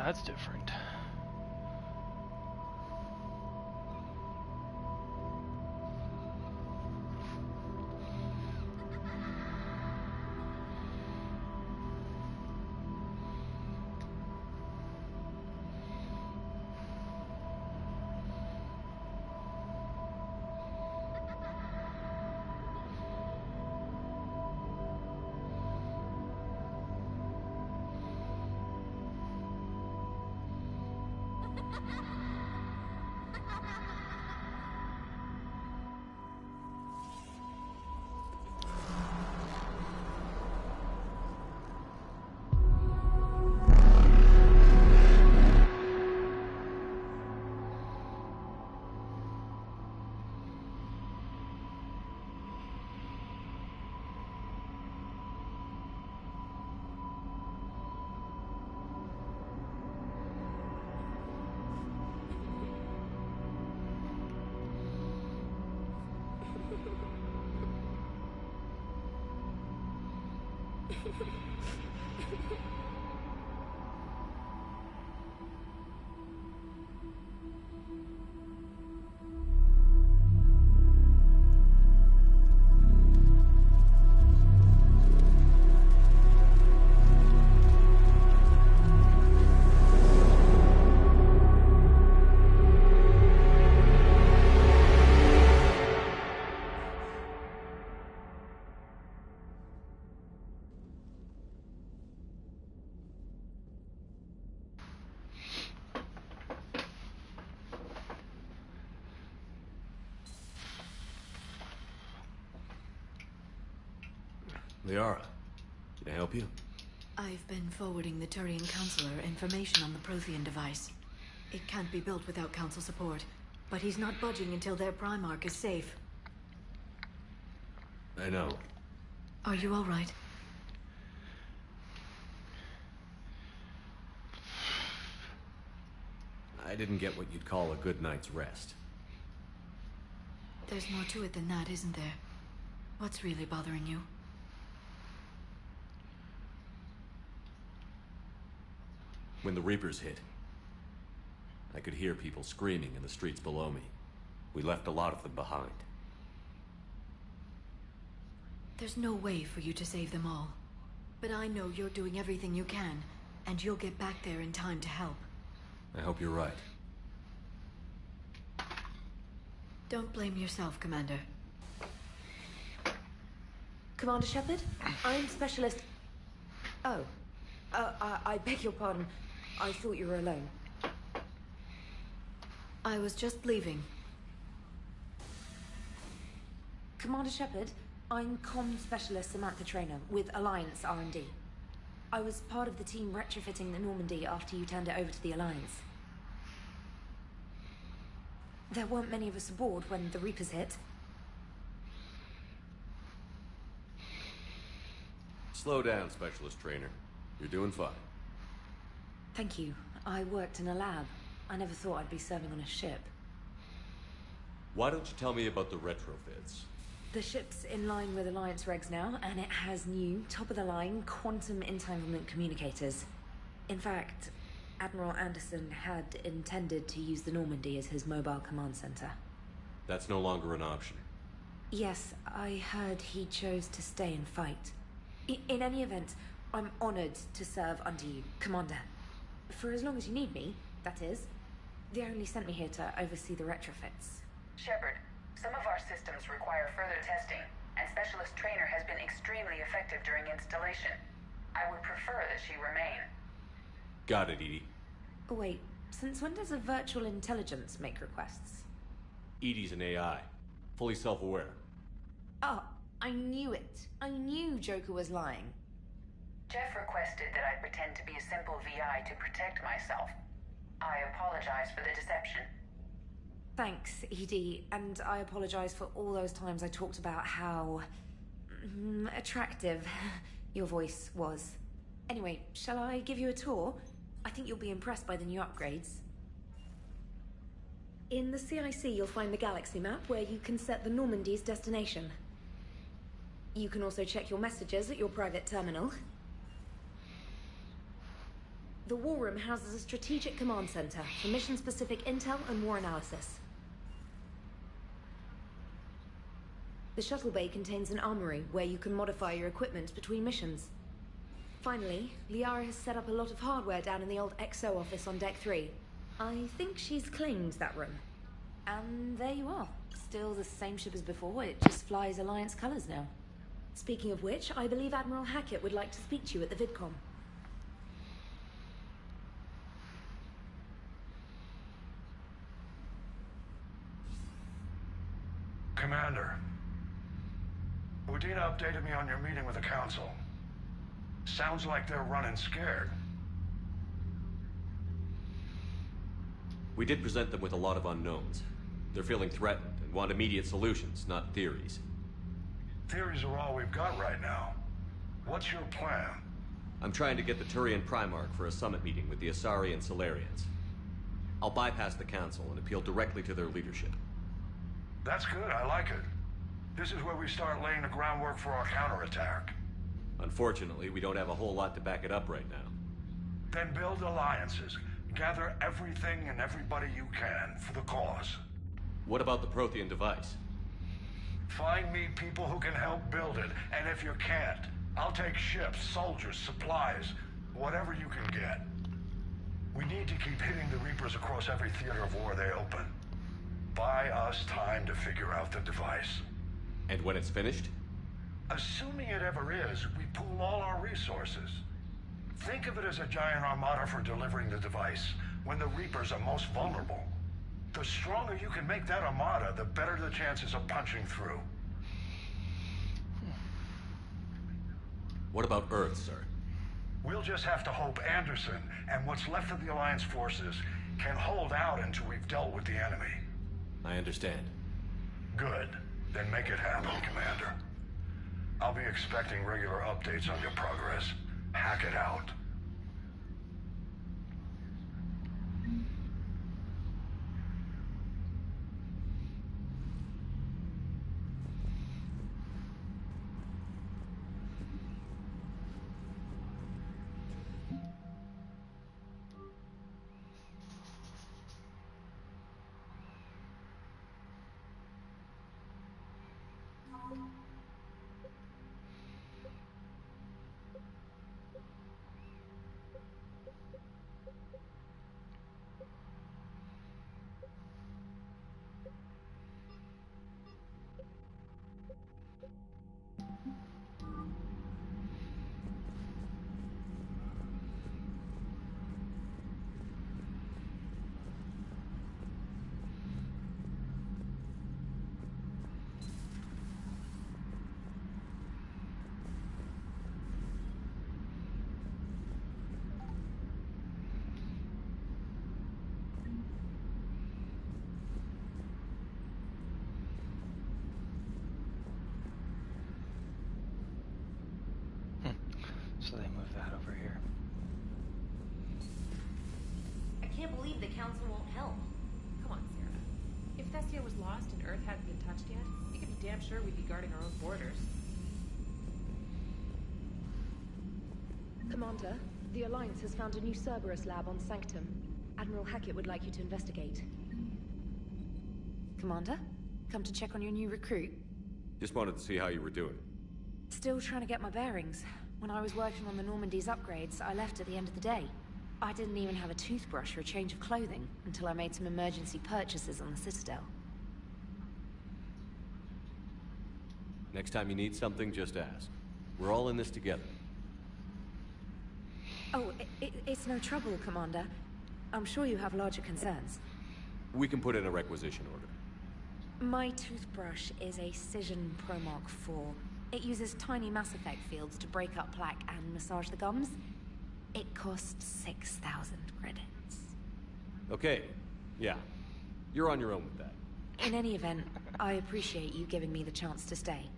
that's different. Liara, can I help you? I've been forwarding the Turian Counselor information on the Prothean device. It can't be built without Council support, but he's not budging until their Primarch is safe. I know. Are you all right? I didn't get what you'd call a good night's rest. There's more to it than that, isn't there? What's really bothering you? When the Reapers hit, I could hear people screaming in the streets below me. We left a lot of them behind. There's no way for you to save them all. But I know you're doing everything you can, and you'll get back there in time to help. I hope you're right. Don't blame yourself, Commander. Commander Shepard, I'm Specialist... Oh. I beg your pardon. I thought you were alone. I was just leaving. Commander Shepard, I'm Comm Specialist Samantha Traynor with Alliance R&D. I was part of the team retrofitting the Normandy after you turned it over to the Alliance. There weren't many of us aboard when the Reapers hit. Slow down, Specialist Trainer. You're doing fine. Thank you. I worked in a lab. I never thought I'd be serving on a ship. Why don't you tell me about the retrofits? The ship's in line with Alliance regs now, and it has new, top-of-the-line, quantum entanglement communicators. In fact, Admiral Anderson had intended to use the Normandy as his mobile command center. That's no longer an option. Yes, I heard he chose to stay and fight. In any event, I'm honored to serve under you, Commander. For as long as you need me, that is. They only sent me here to oversee the retrofits. Shepard, some of our systems require further testing, and Specialist Trainer has been extremely effective during installation. I would prefer that she remain. Got it, Edie. Wait, since when does a virtual intelligence make requests? Edie's an AI. Fully self-aware. Oh, I knew it. I knew Joker was lying. Jeff requested that I pretend to be a simple VI to protect myself. I apologize for the deception. Thanks, Edie, and I apologize for all those times I talked about how... attractive your voice was. Anyway, shall I give you a tour? I think you'll be impressed by the new upgrades. In the CIC, you'll find the galaxy map where you can set the Normandy's destination. You can also check your messages at your private terminal. The War Room houses a strategic command center for mission-specific intel and war analysis. The shuttle bay contains an armory where you can modify your equipment between missions. Finally, Liara has set up a lot of hardware down in the old XO office on Deck 3. I think she's claimed that room. And there you are. Still the same ship as before, it just flies Alliance colors now. Speaking of which, I believe Admiral Hackett would like to speak to you at the VidCom. Commander, Udina updated me on your meeting with the Council. Sounds like they're running scared. We did present them with a lot of unknowns. They're feeling threatened and want immediate solutions, not theories. Theories are all we've got right now. What's your plan? I'm trying to get the Turian Primarch for a summit meeting with the Asari and Solarians. I'll bypass the Council and appeal directly to their leadership. That's good, I like it. This is where we start laying the groundwork for our counterattack. Unfortunately, we don't have a whole lot to back it up right now. Then build alliances. Gather everything and everybody you can for the cause. What about the Prothean device? Find me people who can help build it, and if you can't, I'll take ships, soldiers, supplies, whatever you can get. We need to keep hitting the Reapers across every theater of war they open. Buy us time to figure out the device. And when it's finished? Assuming it ever is, we pool all our resources. Think of it as a giant armada for delivering the device, when the Reapers are most vulnerable. The stronger you can make that armada, the better the chances of punching through. What about Earth, sir? We'll just have to hope Anderson and what's left of the Alliance forces can hold out until we've dealt with the enemy. I understand. Good. Then make it happen, Commander. I'll be expecting regular updates on your progress. Hack it out. So they moved that over here. I can't believe the Council won't help. Come on, Sarah. If Thessia was lost and Earth hadn't been touched yet, you can be damn sure we'd be guarding our own borders. Commander, the Alliance has found a new Cerberus lab on Sanctum. Admiral Hackett would like you to investigate. Commander? Come to check on your new recruit? Just wanted to see how you were doing. Still trying to get my bearings. When I was working on the Normandy's upgrades, I left at the end of the day. I didn't even have a toothbrush or a change of clothing until I made some emergency purchases on the Citadel. Next time you need something, just ask. We're all in this together. Oh, it's no trouble, Commander. I'm sure you have larger concerns. We can put in a requisition order. My toothbrush is a Cision Pro Mark IV. It uses tiny Mass Effect fields to break up plaque and massage the gums. It costs 6,000 credits. Okay, yeah. You're on your own with that. In any event, I appreciate you giving me the chance to stay.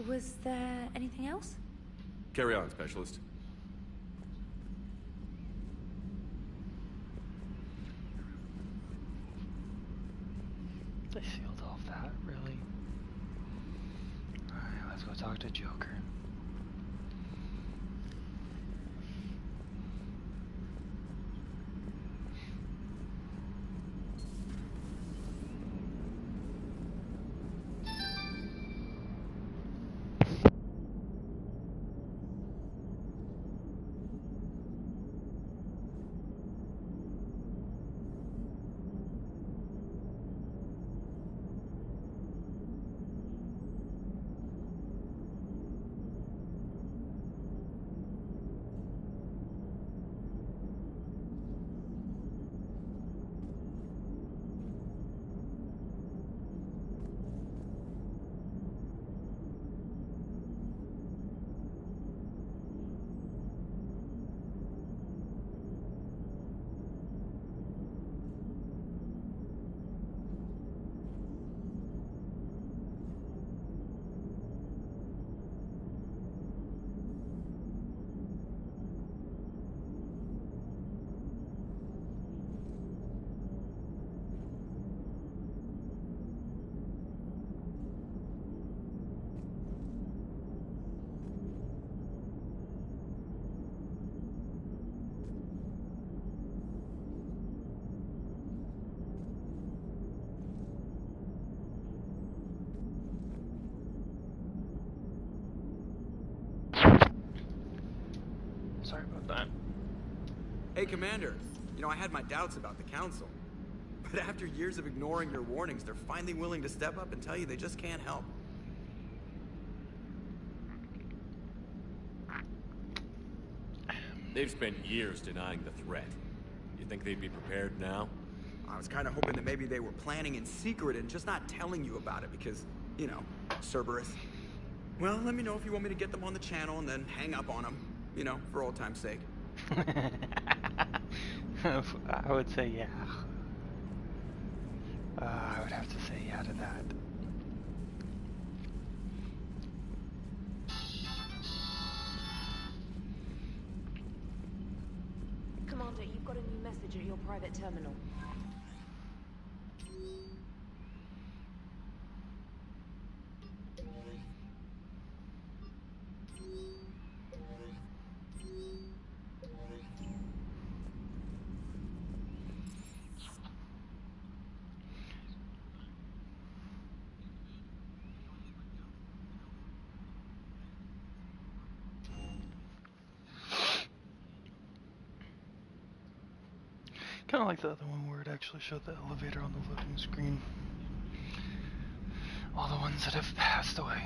Was there anything else? Carry on, Specialist. They sealed off that, really? Alright, let's go talk to Joker. Hey, Commander. You know, I had my doubts about the Council. But after years of ignoring your warnings, they're finally willing to step up and tell you they just can't help. They've spent years denying the threat. You think they'd be prepared now? I was kind of hoping that maybe they were planning in secret and just not telling you about it because, you know, Cerberus. Well, let me know if you want me to get them on the channel and then hang up on them, you know, for old time's sake. I would say yeah. I would have to say yeah to that. Commander, you've got a new message at your private terminal. Kind of like the other one where it actually showed the elevator on the loading screen. All the ones that have passed away.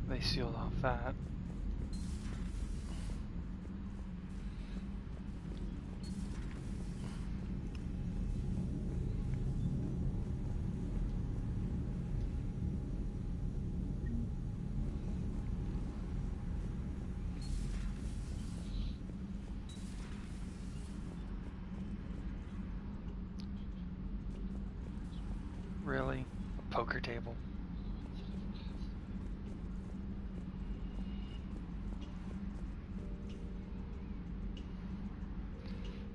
They sealed off that. Really? A poker table?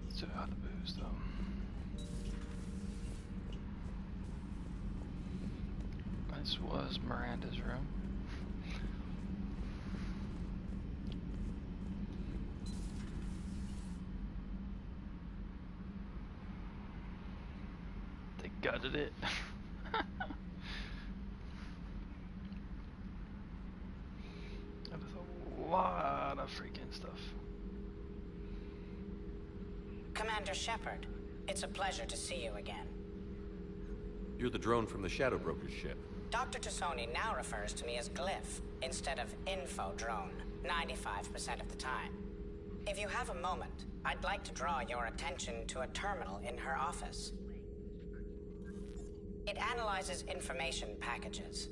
Let's do out the booze though. This was Miranda's room. They gutted it. That is a lot of freaking stuff. Commander Shepard, it's a pleasure to see you again. You're the drone from the Shadow Broker's ship. Dr. Tassoni now refers to me as Glyph instead of Info Drone, 95% of the time. If you have a moment, I'd like to draw your attention to a terminal in her office. It analyzes information packages.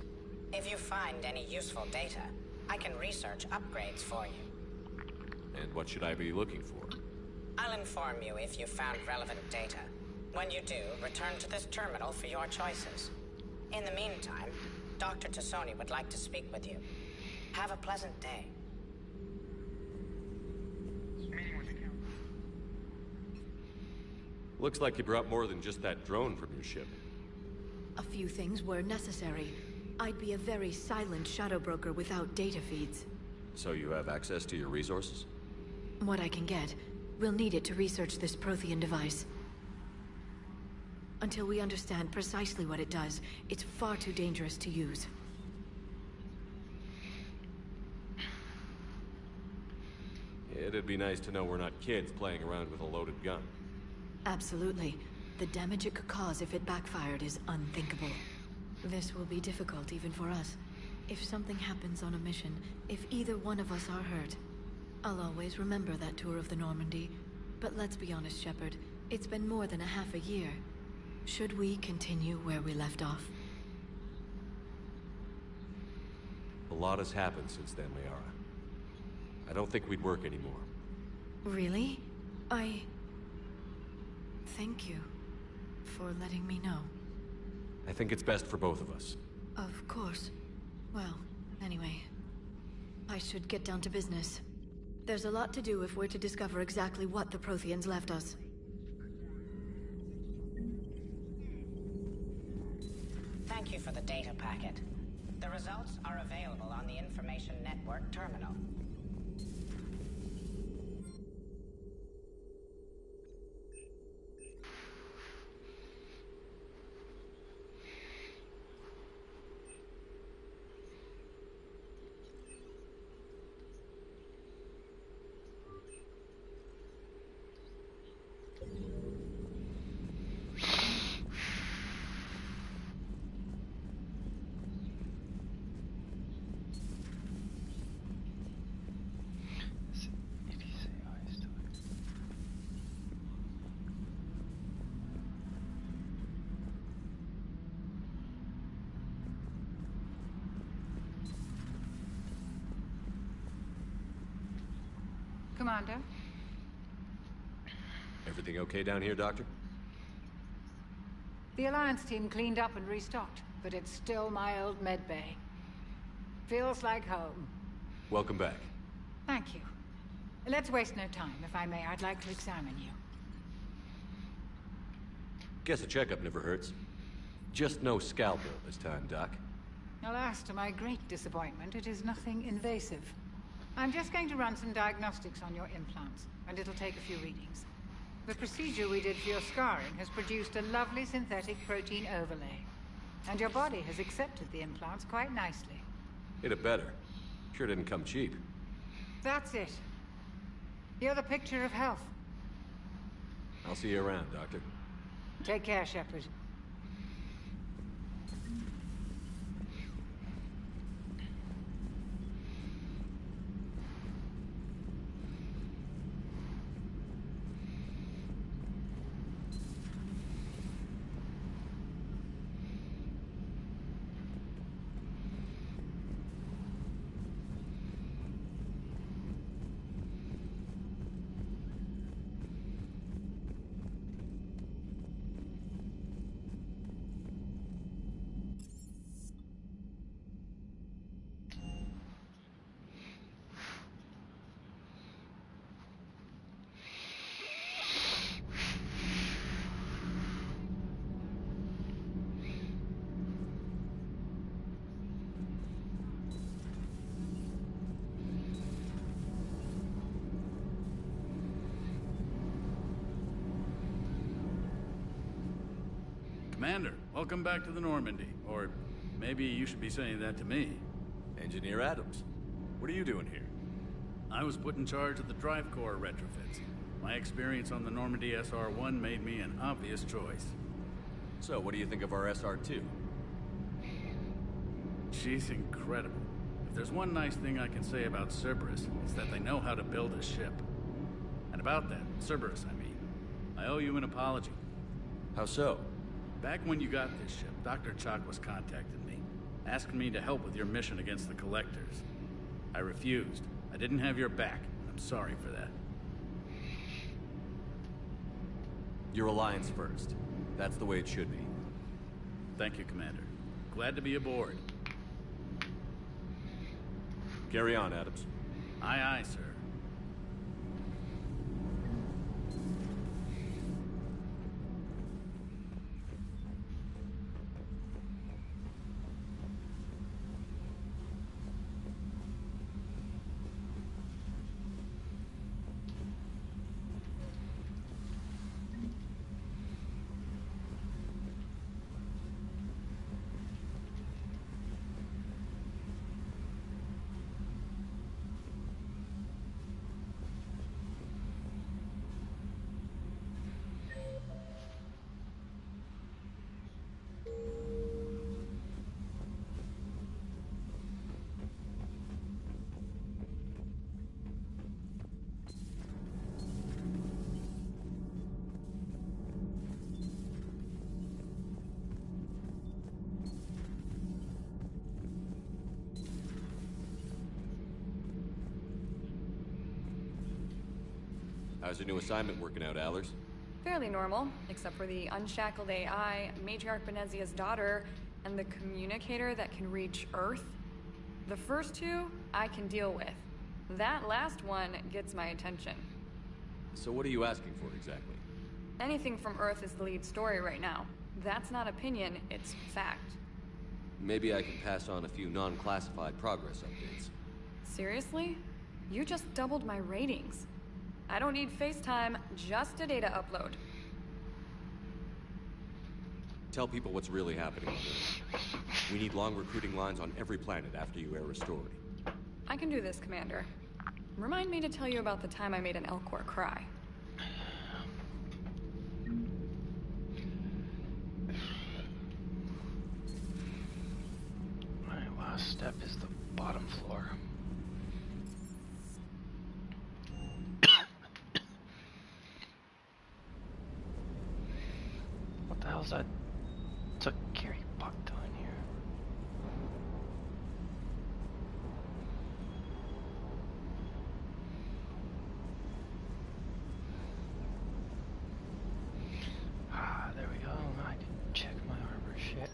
If you find any useful data, I can research upgrades for you. And what should I be looking for? I'll inform you if you've found relevant data. When you do, return to this terminal for your choices. In the meantime, Dr. Tassoni would like to speak with you. Have a pleasant day. Looks like you brought more than just that drone from your ship. A few things were necessary. I'd be a very silent shadow broker without data feeds. So you have access to your resources? What I can get. We'll need it to research this Prothean device. Until we understand precisely what it does, it's far too dangerous to use. It'd be nice to know we're not kids playing around with a loaded gun. Absolutely. The damage it could cause if it backfired is unthinkable. This will be difficult even for us. If something happens on a mission, if either one of us are hurt, I'll always remember that tour of the Normandy. But let's be honest, Shepard. It's been more than a half a year. Should we continue where we left off? A lot has happened since then, Liara. I don't think we'd work anymore. Really? Thank you for letting me know. I think it's best for both of us. Of course. Well, Anyway, I should get down to business. There's a lot to do if we're to discover exactly what the Protheans left us. Thank you for the data packet. The results are available on the Information Network terminal. Commander? Everything okay down here, Doctor? The Alliance team cleaned up and restocked, but it's still my old medbay. Feels like home. Welcome back. Thank you. Let's waste no time. If I may, I'd like to examine you. Guess a checkup never hurts. Just no scalpel this time, Doc. Alas, to my great disappointment, it is nothing invasive. I'm just going to run some diagnostics on your implants, and it'll take a few readings. The procedure we did for your scarring has produced a lovely synthetic protein overlay. And your body has accepted the implants quite nicely. Hit it better. Sure didn't come cheap. That's it. You're the picture of health. I'll see you around, Doctor. Take care, Shepard. Commander, welcome back to the Normandy. Or maybe you should be saying that to me. Engineer Adams, what are you doing here? I was put in charge of the drive core retrofits. My experience on the Normandy SR-1 made me an obvious choice. So, what do you think of our SR-2? She's incredible. If there's one nice thing I can say about Cerberus, it's that they know how to build a ship. And about that, Cerberus, I mean, I owe you an apology. How so? Back when you got this ship, Dr. Chakwas contacted me, asking me to help with your mission against the Collectors. I refused. I didn't have your back. I'm sorry for that. Your Alliance first. That's the way it should be. Thank you, Commander. Glad to be aboard. Carry on, Adams. Aye, aye, sir. How's your new assignment working out, Allers? Fairly normal, except for the unshackled AI, Matriarch Benezia's daughter, and the communicator that can reach Earth. The first two, I can deal with. That last one gets my attention. So what are you asking for exactly? Anything from Earth is the lead story right now. That's not opinion, it's fact. Maybe I can pass on a few non-classified progress updates. Seriously? You just doubled my ratings. I don't need FaceTime, just a data upload. Tell people what's really happening on Earth. We need long recruiting lines on every planet after you air a story. I can do this, Commander. Remind me to tell you about the time I made an Elcor cry. Alright, last step is the bottom floor. What the hell's that? It's a Gary Buck doing here. Ah, there we go. I can check my armor shit.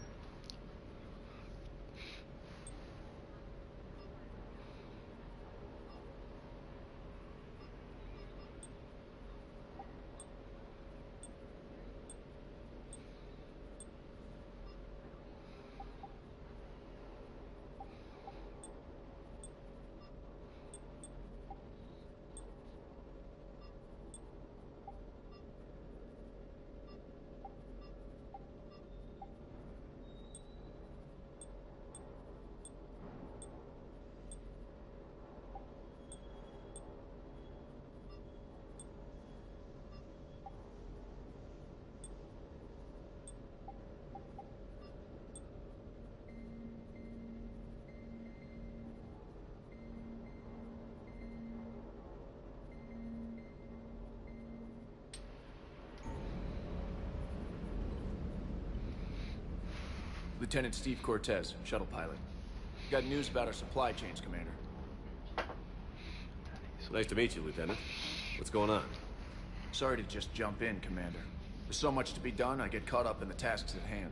Lieutenant Steve Cortez, shuttle pilot. Got news about our supply chains, Commander. Nice to meet you, Lieutenant. What's going on? Sorry to just jump in, Commander. There's so much to be done, I get caught up in the tasks at hand.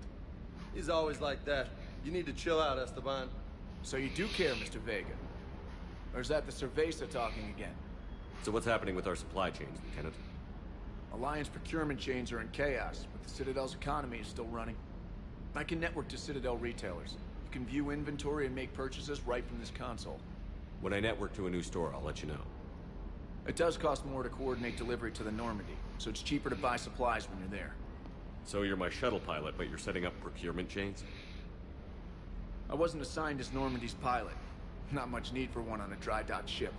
He's always like that. You need to chill out, Esteban. So you do care, Mr. Vega? Or is that the Cerveza talking again? So what's happening with our supply chains, Lieutenant? Alliance procurement chains are in chaos, but the Citadel's economy is still running. I can network to Citadel retailers. You can view inventory and make purchases right from this console. When I network to a new store, I'll let you know. It does cost more to coordinate delivery to the Normandy, so it's cheaper to buy supplies when you're there. So you're my shuttle pilot, but you're setting up procurement chains? I wasn't assigned as Normandy's pilot. Not much need for one on a dry dock ship.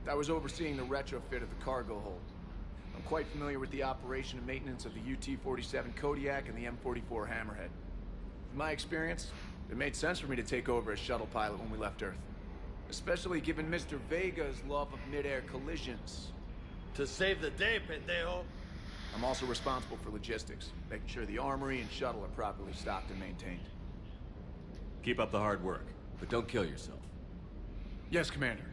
I was overseeing the retrofit of the cargo hold. I'm quite familiar with the operation and maintenance of the UT-47 Kodiak and the M44 Hammerhead. In my experience, it made sense for me to take over as shuttle pilot when we left Earth. Especially given Mr. Vega's love of mid-air collisions. To save the day, pendejo. I'm also responsible for logistics, making sure the armory and shuttle are properly stocked and maintained. Keep up the hard work, but don't kill yourself. Yes, Commander.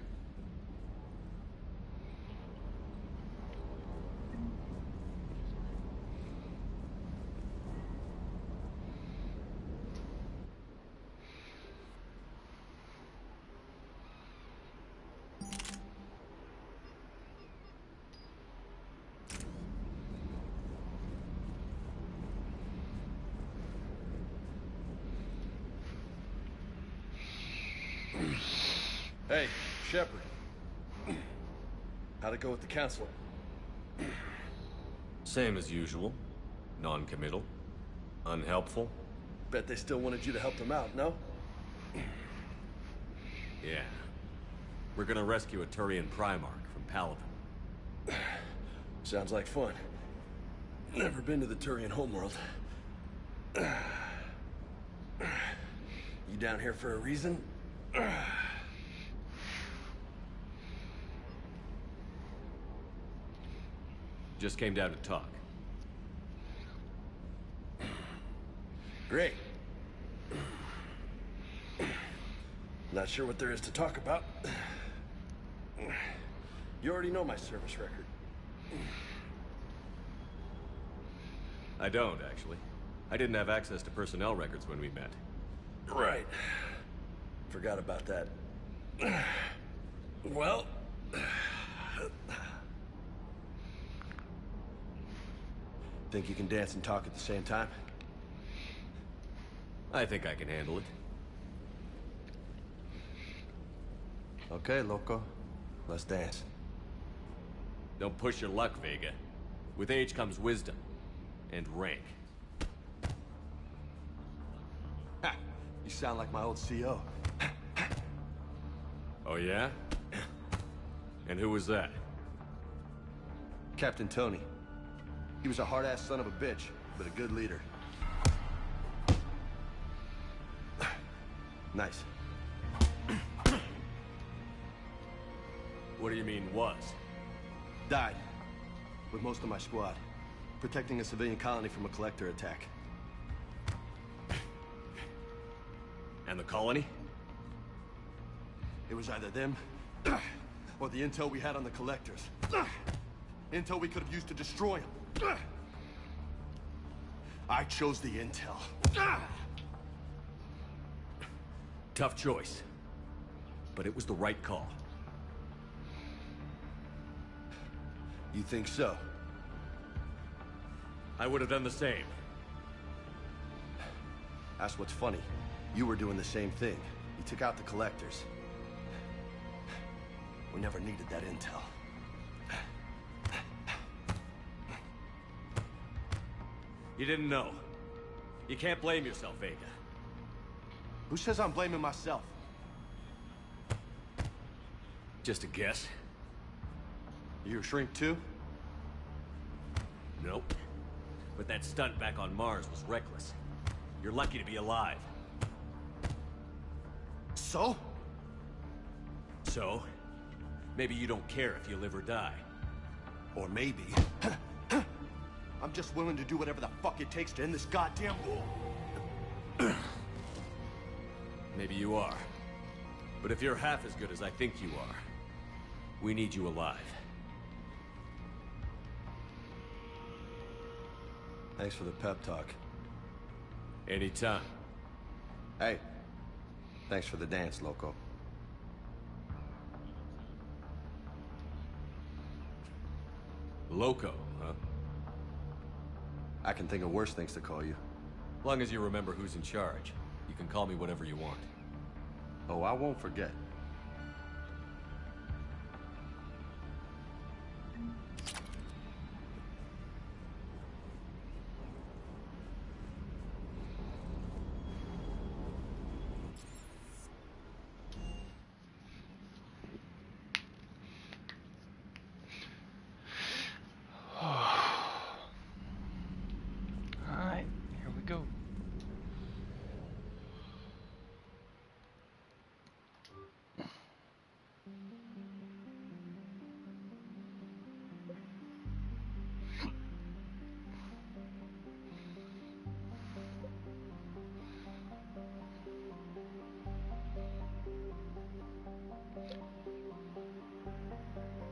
Hey, Shepard. How'd it go with the council? Same as usual. Non-committal. Unhelpful. Bet they still wanted you to help them out, no? Yeah. We're gonna rescue a Turian Primarch from Palaven. Sounds like fun. Never been to the Turian homeworld. You down here for a reason? Just came down to talk. Great. Not sure what there is to talk about. You already know my service record. I don't, actually. I didn't have access to personnel records when we met. Right. Forgot about that. Well... Think you can dance and talk at the same time? I think I can handle it. Okay, loco. Let's dance. Don't push your luck, Vega. With age comes wisdom. And rank. Ha! You sound like my old CO. Oh, yeah? And who was that? Captain Tony. He was a hard-ass son of a bitch, but a good leader. Nice. What do you mean, was? Died. With most of my squad. Protecting a civilian colony from a collector attack. And the colony? It was either them, or the intel we had on the collectors. Intel we could have used to destroy them. I chose the intel. Tough choice. But it was the right call. You think so? I would have done the same. That's what's funny. You were doing the same thing. You took out the collectors. We never needed that intel. You didn't know. You can't blame yourself, Vega. Who says I'm blaming myself? Just a guess. You a shrink too? Nope. But that stunt back on Mars was reckless. You're lucky to be alive. So? So? Maybe you don't care if you live or die. Or maybe... I'm just willing to do whatever the fuck it takes to end this goddamn war. Maybe you are. But if you're half as good as I think you are, we need you alive. Thanks for the pep talk. Anytime. Hey, thanks for the dance, loco. Loco, huh? I can think of worse things to call you. Long as you remember who's in charge, you can call me whatever you want. Oh, I won't forget. Alright, here we go.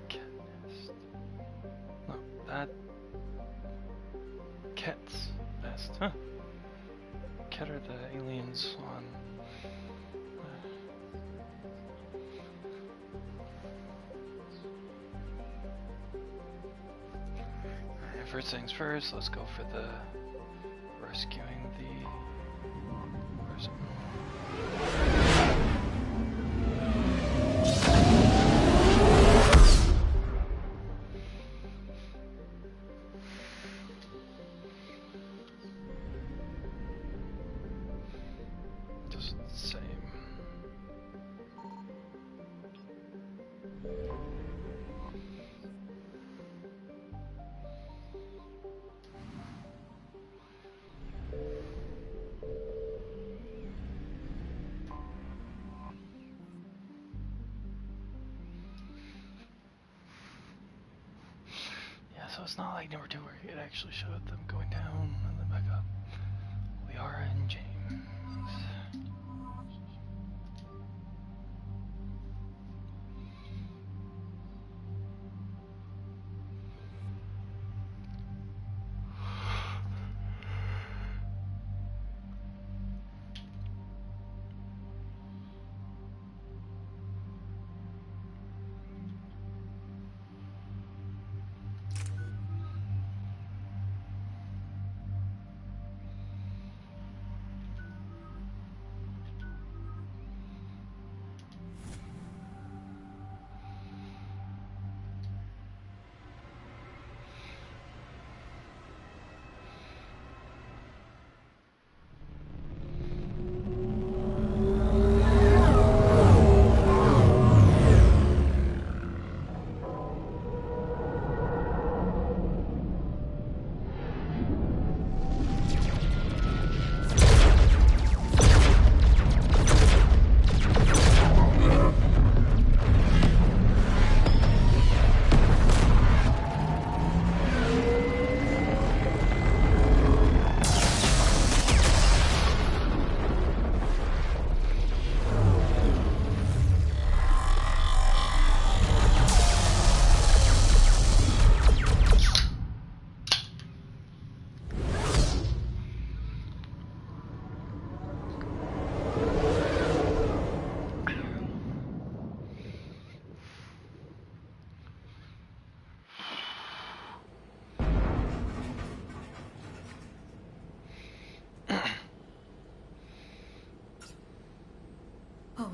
Cat nest. No, that... Cat's nest, huh? Cat are the aliens on... Alright, first things first, let's go for the... rescuing the... Where's it? Just the same. Yeah, so it's not like number 2 where it actually showed them going down and then back up. Liara and James.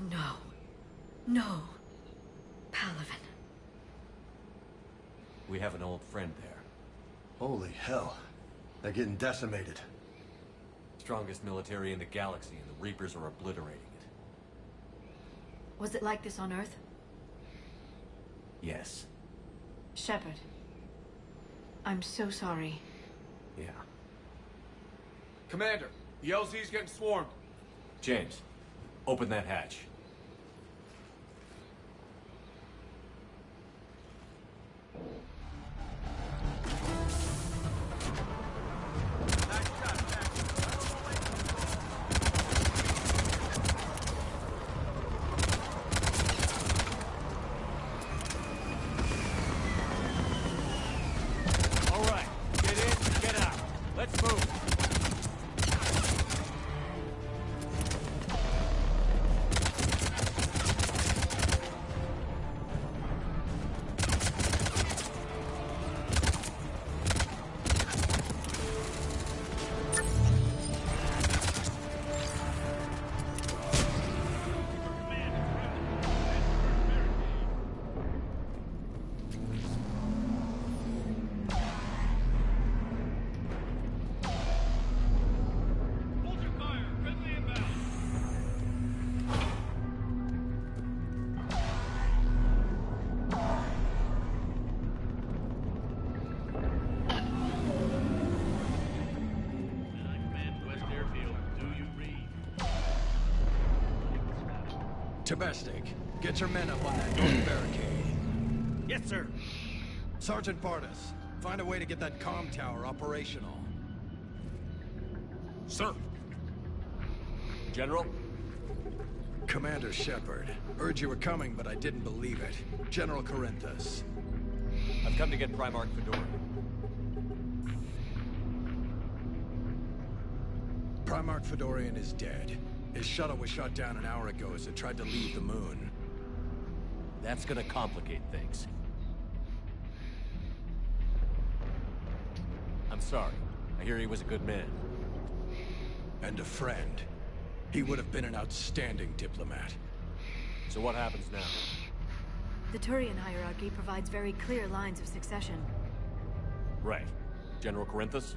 no. No. Palaven. We have an old friend there. Holy hell. They're getting decimated. Strongest military in the galaxy, and the Reapers are obliterating it. Was it like this on Earth? Yes. Shepard. I'm so sorry. Yeah. Commander, the LZ's getting swarmed. James, open that hatch. All right, get in, get out. Let's move. Tabestic, get your men up on that north barricade. Yes, sir. Sergeant Bartas, find a way to get that comm tower operational. Sir. General? Commander Shepard. Heard you were coming, but I didn't believe it. General Corinthus. I've come to get Primarch Fedora. Primarch Fedorian is dead. His shuttle was shot down an hour ago as it tried to leave the moon. That's gonna complicate things. I'm sorry. I hear he was a good man. And a friend. He would have been an outstanding diplomat. So what happens now? The Turian hierarchy provides very clear lines of succession. Right. General Corinthus?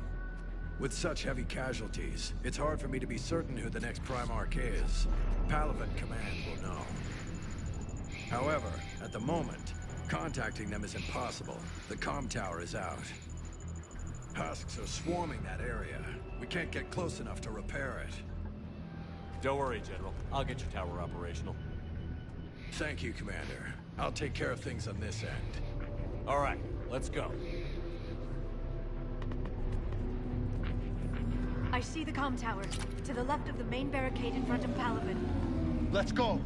With such heavy casualties, it's hard for me to be certain who the next Primarch is. Palaven Command will know. However, at the moment, contacting them is impossible. The comm tower is out. Husks are swarming that area. We can't get close enough to repair it. Don't worry, General. I'll get your tower operational. Thank you, Commander. I'll take care of things on this end. All right, let's go. I see the comm tower, to the left of the main barricade in front of Palaven. Let's go.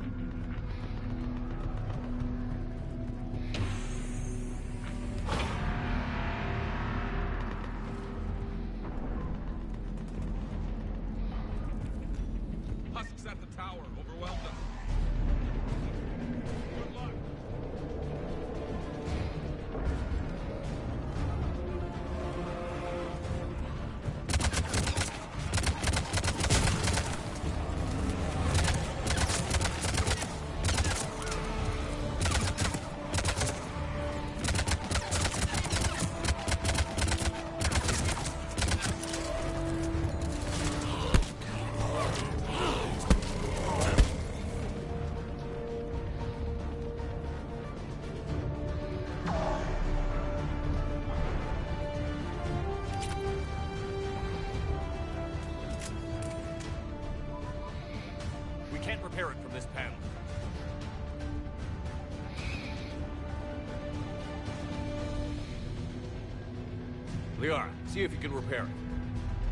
Husks at the tower, overwhelmed us. Good luck. We can't repair it from this panel. Liara, see if you can repair it.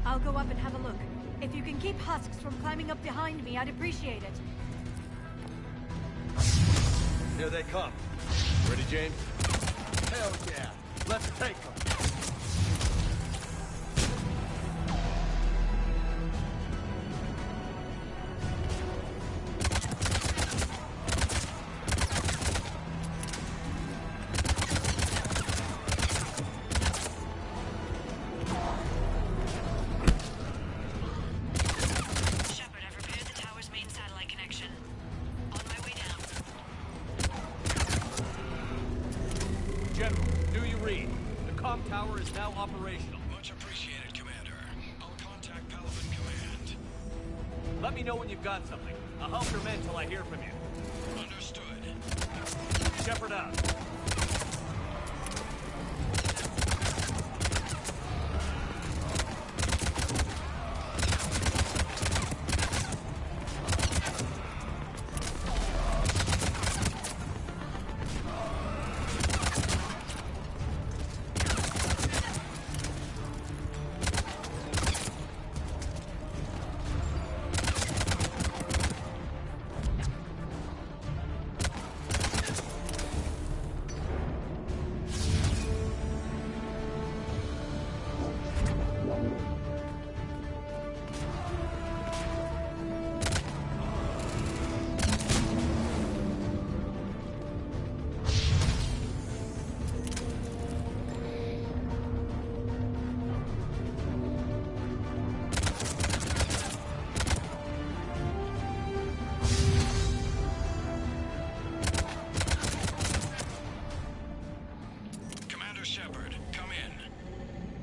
I'll go up and have a look. If you can keep Husks from climbing up behind me, I'd appreciate it. Here they come. Ready, James? Hell yeah. Let's take them. Shepard, I've repaired the tower's main satellite connection. On operational. Much appreciated, Commander. I'll contact Palaven Command. Let me know when you've got something. I'll help your men till I hear from you. Understood. Shepard out.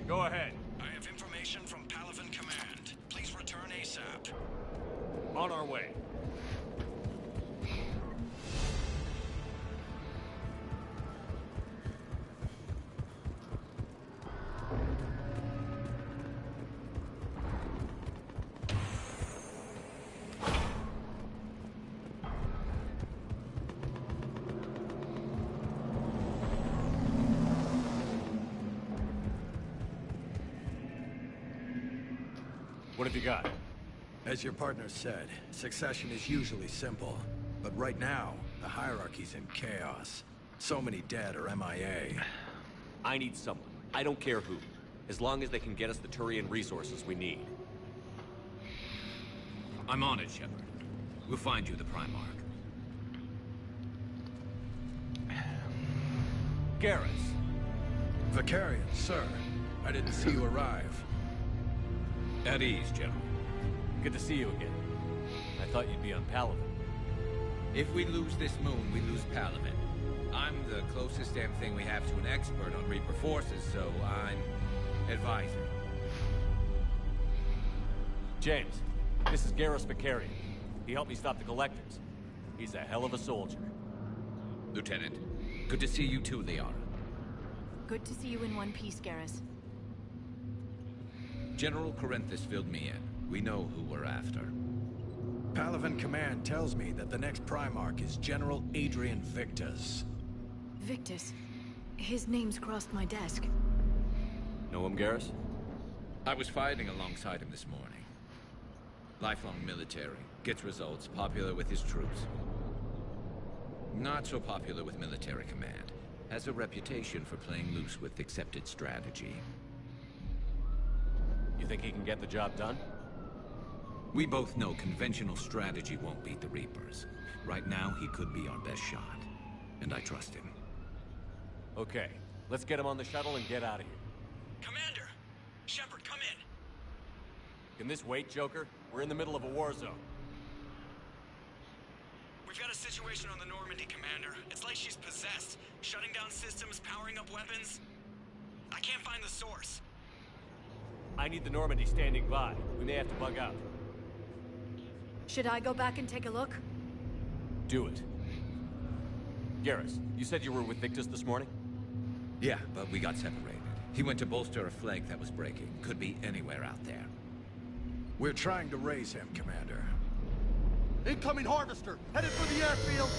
Go ahead. I have information from Palaven Command. Please return ASAP. On our way. What have you got? As your partner said, succession is usually simple. But right now, the hierarchy's in chaos. So many dead or MIA. I need someone. I don't care who. As long as they can get us the Turian resources we need. I'm on it, Shepard. We'll find you the Primarch. Garrus. Vakarian, sir. I didn't see you arrive. At ease, General. Good to see you again. I thought you'd be on Palaven. If we lose this moon, we lose Palaven. I'm the closest damn thing we have to an expert on Reaper forces, so I'm advisor. James, this is Garrus Vakarian. He helped me stop the Collectors. He's a hell of a soldier. Lieutenant, good to see you too, Liara. Good to see you in one piece, Garrus. General Corinthus filled me in. We know who we're after. Palaven Command tells me that the next Primarch is General Adrian Victus. Victus? His name's crossed my desk. Know him, Garrus? I was fighting alongside him this morning. Lifelong military, gets results, popular with his troops. Not so popular with military command. Has a reputation for playing loose with accepted strategy. You think he can get the job done? We both know conventional strategy won't beat the Reapers. Right now, he could be our best shot. And I trust him. Okay, let's get him on the shuttle and get out of here. Commander! Shepard, come in! Can this wait, Joker? We're in the middle of a war zone. We've got a situation on the Normandy, Commander. It's like she's possessed. Shutting down systems, powering up weapons. I can't find the source. I need the Normandy standing by. We may have to bug out. Should I go back and take a look? Do it. Garrus, you said you were with Victus this morning? Yeah, but we got separated. He went to bolster a flank that was breaking. Could be anywhere out there. We're trying to raise him, Commander. Incoming Harvester! Headed for the airfield!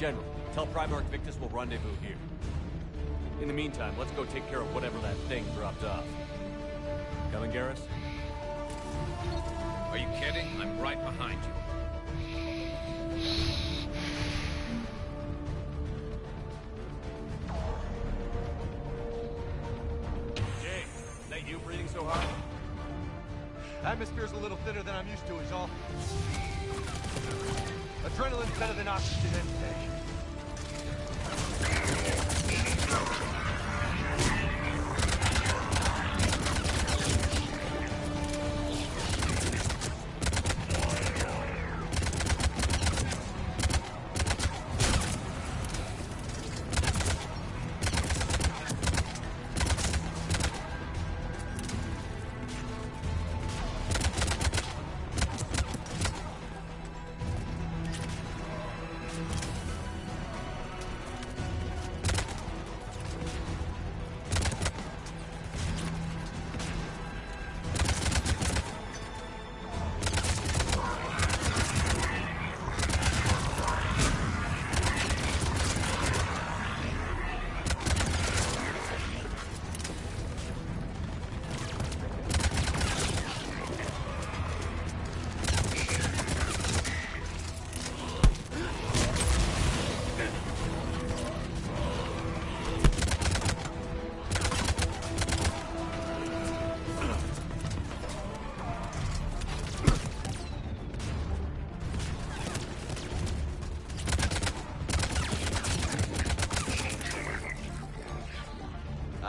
General, tell Primarch Victus we'll rendezvous here. In the meantime, let's go take care of whatever that thing dropped off. Coming, Garrus? Are you kidding? I'm right behind you. Jay, is that you breathing so hard? Atmosphere's a little thinner than I'm used to, is all. Adrenaline's better than oxygen any day.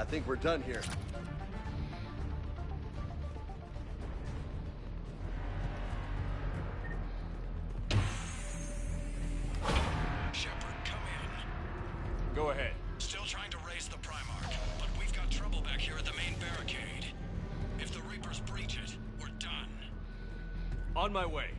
I think we're done here. Shepard, come in. Go ahead. Still trying to raise the Primarch, but we've got trouble back here at the main barricade. If the Reapers breach it, we're done. On my way.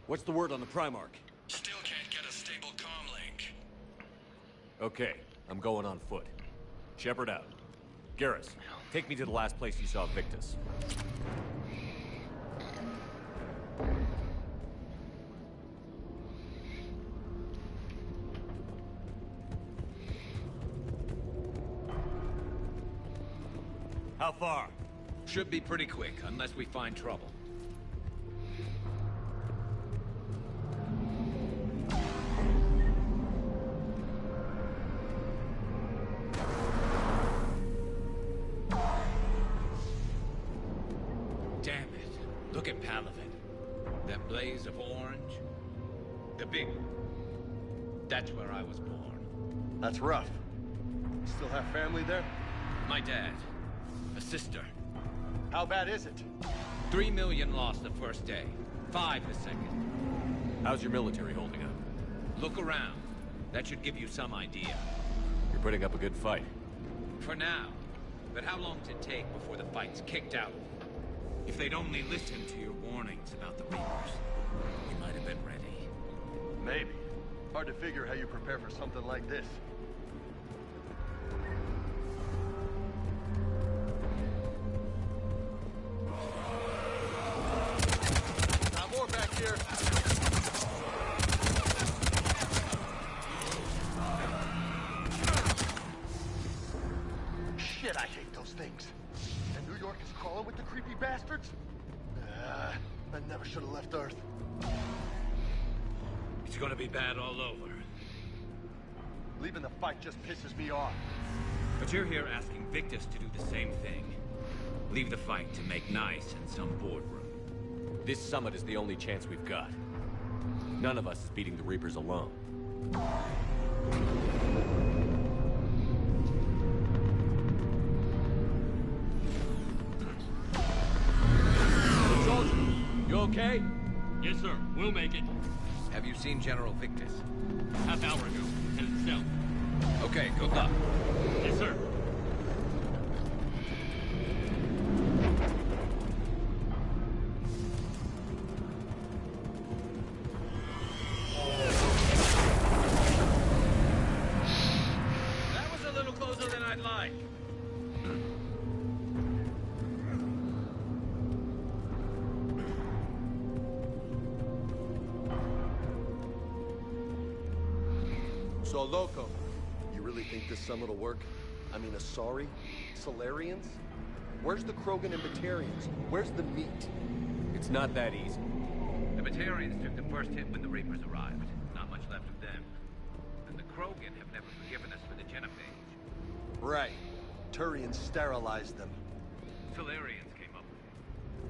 What's the word on the Primarch? Still can't get a stable comm link. Okay, I'm going on foot. Shepard out. Garrus, take me to the last place you saw Victus. How far? Should be pretty quick, unless we find trouble. Damn it. Look at Palaven. That blaze of orange. The big one. That's where I was born. That's rough. Still have family there? My dad. A sister. How bad is it? 3 million lost the first day. 5 the second. How's your military holding up? Look around. That should give you some idea. You're putting up a good fight. For now. But how long does it take before the fight's kicked out? If they'd only listened to your warnings about the Reapers, we might have been ready. Maybe. Hard to figure how you prepare for something like this. More back here. Shit, I hate those things. And New York is crawling with the creepy bastards? I never should have left Earth. It's gonna be bad all over. Leaving the fight just pisses me off. But you're here asking Victus to do the same thing. Leave the fight to make nice in some boardroom. This summit is the only chance we've got. None of us is beating the Reapers alone. It's all okay? Yes, sir. We'll make it. Have you seen General Victus? Half hour ago. Headed south. Okay, good luck. Yes, sir. That was a little closer than I'd like. So, Loco, you really think this summit will work? I mean, Asari? Solarians? Where's the Krogan and Batarians? Where's the meat? It's not that easy. The Batarians took the first hit when the Reapers arrived. Not much left of them. And the Krogan have never forgiven us for the Genophage. Right. Turians sterilized them. Solarians came up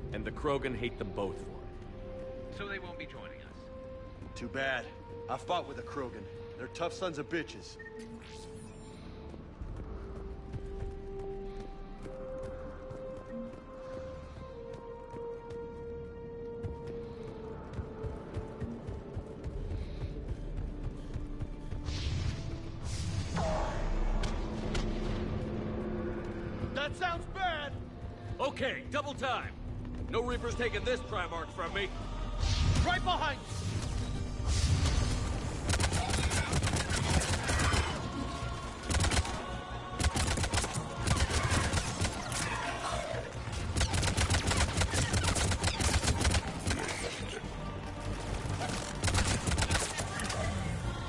with And the Krogan hate them both for it. it. So they won't be joining us. Too bad. I fought with the Krogan. They're tough sons of bitches. That sounds bad! Okay, double time. No Reapers taking this Primarch from me. Right behind you!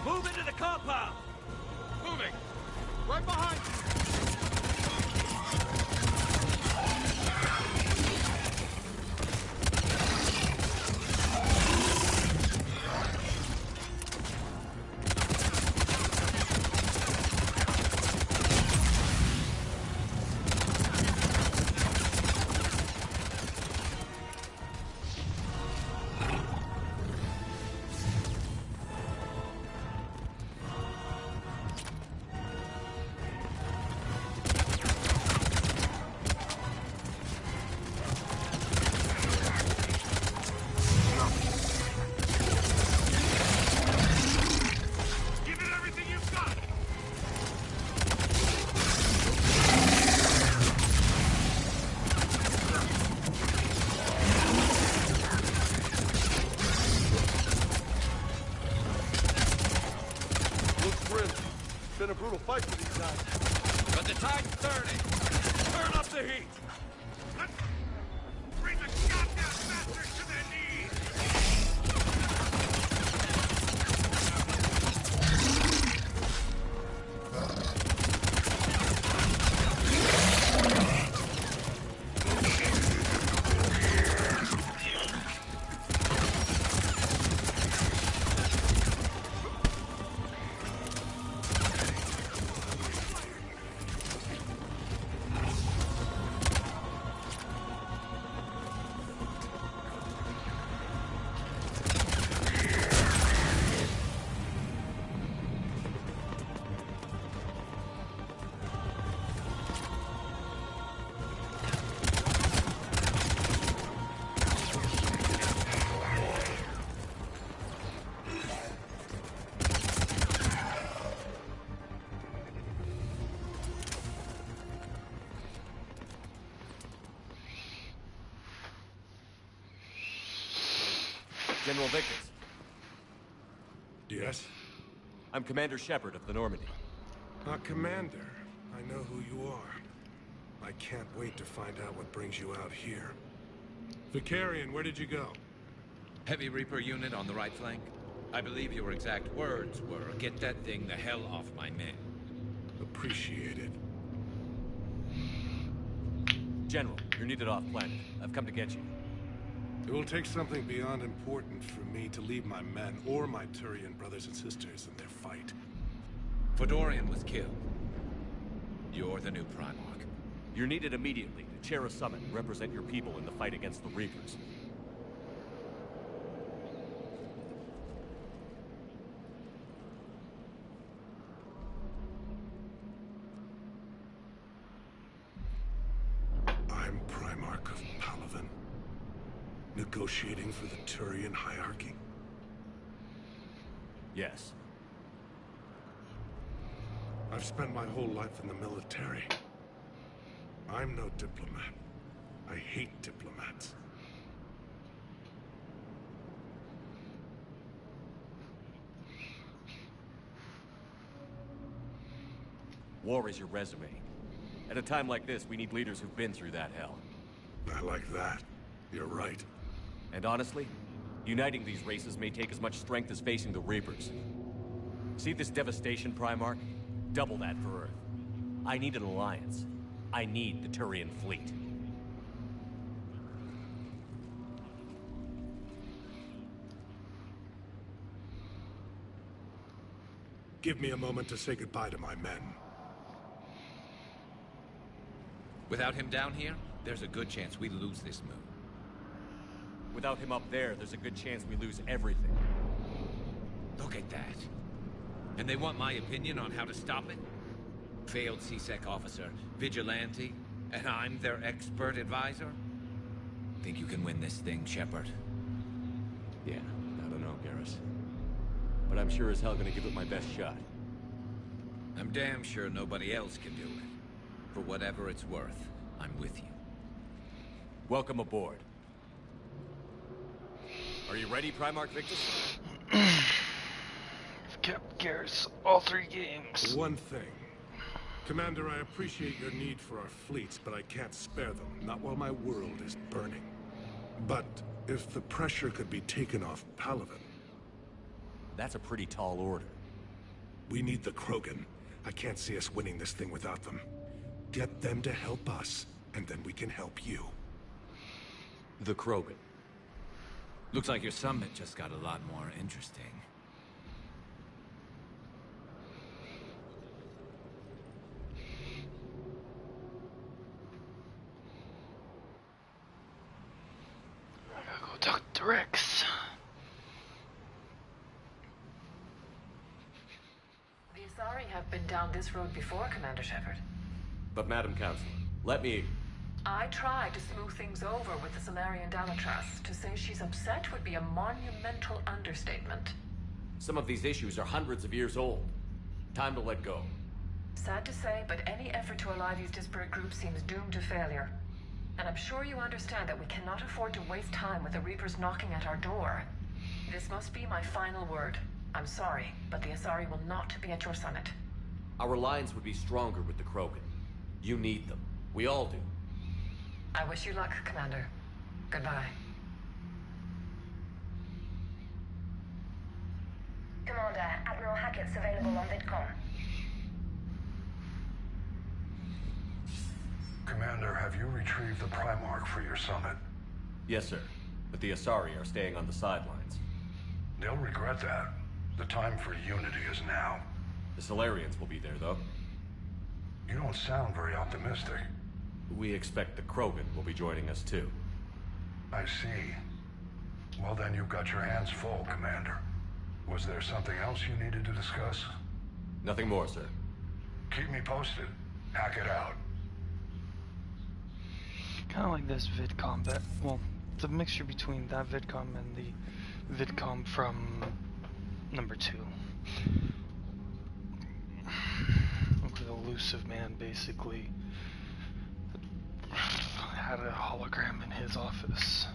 Move into the compound! Moving! Right behind you! Been a brutal fight for these guys. But the tide's turning. Turn up the heat. Let's bring the goddamn bastards to their knees. General Victus. Yes? I'm Commander Shepard of the Normandy. Commander. I know who you are. I can't wait to find out what brings you out here. Vicarian, where did you go? Heavy Reaper unit on the right flank. I believe your exact words were, "Get that thing the hell off my men." Appreciate it. General, you're needed off-planet. I've come to get you. It will take something beyond important for me to leave my men or my Turian brothers and sisters in their fight. Fedorian was killed. You're the new Primarch. You're needed immediately to chair a summit and represent your people in the fight against the Reapers. I'm Primarch of Palaven. Negotiating for the Turian hierarchy? Yes. I've spent my whole life in the military. I'm no diplomat. I hate diplomats. War is your resume. At a time like this, we need leaders who've been through that hell. I like that. You're right. And honestly, uniting these races may take as much strength as facing the Reapers. See this devastation, Primarch? Double that for Earth. I need an alliance. I need the Turian fleet. Give me a moment to say goodbye to my men. Without him down here, there's a good chance we lose this move. Without him up there's a good chance we lose everything. Look at that. And they want my opinion on how to stop it? Failed C-Sec officer, vigilante, and I'm their expert advisor? Think you can win this thing, Shepard? Yeah, I don't know, Garrus. But I'm sure as hell gonna give it my best shot. I'm damn sure nobody else can do it. For whatever it's worth, I'm with you. Welcome aboard. Are you ready, Primarch Victus? I've kept Garrus all 3 games. One thing. Commander, I appreciate your need for our fleets, but I can't spare them, not while my world is burning. But if the pressure could be taken off Palaven... That's a pretty tall order. We need the Krogan. I can't see us winning this thing without them. Get them to help us, and then we can help you. The Krogan. Looks like your summit just got a lot more interesting. I gotta go talk to Rex. The Asari have been down this road before, Commander Shepard. But Madam Counselor, let me... I tried to smooth things over with the Salarian Dalatras. To say she's upset would be a monumental understatement. Some of these issues are hundreds of years old. Time to let go. Sad to say, but any effort to ally these disparate groups seems doomed to failure. And I'm sure you understand that we cannot afford to waste time with the Reapers knocking at our door. This must be my final word. I'm sorry, but the Asari will not be at your summit. Our alliance would be stronger with the Krogan. You need them. We all do. I wish you luck, Commander. Goodbye. Commander, Admiral Hackett's available on VidCom. Commander, have you retrieved the Primarch for your summit? Yes, sir. But the Asari are staying on the sidelines. They'll regret that. The time for unity is now. The Salarians will be there, though. You don't sound very optimistic. We expect the Krogan will be joining us, too. I see. Well, then you've got your hands full, Commander. Was there something else you needed to discuss? Nothing more, sir. Keep me posted. Hack it out. Kind of like this VidCom, but, well, it's a mixture between that VidCom and the VidCom from number 2. Where the elusive man basically had a hologram in his office.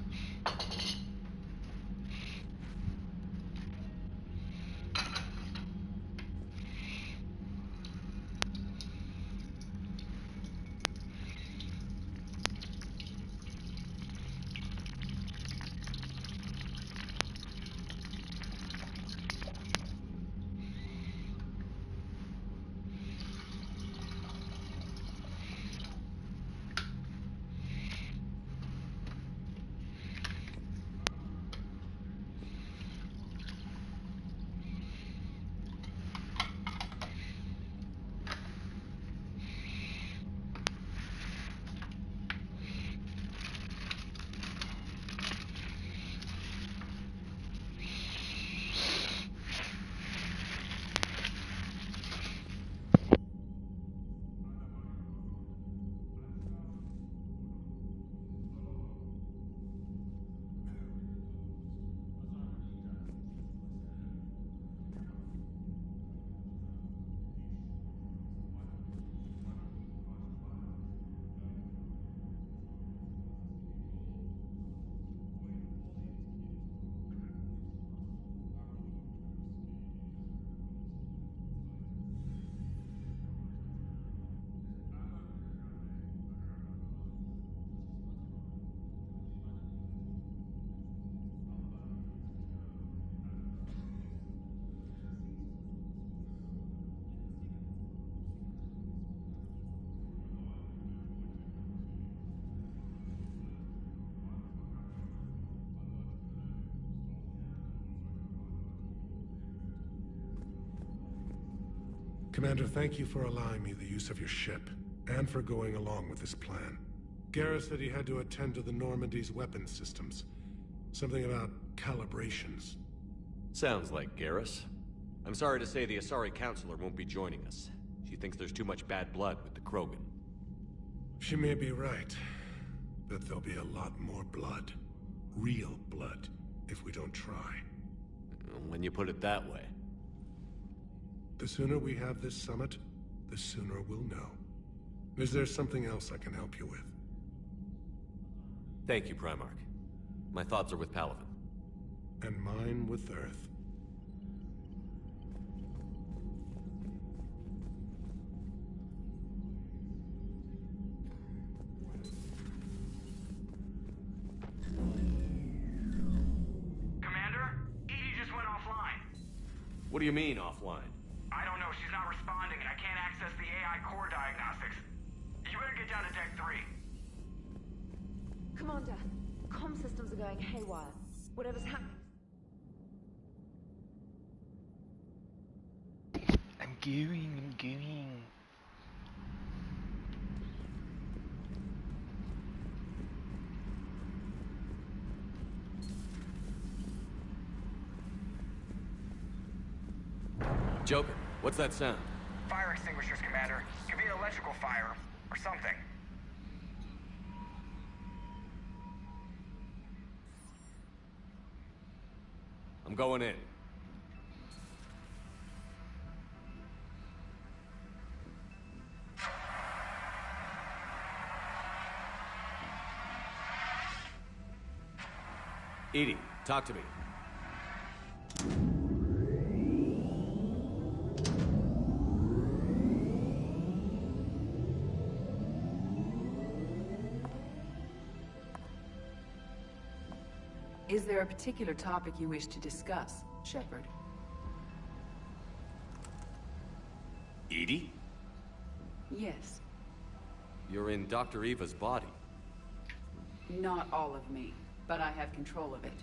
Commander, thank you for allowing me the use of your ship, and for going along with this plan. Garrus said he had to attend to the Normandy's weapon systems. Something about calibrations. Sounds like Garrus. I'm sorry to say the Asari Counselor won't be joining us. She thinks there's too much bad blood with the Krogan. She may be right, but there'll be a lot more blood. Real blood, if we don't try. When you put it that way. The sooner we have this summit, the sooner we'll know. Is there something else I can help you with? Thank you, Primarch. My thoughts are with Palaven. And mine with Earth. Commander, EDI just went offline. What do you mean, offline? I don't know, she's not responding and I can't access the AI core diagnostics. You better get down to Deck 3. Commander, comm systems are going haywire. Whatever's happening. I'm going. Joker, what's that sound? Fire extinguishers, Commander. Could be an electrical fire, or something. I'm going in. EDI, talk to me. Is there a particular topic you wish to discuss, Shepard? EDI? Yes. You're in Dr. Eva's body. Not all of me, but I have control of it.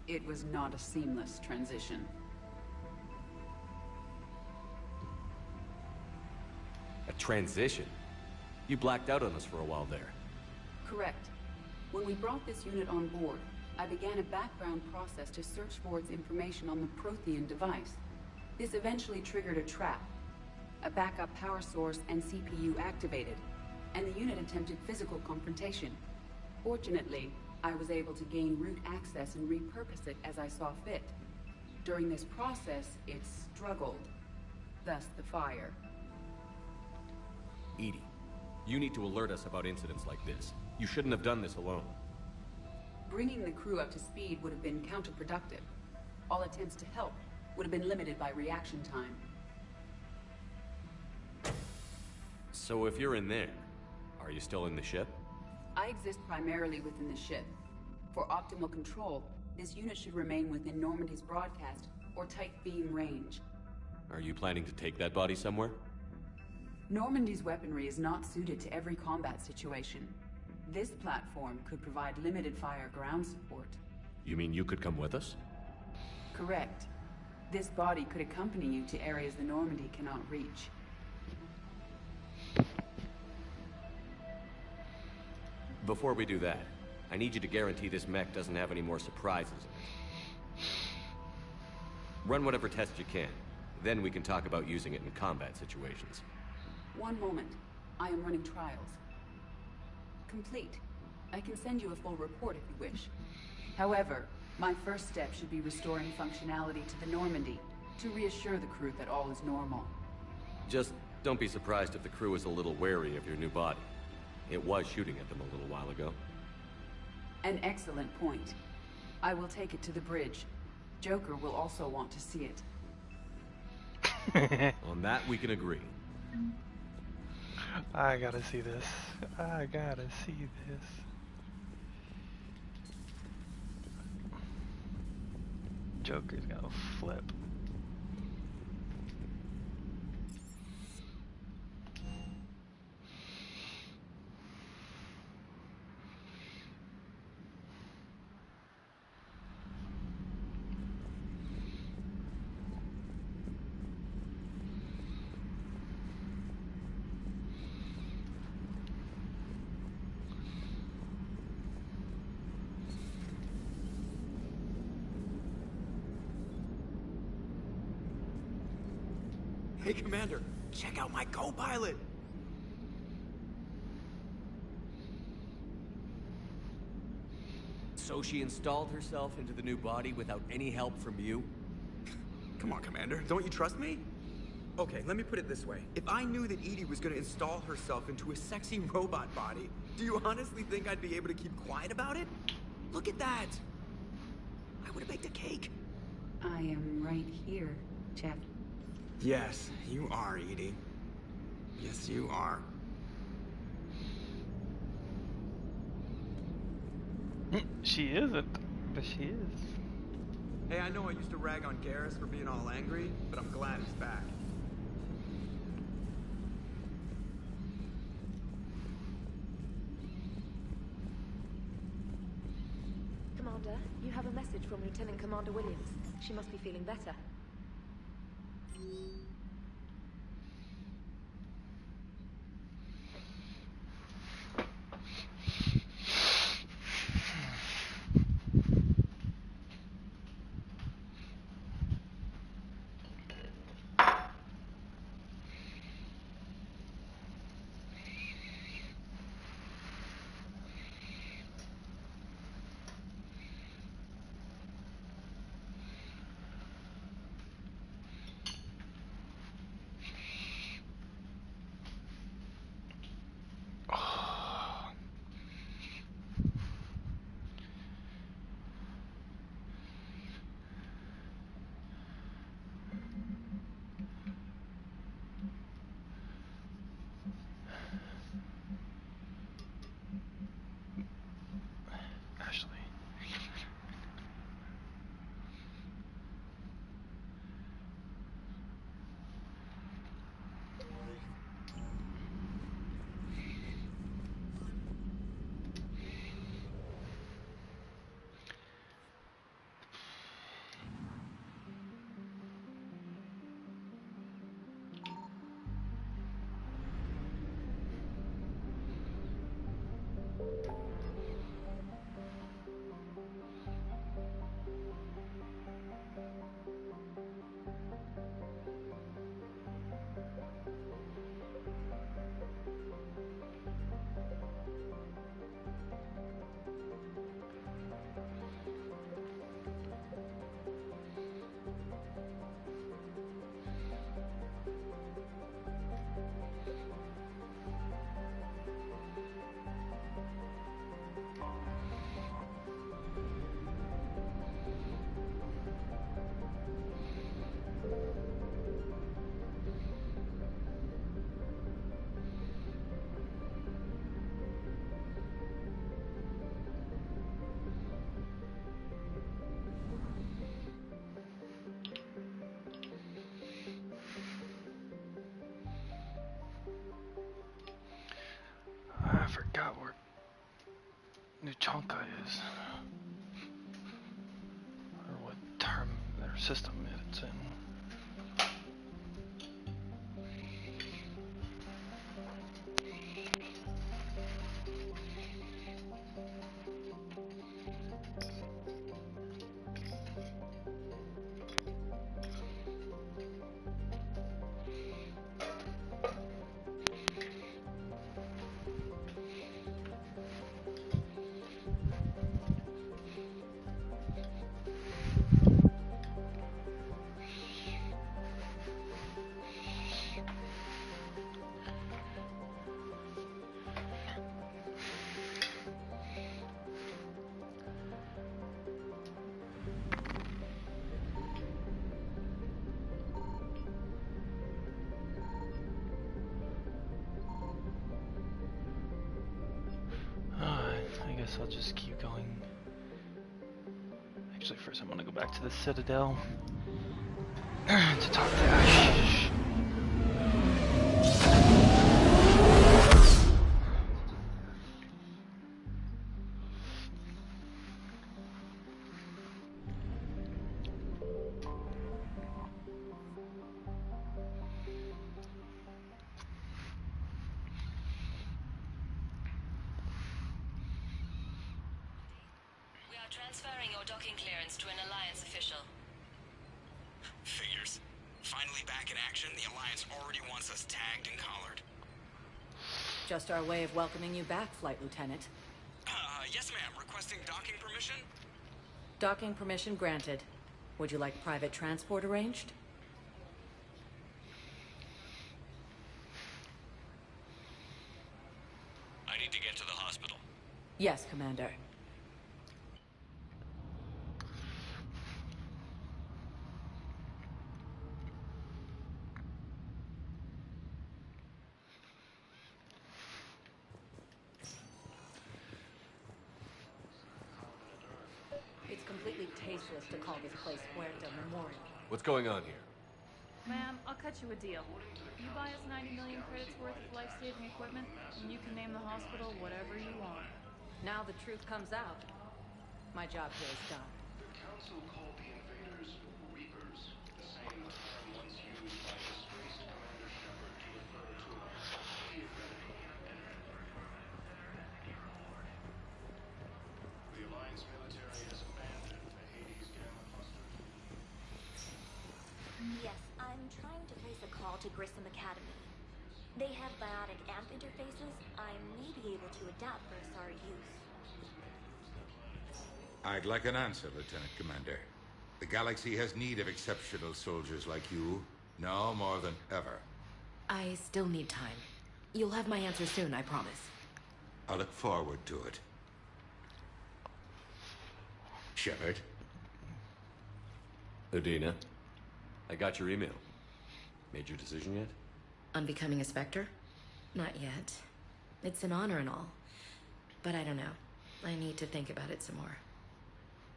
It was not a seamless transition. A transition? You blacked out on us for a while there. Correct. When we brought this unit on board, I began a background process to search for its information on the Prothean device. This eventually triggered a trap. A backup power source and CPU activated, and the unit attempted physical confrontation. Fortunately, I was able to gain root access and repurpose it as I saw fit. During this process, it struggled. Thus the fire. EDI, you need to alert us about incidents like this. You shouldn't have done this alone. Bringing the crew up to speed would have been counterproductive. All attempts to help would have been limited by reaction time. So if you're in there, are you still in the ship? I exist primarily within the ship. For optimal control, this unit should remain within Normandy's broadcast or tight beam range. Are you planning to take that body somewhere? Normandy's weaponry is not suited to every combat situation. This platform could provide limited fire ground support. You mean you could come with us? Correct. This body could accompany you to areas the Normandy cannot reach. Before we do that, I need you to guarantee this mech doesn't have any more surprises in it. Run whatever tests you can. Then we can talk about using it in combat situations. One moment. I am running trials. Complete. I can send you a full report if you wish. However, my first step should be restoring functionality to the Normandy to reassure the crew that all is normal. Just don't be surprised if the crew is a little wary of your new body. It was shooting at them a little while ago. An excellent point. I will take it to the bridge. Joker will also want to see it. On that, we can agree. I gotta see this. I gotta see this. Joker's gonna flip. Hey, Commander, check out my co-pilot! So she installed herself into the new body without any help from you? Come on, Commander, don't you trust me? Okay, let me put it this way. If I knew that EDI was gonna install herself into a sexy robot body, do you honestly think I'd be able to keep quiet about it? Look at that! I would've baked a cake. I am right here, Jeff. Yes, you are, EDI. Yes, you are. She isn't, but she is. Hey, I know I used to rag on Garrus for being all angry, but I'm glad he's back. Commander, you have a message from Lieutenant Commander Williams. She must be feeling better. I forgot where Nuchanka is. Or what term their system it's in. I guess I'll just keep going. Actually, first I'm gonna go back to the Citadel to talk to Ash. Transferring your docking clearance to an Alliance official. Figures. Finally back in action, the Alliance already wants us tagged and collared. Just our way of welcoming you back, Flight Lieutenant. Yes ma'am. Requesting docking permission? Docking permission granted. Would you like private transport arranged? I need to get to the hospital. Yes, Commander. It's completely tasteless to call this place Puerto Memorial. What's going on here? Ma'am, I'll cut you a deal. You buy us 90 million credits worth of life-saving equipment, and you can name the hospital whatever you want. Now the truth comes out. My job here is done. The Council called the invaders Reapers, the same term once used by disgraced Commander Shepard to refer to a theocratic enemy. The Alliance military has abandoned the Hades Gamma cluster. Yes, I'm trying to place a call to Grissom Academy. They have biotic amp interfaces I may be able to adapt for Asari use. I'd like an answer, Lieutenant Commander. The galaxy has need of exceptional soldiers like you, now more than ever. I still need time. You'll have my answer soon, I promise. I look forward to it. Shepard? Udina, I got your email. Made your decision yet? On becoming a Spectre? Not yet. It's an honor and all. But I don't know. I need to think about it some more.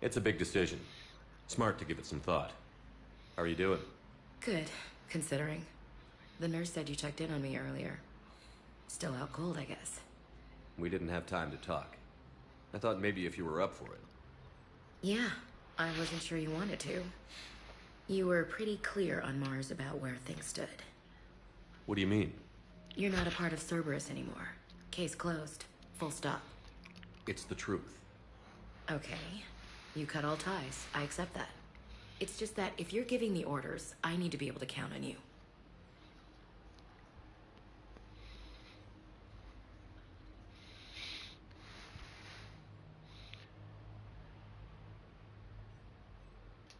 It's a big decision. Smart to give it some thought. How are you doing? Good, considering. The nurse said you checked in on me earlier. Still out cold, I guess. We didn't have time to talk. I thought maybe if you were up for it. Yeah, I wasn't sure you wanted to. You were pretty clear on Mars about where things stood. What do you mean? You're not a part of Cerberus anymore. Case closed. Full stop. It's the truth. Okay. You cut all ties. I accept that. It's just that if you're giving the orders, I need to be able to count on you.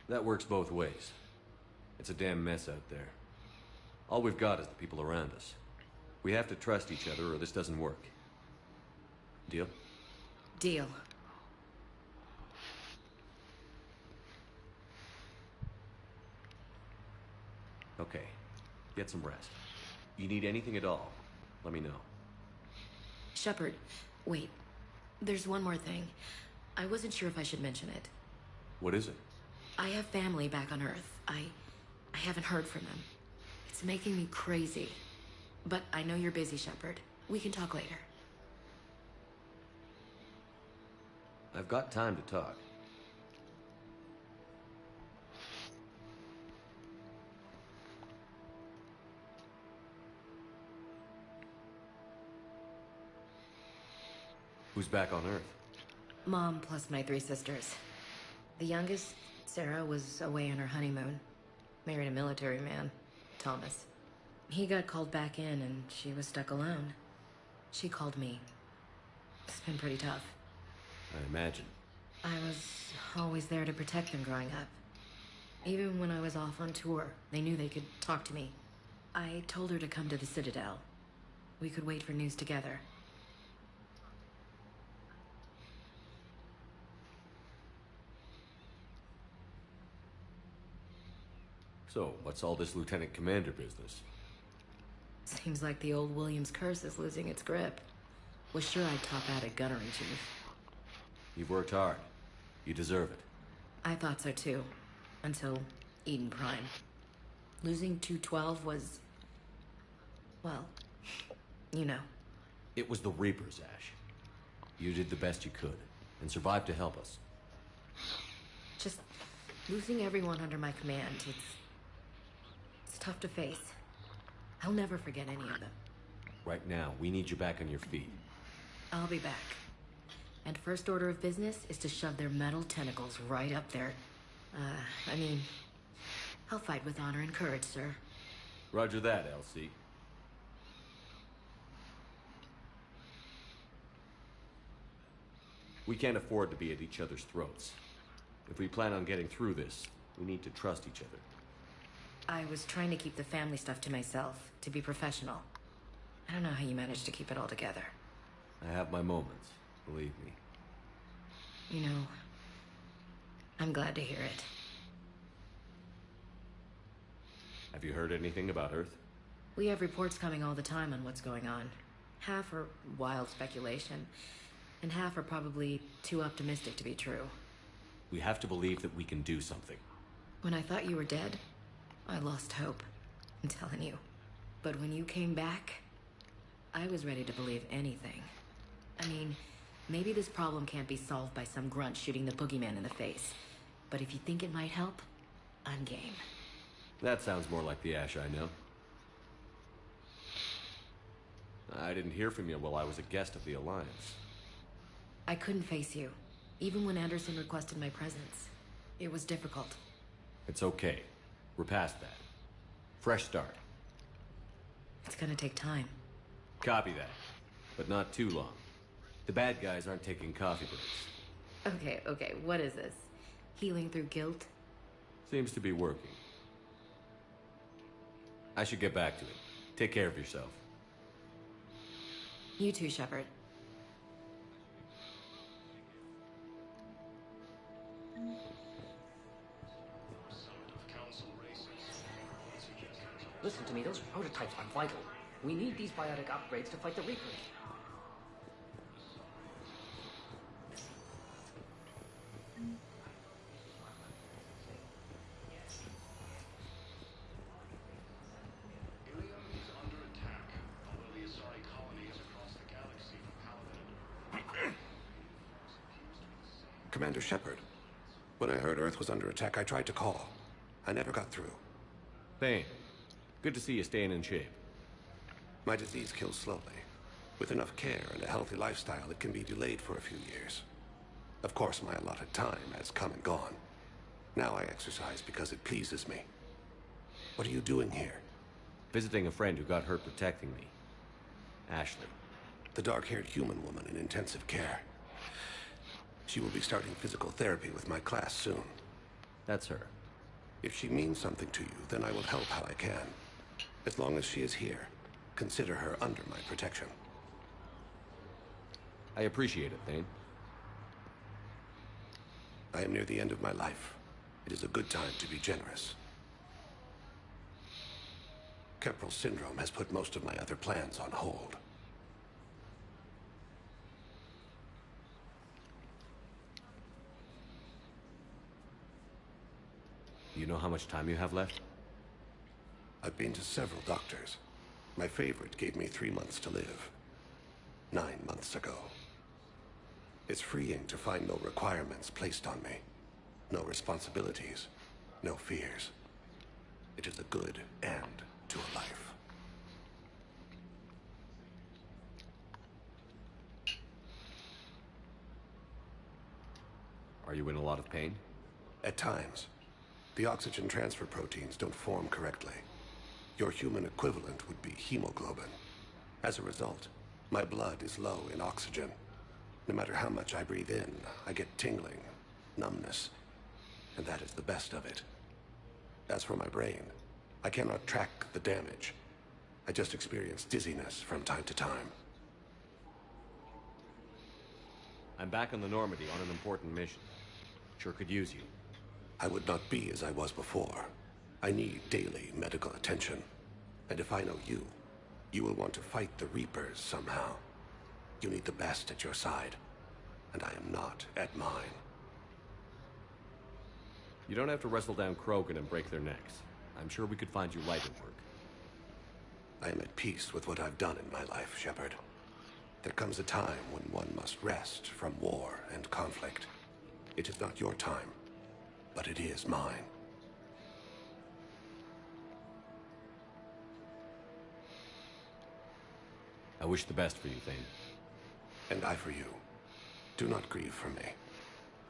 That works both ways. It's a damn mess out there. All we've got is the people around us. We have to trust each other or this doesn't work. Deal? Deal. Okay. Get some rest. You need anything at all, let me know. Shepard, wait. There's one more thing. I wasn't sure if I should mention it. What is it? I have family back on Earth. I haven't heard from them. It's making me crazy. But I know you're busy, Shepard. We can talk later. I've got time to talk. Who's back on Earth? Mom plus my 3 sisters. The youngest, Sarah, was away on her honeymoon. Married a military man, Thomas. He got called back in and she was stuck alone. She called me. It's been pretty tough. I imagine. I was always there to protect them growing up. Even when I was off on tour, they knew they could talk to me. I told her to come to the Citadel. We could wait for news together. So, what's all this Lieutenant Commander business? Seems like the old Williams curse is losing its grip. Was sure I'd top out at gunnery, Chief. You've worked hard. You deserve it. I thought so too. Until Eden Prime. Losing 212 was... well, you know. It was the Reapers, Ash. You did the best you could, and survived to help us. Just losing everyone under my command, it's tough to face. I'll never forget any of them. Right now, we need you back on your feet. I'll be back. And first order of business is to shove their metal tentacles right up there. I'll fight with honor and courage, sir. Roger that, Elsie. We can't afford to be at each other's throats. If we plan on getting through this, we need to trust each other. I was trying to keep the family stuff to myself, to be professional. I don't know how you managed to keep it all together. I have my moments, believe me. You know, I'm glad to hear it. Have you heard anything about Earth? We have reports coming all the time on what's going on. Half are wild speculation, and half are probably too optimistic to be true. We have to believe that we can do something. When I thought you were dead, I lost hope. I'm telling you. But when you came back, I was ready to believe anything. I mean, maybe this problem can't be solved by some grunt shooting the boogeyman in the face. But if you think it might help, I'm game. That sounds more like the Ash I know. I didn't hear from you while I was a guest of the Alliance. I couldn't face you, even when Anderson requested my presence. It was difficult. It's okay. We're past that. Fresh start. It's gonna take time. Copy that. But not too long. The bad guys aren't taking coffee breaks. Okay, what is this? Healing through guilt? Seems to be working. I should get back to it. Take care of yourself. You too, Shepard. Listen to me, those prototypes are vital. We need these biotic upgrades to fight the Reapers. Ilium is under attack, although the Asari colony is across the galaxy from Paladin. Commander Shepard. When I heard Earth was under attack, I tried to call. I never got through. Thane, good to see you staying in shape. My disease kills slowly. With enough care and a healthy lifestyle, it can be delayed for a few years. Of course, my allotted time has come and gone. Now I exercise because it pleases me. What are you doing here? Visiting a friend who got hurt protecting me. Ashley. The dark-haired human woman in intensive care. She will be starting physical therapy with my class soon. That's her. If she means something to you, then I will help how I can. As long as she is here, consider her under my protection. I appreciate it, Thane. I am near the end of my life. It is a good time to be generous. Keppel syndrome has put most of my other plans on hold. You know how much time you have left? I've been to several doctors. My favorite gave me 3 months to live. 9 months ago. It's freeing to find no requirements placed on me. No responsibilities. No fears. It is a good end to a life. Are you in a lot of pain? At times. The oxygen transfer proteins don't form correctly. Your human equivalent would be hemoglobin. As a result, my blood is low in oxygen. No matter how much I breathe in, I get tingling, numbness, and that is the best of it. As for my brain, I cannot track the damage. I just experience dizziness from time to time. I'm back on the Normandy on an important mission. Sure could use you. I would not be as I was before. I need daily medical attention. And if I know you, you will want to fight the Reapers somehow. You need the best at your side, and I am not at mine. You don't have to wrestle down Krogan and break their necks. I'm sure we could find you lighter work. I am at peace with what I've done in my life, Shepard. There comes a time when one must rest from war and conflict. It is not your time, but it is mine. I wish the best for you, Thane. And I for you. Do not grieve for me.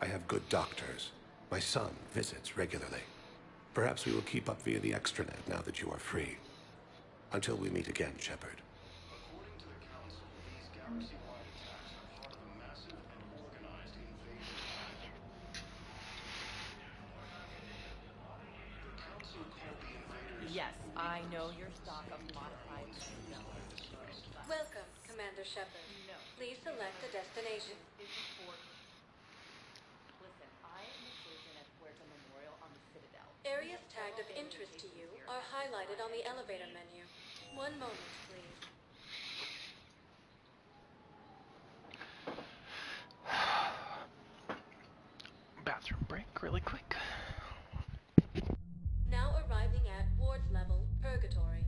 I have good doctors. My son visits regularly. Perhaps we will keep up via the extranet now that you are free. Until we meet again, Shepard. According to the Council, these Galaxy-wide attacks are part of a massive and organized invasion plan. The Council called the invaders... Yes, I know your stock of modified... Welcome, Commander Shepard. No. Please select a destination. Listen, I am a surgeon at Puerto Memorial on the Citadel. Areas tagged of interest to you are highlighted on the elevator menu. One moment, please. Bathroom break really quick. Now arriving at wards level, Purgatory.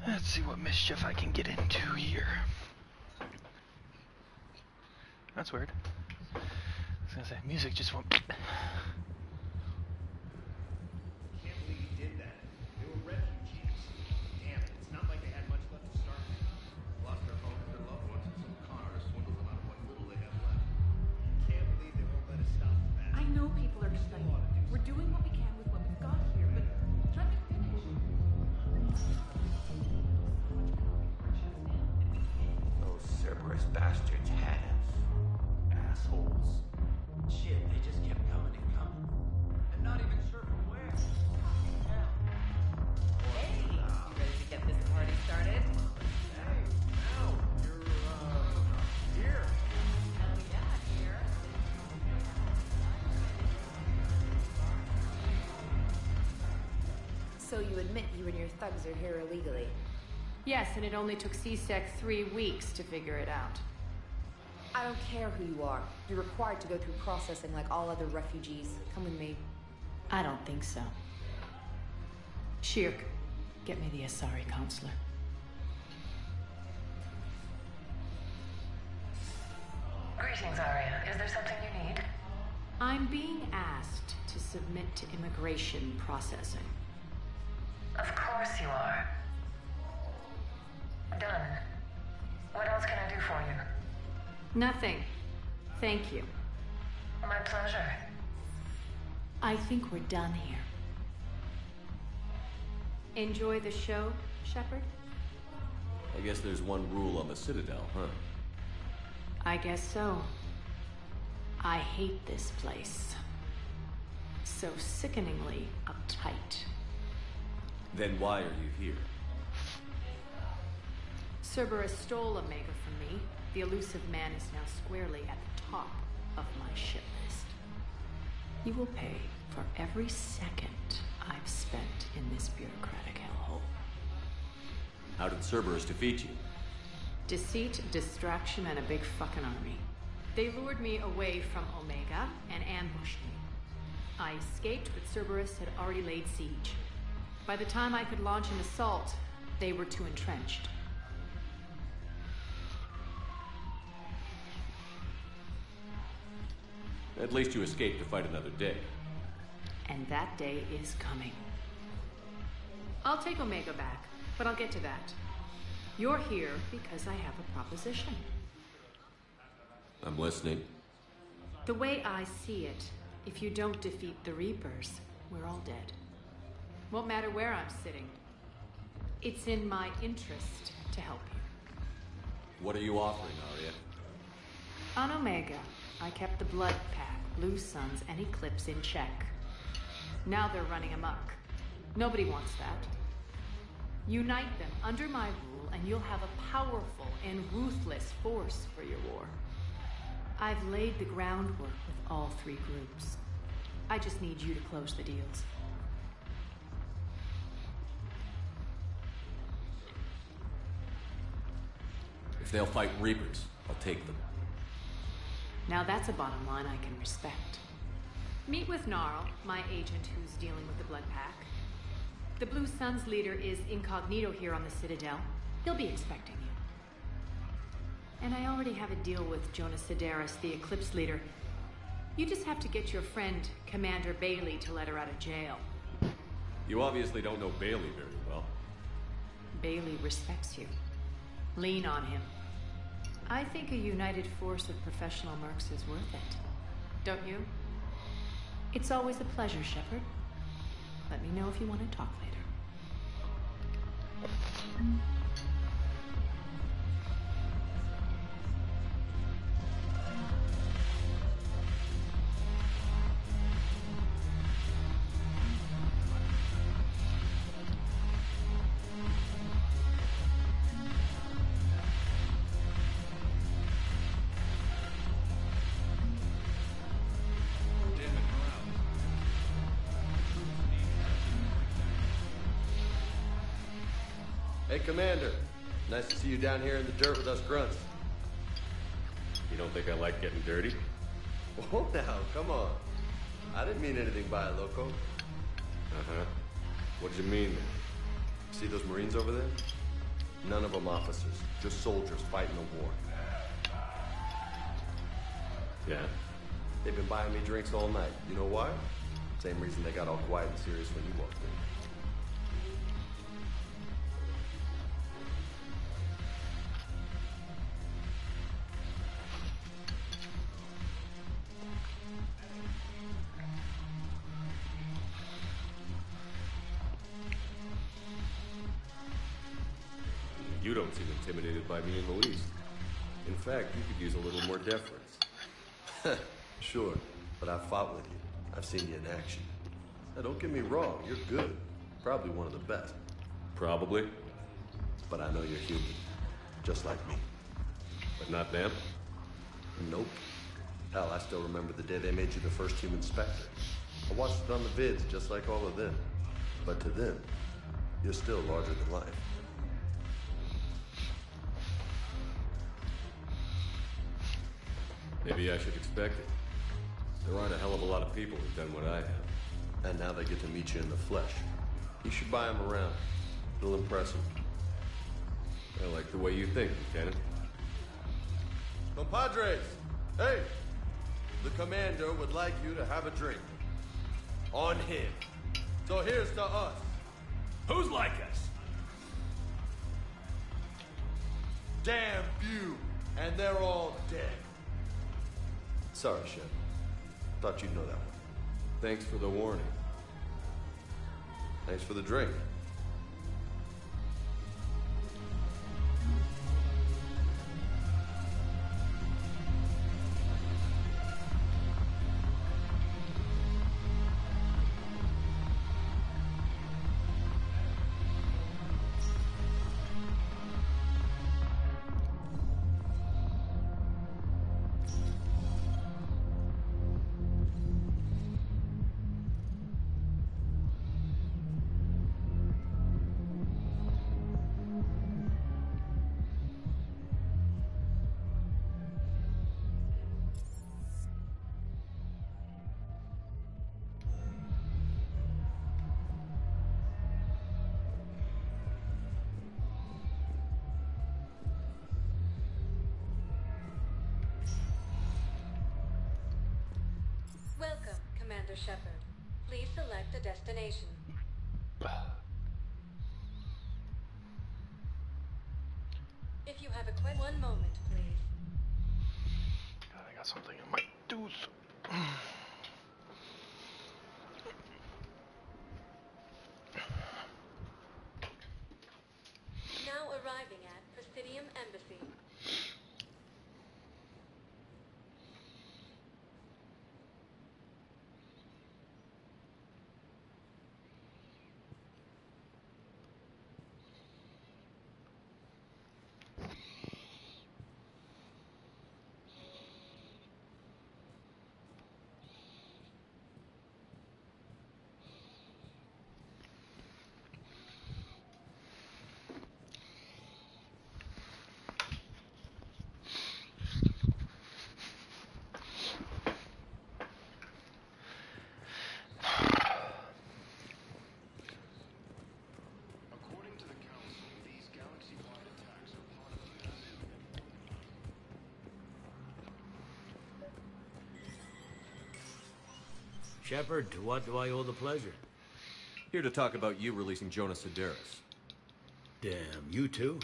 Let's see what mischief I can get into here. That's weird. I was gonna say, music just won't. Can't believe he did that. They were refugees. Damn it, it's not like they had much left to start with. Lost their homes, their loved ones, and some con artists swindled them out of what little they have left. Can't believe they won't let us stop that. I know people are complaining. We're doing what we can with what we've got here, but let me finish. Those Cerberus bastards had us. Assholes. Shit, they just kept coming and coming. And not even sure from where. Hell. Hey, you ready to get this party started? Hey, now, you're, here. Oh yeah, here. So you admit you and your thugs are here illegally? Yes, and it only took CSEC 3 weeks to figure it out. I don't care who you are. You're required to go through processing like all other refugees. Come with me. I don't think so. Shirk, get me the Asari consular. Greetings, Arya. Is there something you need? I'm being asked to submit to immigration processing. Of course you are. Done. What else can I do for you? Nothing. Thank you. My pleasure. I think we're done here. Enjoy the show, Shepard? I guess there's one rule on the Citadel, huh? I guess so. I hate this place. So sickeningly uptight. Then why are you here? Cerberus stole Omega from me. The elusive man is now squarely at the top of my ship list. You will pay for every second I've spent in this bureaucratic hellhole. How did Cerberus defeat you? Deceit, distraction, and a big fucking army. They lured me away from Omega and ambushed me. I escaped, but Cerberus had already laid siege. By the time I could launch an assault, they were too entrenched. At least you escaped to fight another day. And that day is coming. I'll take Omega back, but I'll get to that. You're here because I have a proposition. I'm listening. The way I see it, if you don't defeat the Reapers, we're all dead. Won't matter where I'm sitting. It's in my interest to help you. What are you offering, Arya? On Omega, I kept the Blood Pack, Blue Suns, and Eclipse in check. Now they're running amok. Nobody wants that. Unite them under my rule, and you'll have a powerful and ruthless force for your war. I've laid the groundwork with all three groups. I just need you to close the deals. If they'll fight Reapers, I'll take them. Now that's a bottom line I can respect. Meet with Gnarl, my agent who's dealing with the Blood Pack. The Blue Suns leader is incognito here on the Citadel. He'll be expecting you. And I already have a deal with Jonas Sidaris, the Eclipse leader. You just have to get your friend, Commander Bailey, to let her out of jail. You obviously don't know Bailey very well. Bailey respects you. Lean on him. I think a united force of professional mercs is worth it. Don't you? It's always a pleasure, Shepard. Let me know if you want to talk later. Hey, Commander. Nice to see you down here in the dirt with us grunts. You don't think I like getting dirty? Oh, now, come on. I didn't mean anything by it, Loco. Uh-huh. What did you mean, then? See those Marines over there? None of them officers, just soldiers fighting a war. Yeah? They've been buying me drinks all night. You know why? Same reason they got all quiet and serious when you walked in. You don't seem intimidated by me in the least. In fact, you could use a little more deference. Sure, but I've fought with you. I've seen you in action. Now, don't get me wrong, you're good. Probably one of the best. Probably. But I know you're human. Just like me. But not them? Nope. Hell, I still remember the day they made you the first human Spectre. I watched it on the vids, just like all of them. But to them, you're still larger than life. Maybe I should expect it. There aren't a hell of a lot of people who've done what I have. And now they get to meet you in the flesh. You should buy them around. It'll impress them. I like the way you think, Lieutenant. Compadres! Hey! The commander would like you to have a drink. On him. So here's to us. Who's like us? Damn few. And they're all dead. Sorry, Shep. Thought you'd know that one. Thanks for the warning. Thanks for the drink. Welcome, Commander Shepard. Please select a destination. If you have a question, one moment, please. God, I got something in my tooth. Now arriving at Presidium Embassy. Shepard, to what do I owe the pleasure? Here to talk about you releasing Jonas Sedaris. Damn, you too?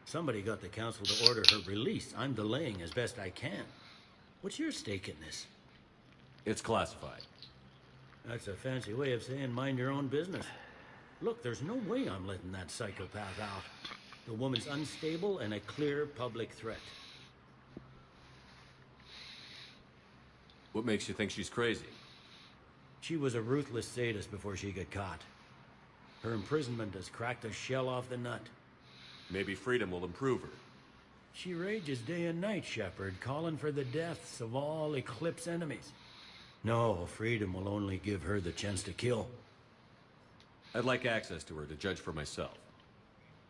Somebody got the council to order her release. I'm delaying as best I can. What's your stake in this? It's classified. That's a fancy way of saying mind your own business. Look, there's no way I'm letting that psychopath out. The woman's unstable and a clear public threat. What makes you think she's crazy? She was a ruthless sadist before she got caught. Her imprisonment has cracked the shell off the nut. Maybe freedom will improve her. She rages day and night, Shepard, calling for the deaths of all Eclipse enemies. No, freedom will only give her the chance to kill. I'd like access to her to judge for myself.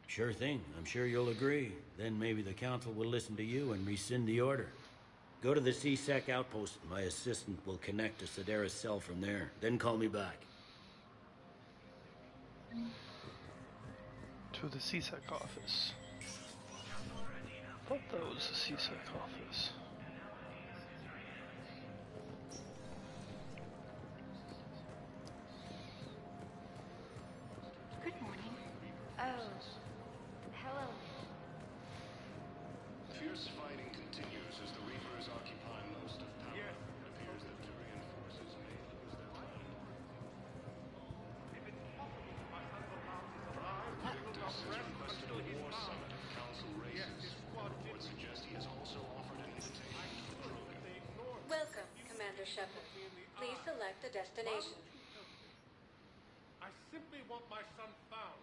Sure thing. I'm sure you'll agree. Then maybe the council will listen to you and rescind the order. Go to the C-Sec outpost. My assistant will connect to Sedaris' cell from there. Then call me back. To the C-Sec office. Thought that was the C-Sec office. Good morning. Oh, hello. Fierce fighting continues as the Reapers occupy most of power. It appears that Turian forces may lose their land. Victor has requested a war summit of council races. Reports suggest he has also offered an invitation to the Krogan. Welcome, Commander Shepard. Please select a destination. I simply want my son found.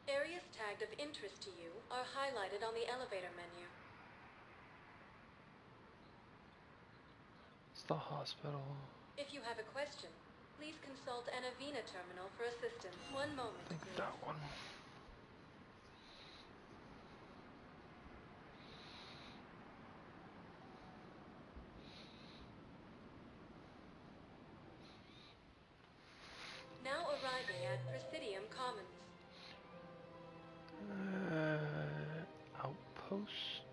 Areas tagged of interest to you are highlighted on the elevator menu. It's the hospital. If you have a question, please consult an Avena terminal for assistance. One moment, I think please. that one. Now arriving at Presidium Commons. Outpost?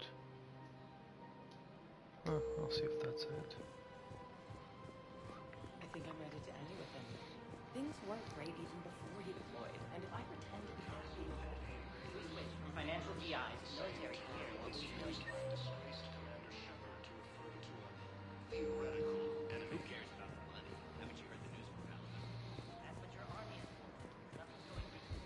Oh, I'll see if that's it. I think I'm ready to end it with him. Things weren't great even before he deployed, and if I pretend to be happy, we switch from financial GIs to military gear. Theoretical enemy. Who cares about the money? Haven't you heard the news from Paladin? That's what your army is for. Nothing's going to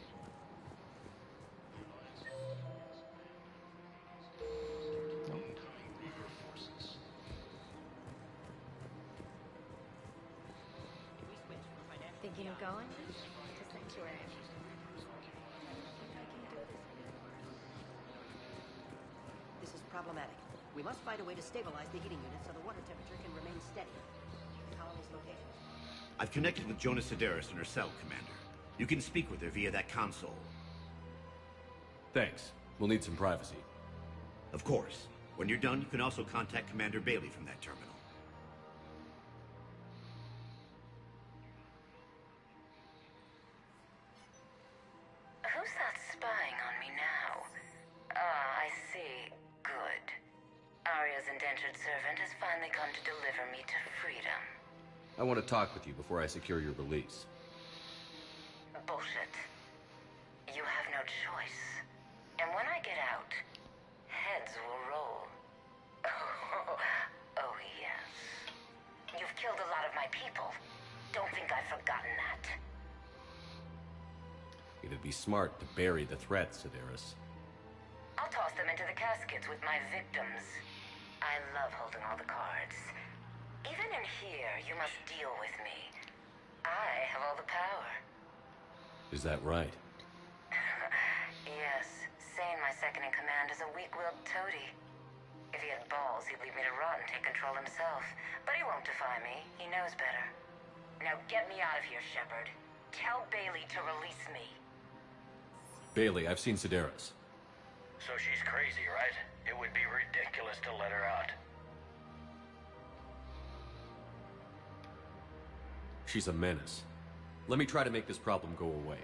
Thinking of going to Sanctuary? This is problematic. We must find a way to stabilize the heating unit so the water temperature can remain steady. Colony's location. I've connected with Jonas Sedaris in her cell, Commander. You can speak with her via that console. Thanks. We'll need some privacy. Of course. When you're done, you can also contact Commander Bailey from that terminal. Who's that spying on me now? Ah, I see. Good. Arya's indentured servant has finally come to deliver me to freedom. I want to talk with you before I secure your release. Bullshit. You have no choice. And when I get out, heads will roll. Oh, yes. You've killed a lot of my people. Don't think I've forgotten that. It'd be smart to bury the threat, Sedaris. I'll toss them into the caskets with my victims. I love holding all the cards. Even in here, you must deal with me. I have all the power. Is that right? Yes, Sane, my second-in-command, is a weak-willed toady. If he had balls, he'd leave me to rot and take control himself. But he won't defy me. He knows better. Now get me out of here, Shepard. Tell Bailey to release me. Bailey, I've seen Sedaris. So she's crazy, right? It would be ridiculous to let her out. She's a menace. Let me try to make this problem go away.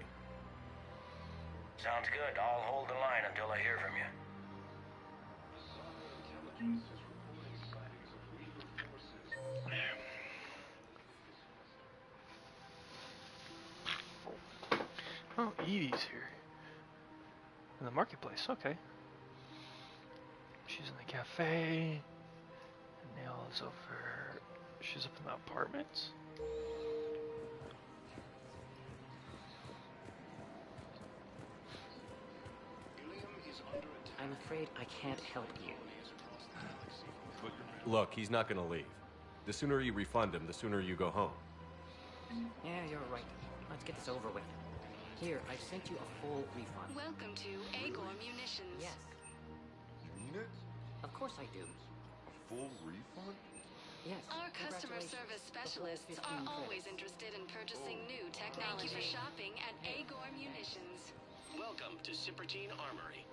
Sounds good. I'll hold the line until I hear from you. Oh, Edie's here. In the marketplace, okay. She's in the cafe. Nail is over. She's up in the apartments. I'm afraid I can't help you. Look, he's not gonna leave. The sooner you refund him, the sooner you go home. Yeah, you're right. Let's get this over with. Here, I've sent you a full refund. Welcome to Agor Munitions. Yes. You mean it? Of course I do. A full refund? Yes. Our customer service specialists are always interested in purchasing new technology. Thank you for shopping at Agor Munitions. Welcome to Sippertine Armory.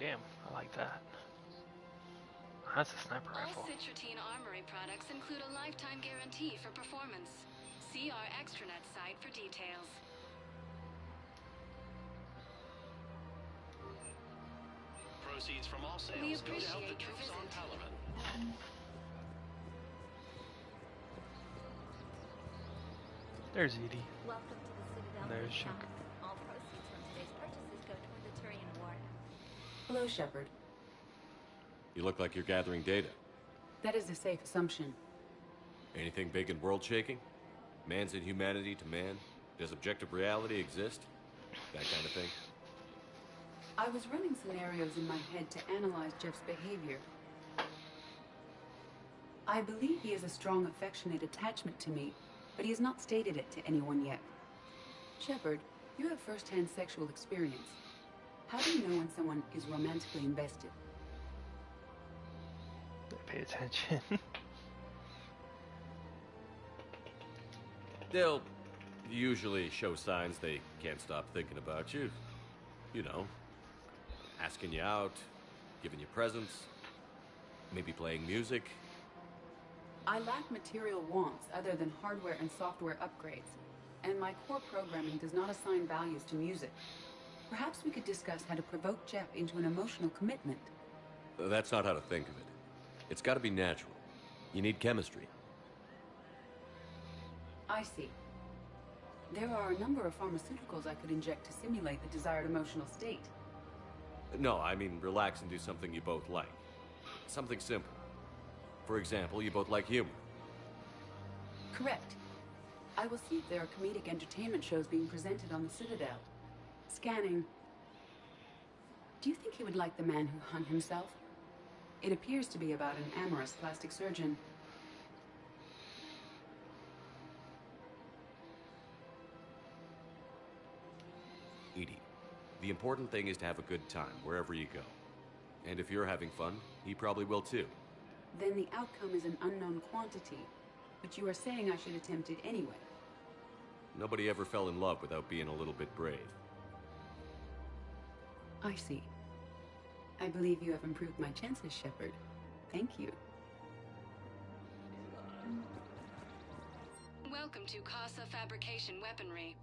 Damn, I like that. That's a sniper rifle. All Citrotine Armory products include a lifetime guarantee for performance. See our extranet site for details. Proceeds from all sales We go to help appreciate the your troops on visit. Palaven. There's Edie. Welcome to the Citadel. There's Shop. Shunk. All proceeds from today's purchases go toward the Turian War. Hello, Shepard. You look like you're gathering data. That is a safe assumption. Anything big and world-shaking? Man's inhumanity to man? Does objective reality exist? That kind of thing? I was running scenarios in my head to analyze Jeff's behavior. I believe he has a strong affectionate attachment to me, but he has not stated it to anyone yet. Shepard, you have first-hand sexual experience. How do you know when someone is romantically invested? Pay attention. They'll usually show signs they can't stop thinking about you. You know, asking you out, giving you presents, maybe playing music. I lack material wants other than hardware and software upgrades, and my core programming does not assign values to music. Perhaps we could discuss how to provoke Jeff into an emotional commitment. That's not how to think of it. It's got to be natural. You need chemistry. I see. There are a number of pharmaceuticals I could inject to simulate the desired emotional state. No, I mean relax and do something you both like. Something simple. For example, you both like humor. Correct. I will see if there are comedic entertainment shows being presented on the Citadel. Scanning. Do you think he would like The Man Who Hung Himself? It appears to be about an amorous plastic surgeon. Edie, the important thing is to have a good time wherever you go. And if you're having fun, he probably will too. Then the outcome is an unknown quantity, but you are saying I should attempt it anyway. Nobody ever fell in love without being a little bit brave. I see. I believe you have improved my chances, Shepard. Thank you. Welcome to Casa Fabrication Weaponry.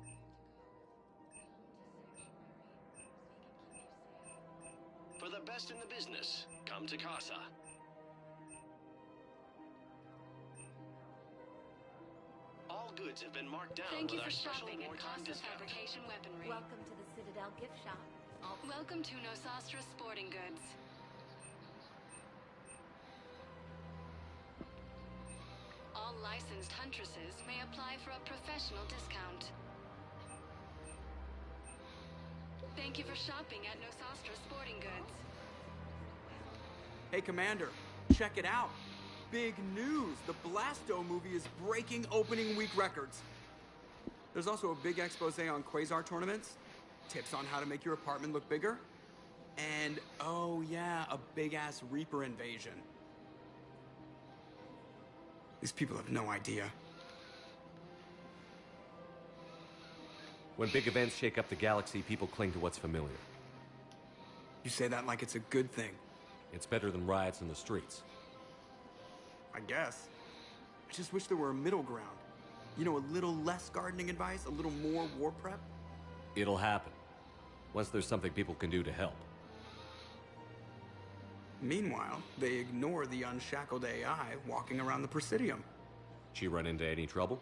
For the best in the business, come to Casa. All goods have been marked down Thank you with for our special shopping at wartime Casa discount. Fabrication Weaponry. Welcome to the Citadel gift shop. Welcome to Nosastra Sporting Goods. All licensed huntresses may apply for a professional discount. Thank you for shopping at Nosastra Sporting Goods. Hey, Commander, check it out. Big news! The Blasto movie is breaking opening week records. There's also a big expose on Quasar tournaments, tips on how to make your apartment look bigger, and, oh yeah, a big-ass Reaper invasion. These people have no idea. When big events shake up the galaxy, people cling to what's familiar. You say that like it's a good thing. It's better than riots in the streets. I guess. I just wish there were a middle ground. You know, a little less gardening advice, a little more war prep. It'll happen. Once there's something people can do to help. Meanwhile, they ignore the unshackled AI walking around the Presidium. She run into any trouble?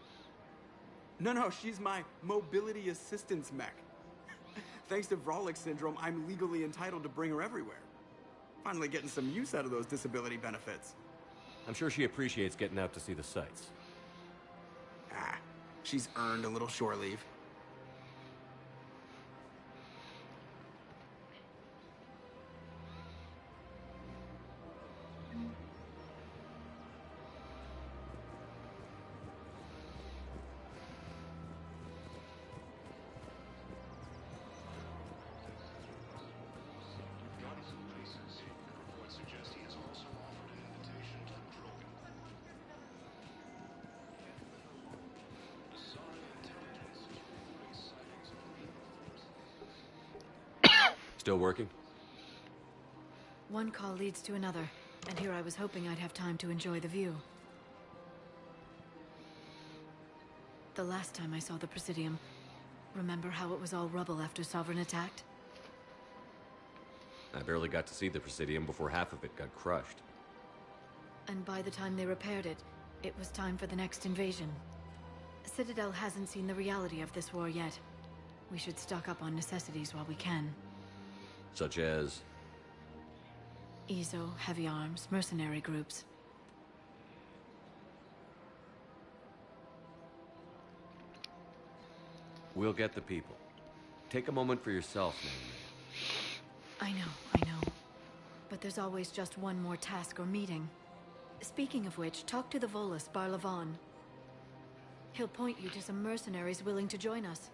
No, she's my mobility assistance mech. Thanks to Vrolic syndrome, I'm legally entitled to bring her everywhere. Finally getting some use out of those disability benefits. I'm sure she appreciates getting out to see the sights. Ah, she's earned a little shore leave. Still working? One call leads to another, and here I was hoping I'd have time to enjoy the view. The last time I saw the Presidium, remember how it was all rubble after Sovereign attacked? I barely got to see the Presidium before half of it got crushed. And by the time they repaired it, it was time for the next invasion. Citadel hasn't seen the reality of this war yet. We should stock up on necessities while we can. Such as? EZO, heavy arms, mercenary groups. We'll get the people. Take a moment for yourself, Name. I know. But there's always just one more task or meeting. Speaking of which, talk to the Volus, Barlavan. He'll point you to some mercenaries willing to join us.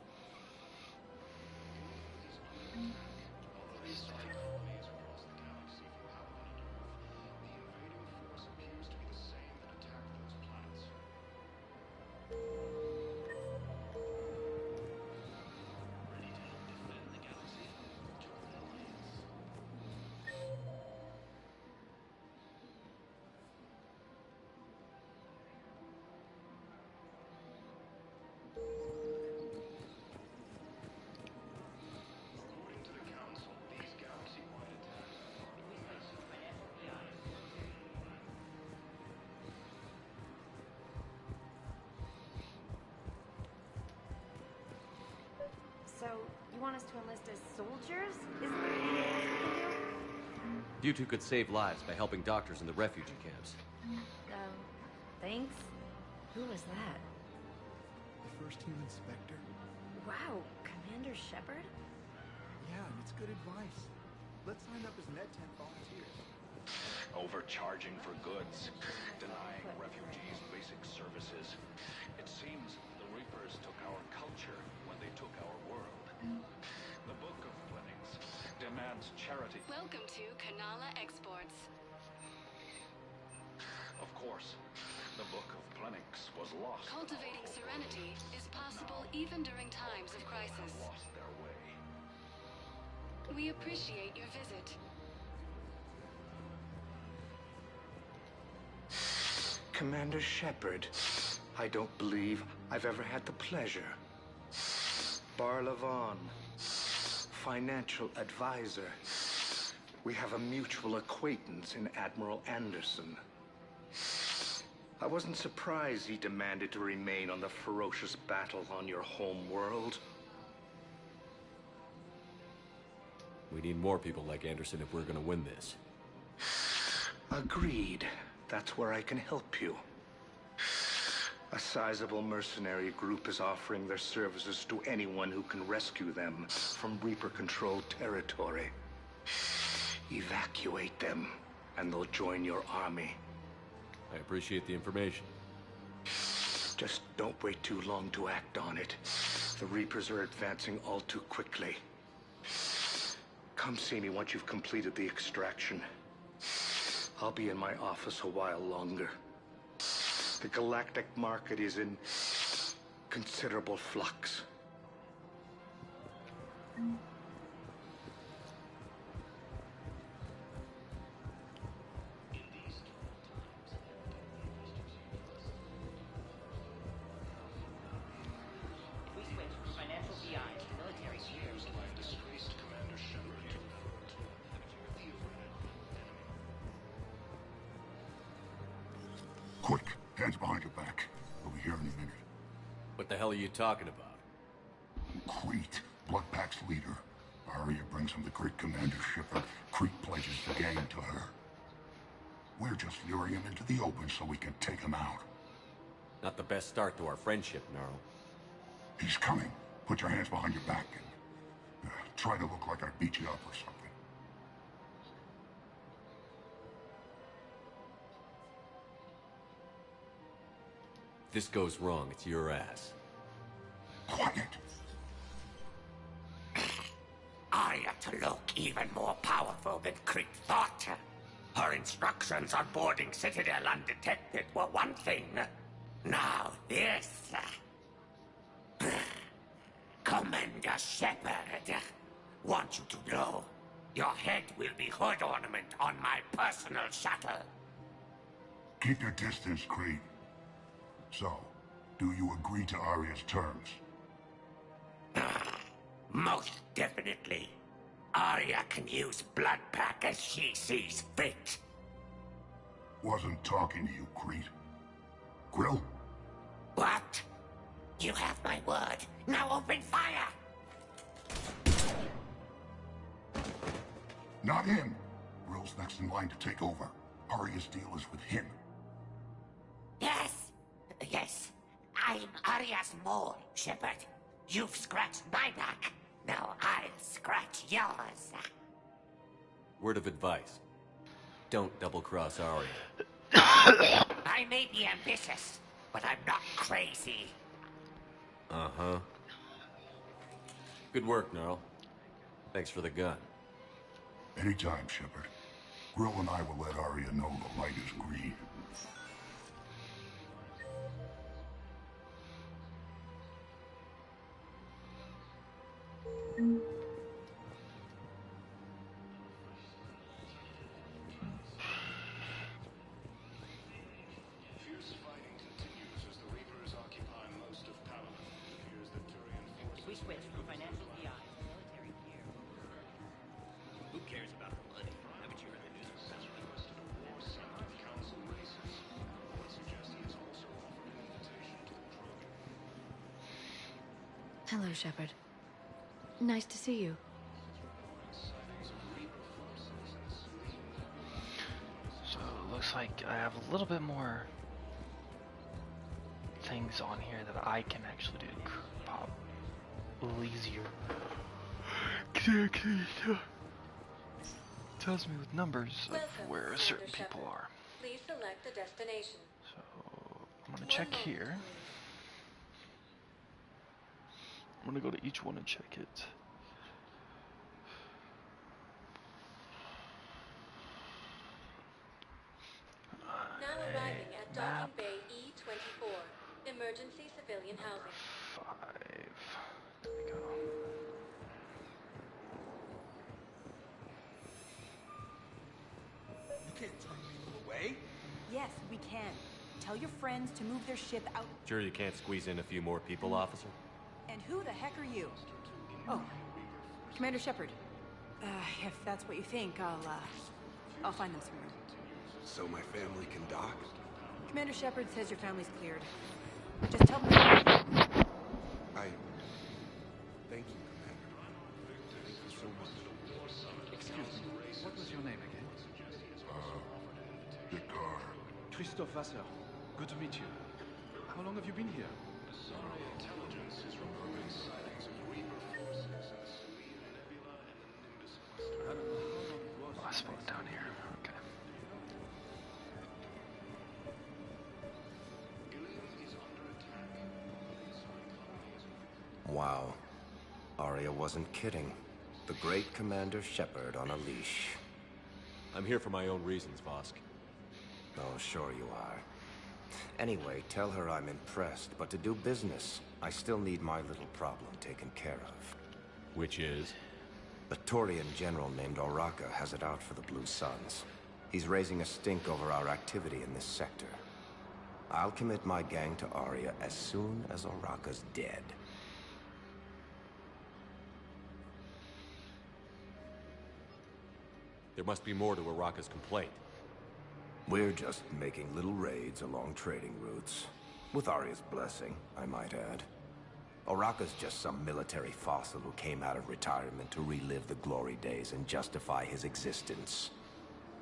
So, you want us to enlist as soldiers? Is there anything else we can do? You two could save lives by helping doctors in the refugee camps. Thanks. Who was that? The first human Spectre. Wow, Commander Shepard? Yeah, and it's good advice. Let's sign up as Med-10 volunteers. Overcharging for goods, denying refugees basic services. It seems the Reapers took our culture when they took our world. The Book of Plenings demands charity. Welcome to Kanala Exports. Of course, the Book of Plenings was lost. Cultivating serenity is possible even during times of crisis. Lost their way. We appreciate your visit. Commander Shepard, I don't believe I've ever had the pleasure. Barlavan, financial advisor. We have a mutual acquaintance in Admiral Anderson. I wasn't surprised he demanded to remain on the ferocious battle on your home world. We need more people like Anderson if we're gonna win this. Agreed. That's where I can help you. A sizable mercenary group is offering their services to anyone who can rescue them from Reaper-controlled territory. Evacuate them, and they'll join your army. I appreciate the information. Just don't wait too long to act on it. The Reapers are advancing all too quickly. Come see me once you've completed the extraction. I'll be in my office a while longer. The galactic market is in considerable flux. If we switch from financial BI to military gears, Disgraced Commander Shepard. Quick, hands behind your back. We'll be here in a minute. But the hell are you talking about? Crete, Bloodpack's leader. Arya brings him the great Commander Shepard. Crete pledges the gang to her. We're just luring him into the open so we can take him out. Not the best start to our friendship, Gnarl. He's coming. Put your hands behind your back and try to look like I beat you up or something. If this goes wrong, it's your ass. Quiet. Arya to look even more powerful than Crete thought. Her instructions on boarding Citadel undetected were one thing. Now this. Commander Shepard, want you to know, your head will be hood ornament on my personal shuttle. Keep your distance, Crete. So, do you agree to Arya's terms? Most definitely. Arya can use Bloodpack as she sees fit. Wasn't talking to you, Crete. Grill? What? You have my word. Now open fire! Not him. Grill's next in line to take over. Arya's deal is with him. Yes. Yes. I'm Arya's mole, Shepard. You've scratched my back. Now I'll scratch yours. Word of advice. Don't double-cross Arya. I may be ambitious, but I'm not crazy. Uh-huh. Good work, Gnarl. Thanks for the gun. Anytime, Shepard. Grill and I will let Arya know the light is green. Fierce fighting continues as the Reapers occupy most of Paladin. It appears that Turian forces... We switch from financial PI to military gear. Who cares about the money? Haven't you heard the news? Has requested a war summit of council races. One suggests he has also offered an invitation to the Trojan. Hello, Shepard. Nice to see you. So, looks like I have a little bit more things on here that I can actually do to pop a little easier. Tells me with numbers of where certain people are. Please select a destination. So, I'm gonna check here. I'm gonna go to each one and check it. Now arriving at Docking Bay E-24. Emergency civilian housing. 5. There we go. You can't turn people away. Yes, we can. Tell your friends to move their ship out. Sure you can't squeeze in a few more people, officer? And who the heck are you? Oh, Commander Shepard. If that's what you think, I'll find them some room. So my family can dock? Commander Shepard says your family's cleared. Just tell them. Thank you, Commander. Thank you so much. Excuse me, what was your name again? Dakar. Christoph Wasser. Good to meet you. How long have you been here? Intelligence is reporting sightings of Reaper forces in the Selene Nebula and the Nimbus cluster. Last one down here. Okay. Wow. Arya wasn't kidding. The great Commander Shepard on a leash. I'm here for my own reasons, Vosk. Oh, sure you are. Anyway, tell her I'm impressed, but to do business, I still need my little problem taken care of. Which is? A Turian general named Oraka has it out for the Blue Suns. He's raising a stink over our activity in this sector. I'll commit my gang to Arya as soon as Oraka's dead. There must be more to Oraka's complaint. We're just making little raids along trading routes. With Arya's blessing, I might add. Oraka's just some military fossil who came out of retirement to relive the glory days and justify his existence.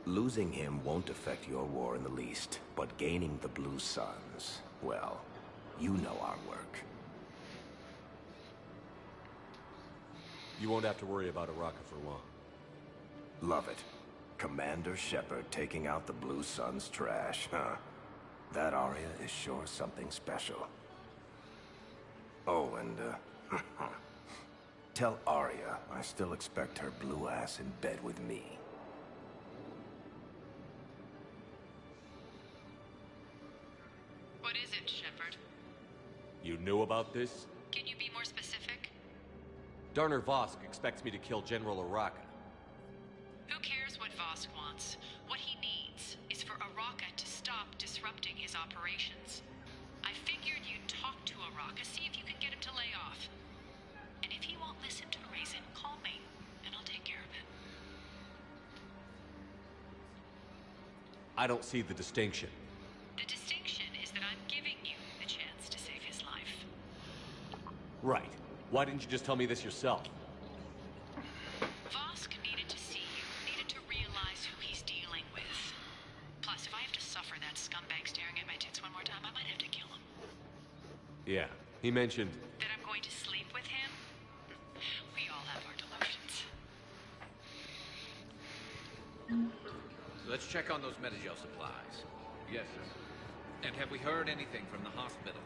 Losing him won't affect your war in the least, but gaining the Blue Suns, well, you know our work. You won't have to worry about Oraka for long. Love it. Commander Shepard taking out the Blue Suns trash, huh? That Arya is sure something special. Oh, and, tell Arya I still expect her blue ass in bed with me. What is it, Shepard? You knew about this? Can you be more specific? Darner Vosk expects me to kill General Oraka. Who cares what Vosk wants? What he needs is for Oraka to stop disrupting his operations. I figured you'd talk to Oraka, see if you can get him to lay off. And if he won't listen to reason, call me, and I'll take care of it. I don't see the distinction. The distinction is that I'm giving you the chance to save his life. Right. Why didn't you just tell me this yourself? Vosk needed to see you, needed to realize who he's dealing with. Plus, if I have to suffer that scumbag staring at my tits one more time, I might have to kill him. Yeah, he mentioned... That I'm going to sleep with him? We all have our delusions. Let's check on those Medigel supplies. Yes, sir. And have we heard anything from the hospital?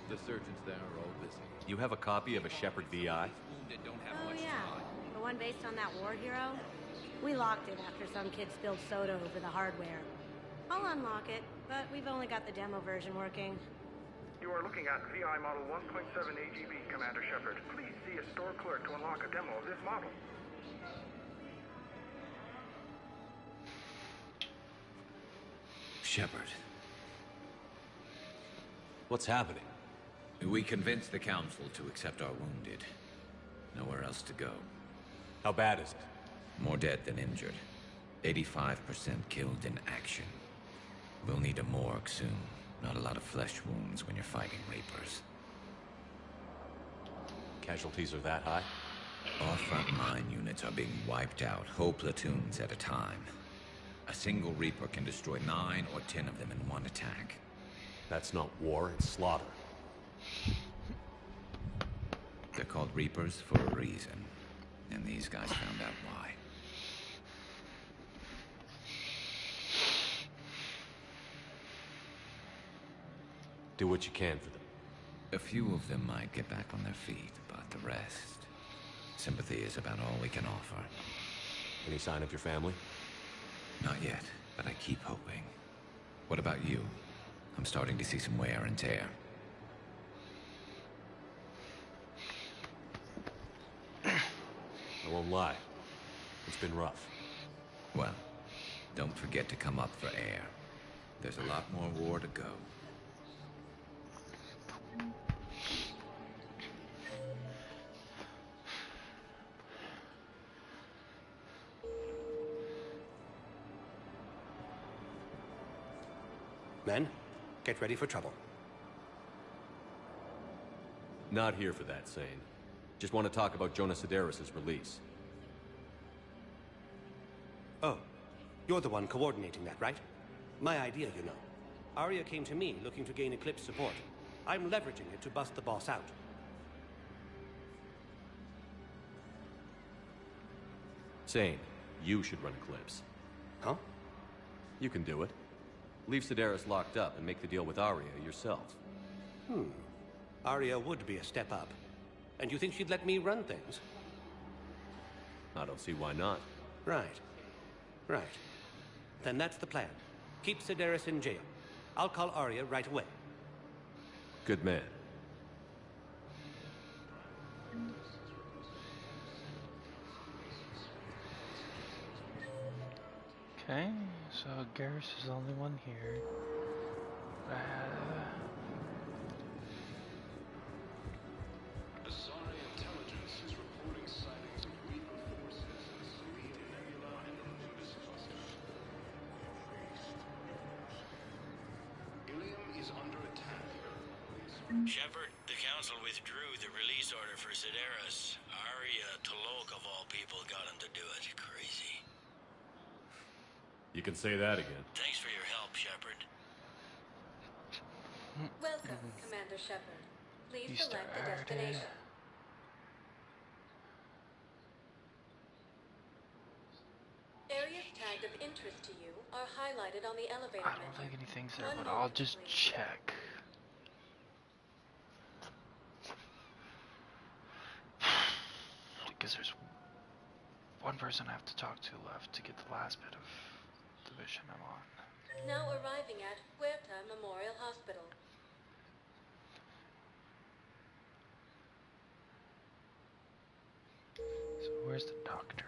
The surgeons there are all busy. You have a copy of a Shepard VI? Wounded don't have Oh, much yeah. time. The one based on that war hero? We locked it after some kid spilled soda over the hardware. I'll unlock it, but we've only got the demo version working. You are looking at VI Model 1.7 AGB, Commander Shepard. Please see a store clerk to unlock a demo of this model. Shepard. What's happening? We convinced the Council to accept our wounded. Nowhere else to go. How bad is it? More dead than injured. 85% killed in action. We'll need a morgue soon. Not a lot of flesh wounds when you're fighting Reapers. Casualties are that high? Our frontline units are being wiped out, whole platoons at a time. A single Reaper can destroy 9 or 10 of them in one attack. That's not war, it's slaughter. They're called Reapers for a reason. And these guys found out why. Do what you can for them. A few of them might get back on their feet, but the rest... Sympathy is about all we can offer. Any sign of your family? Not yet, but I keep hoping. What about you? I'm starting to see some wear and tear. I won't lie. It's been rough. Well, don't forget to come up for air. There's a lot more war to go. Men, get ready for trouble. Not here for that, Sane. Just want to talk about Jonas Sedaris' release. Oh, you're the one coordinating that, right? My idea, you know. Arya came to me looking to gain Eclipse support. I'm leveraging it to bust the boss out. Sane, you should run Eclipse. Huh? You can do it. Leave Sedaris locked up and make the deal with Arya yourself. Arya would be a step up. And you think she'd let me run things? I don't see why not. Right. Right. Then that's the plan. Keep Sedaris in jail. I'll call Arya right away. Good man. Okay, so Garrus is the only one here. Asari intelligence is reporting sightings of Reaper forces in Serene Nebula and Olympus cluster. Ilium is under attack. Shepard, the Council withdrew the Sedaris, Arya T'Loak of all people got him to do it. Crazy. You can say that again. Thanks for your help, Shepard. Welcome, Commander Shepard. Please select a destination. Areas tagged of interest to you are highlighted on the elevator I don't think anything's there, but I'll just check. Because there's one person I have to talk to left to get the last bit of the mission I'm on. Now arriving at Huerta Memorial Hospital. So where's the doctor?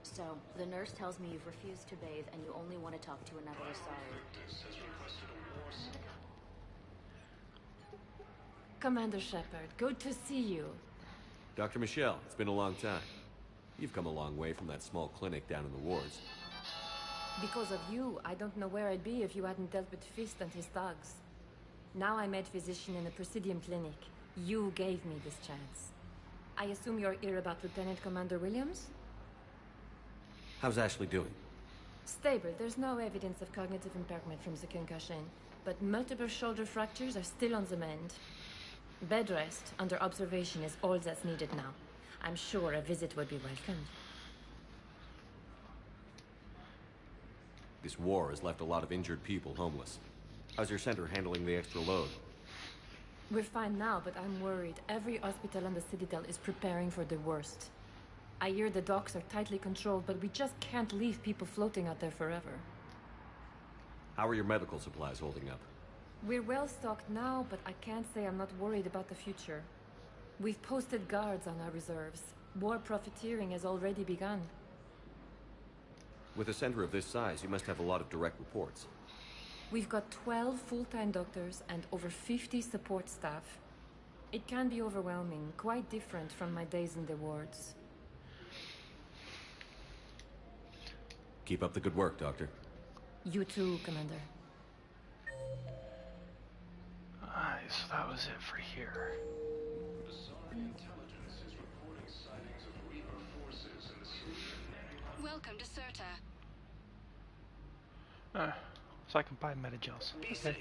So, the nurse tells me you've refused to bathe and you only want to talk to another Asari. Commander Shepard, good to see you. Dr. Michelle, it's been a long time. You've come a long way from that small clinic down in the wards. Because of you, I don't know where I'd be if you hadn't dealt with Fist and his thugs. Now I'm head physician in the Presidium Clinic. You gave me this chance. I assume you're here about Lieutenant Commander Williams? How's Ashley doing? Stable. There's no evidence of cognitive impairment from the concussion, but multiple shoulder fractures are still on the mend. Bed rest under observation is all that's needed now. I'm sure a visit would be welcomed. This war has left a lot of injured people homeless. How's your center handling the extra load? We're fine now, but I'm worried. Every hospital on the Citadel is preparing for the worst. I hear the docks are tightly controlled, but we just can't leave people floating out there forever. How are your medical supplies holding up? We're well stocked now, but I can't say I'm not worried about the future. We've posted guards on our reserves. War profiteering has already begun. With a center of this size, you must have a lot of direct reports. We've got 12 full-time doctors and over 50 support staff. It can be overwhelming, quite different from my days in the wards. Keep up the good work, Doctor. You too, Commander. Alright, so that was it for here. Welcome to Serta. So I can buy metagels. Be Okay. safe.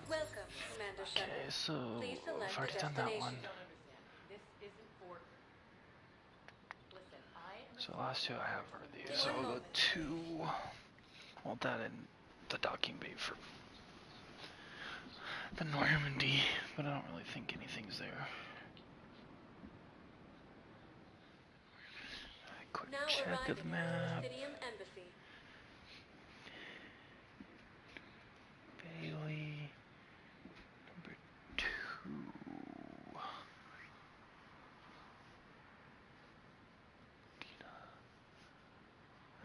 Welcome, Commander Shepard. Okay, so Please select I've already a done that destination. one. So the last two I have are these. So I'll go to well, that and the docking bay for the Normandy, but I don't really think anything's there. Quick Now check of arriving the at map. Presidium Embassy. Bailey. Number 2.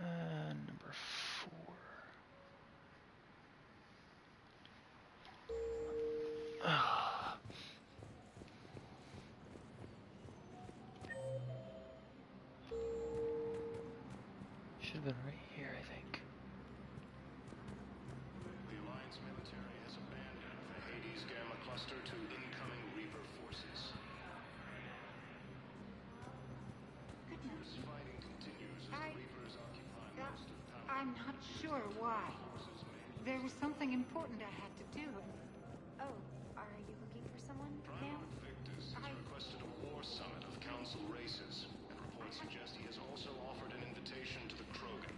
Number 4. Should have been right here, I think. The Alliance military has abandoned the Hades Gamma cluster to incoming Reaper forces. Fierce fighting continues as the Reapers occupy most of Palo. I'm not sure why. There was something important I had to do. Oh, are you looking for someone, ma'am? Victus has requested a war summit of Council races, and reports suggest he has also offered an invitation to the Krogan.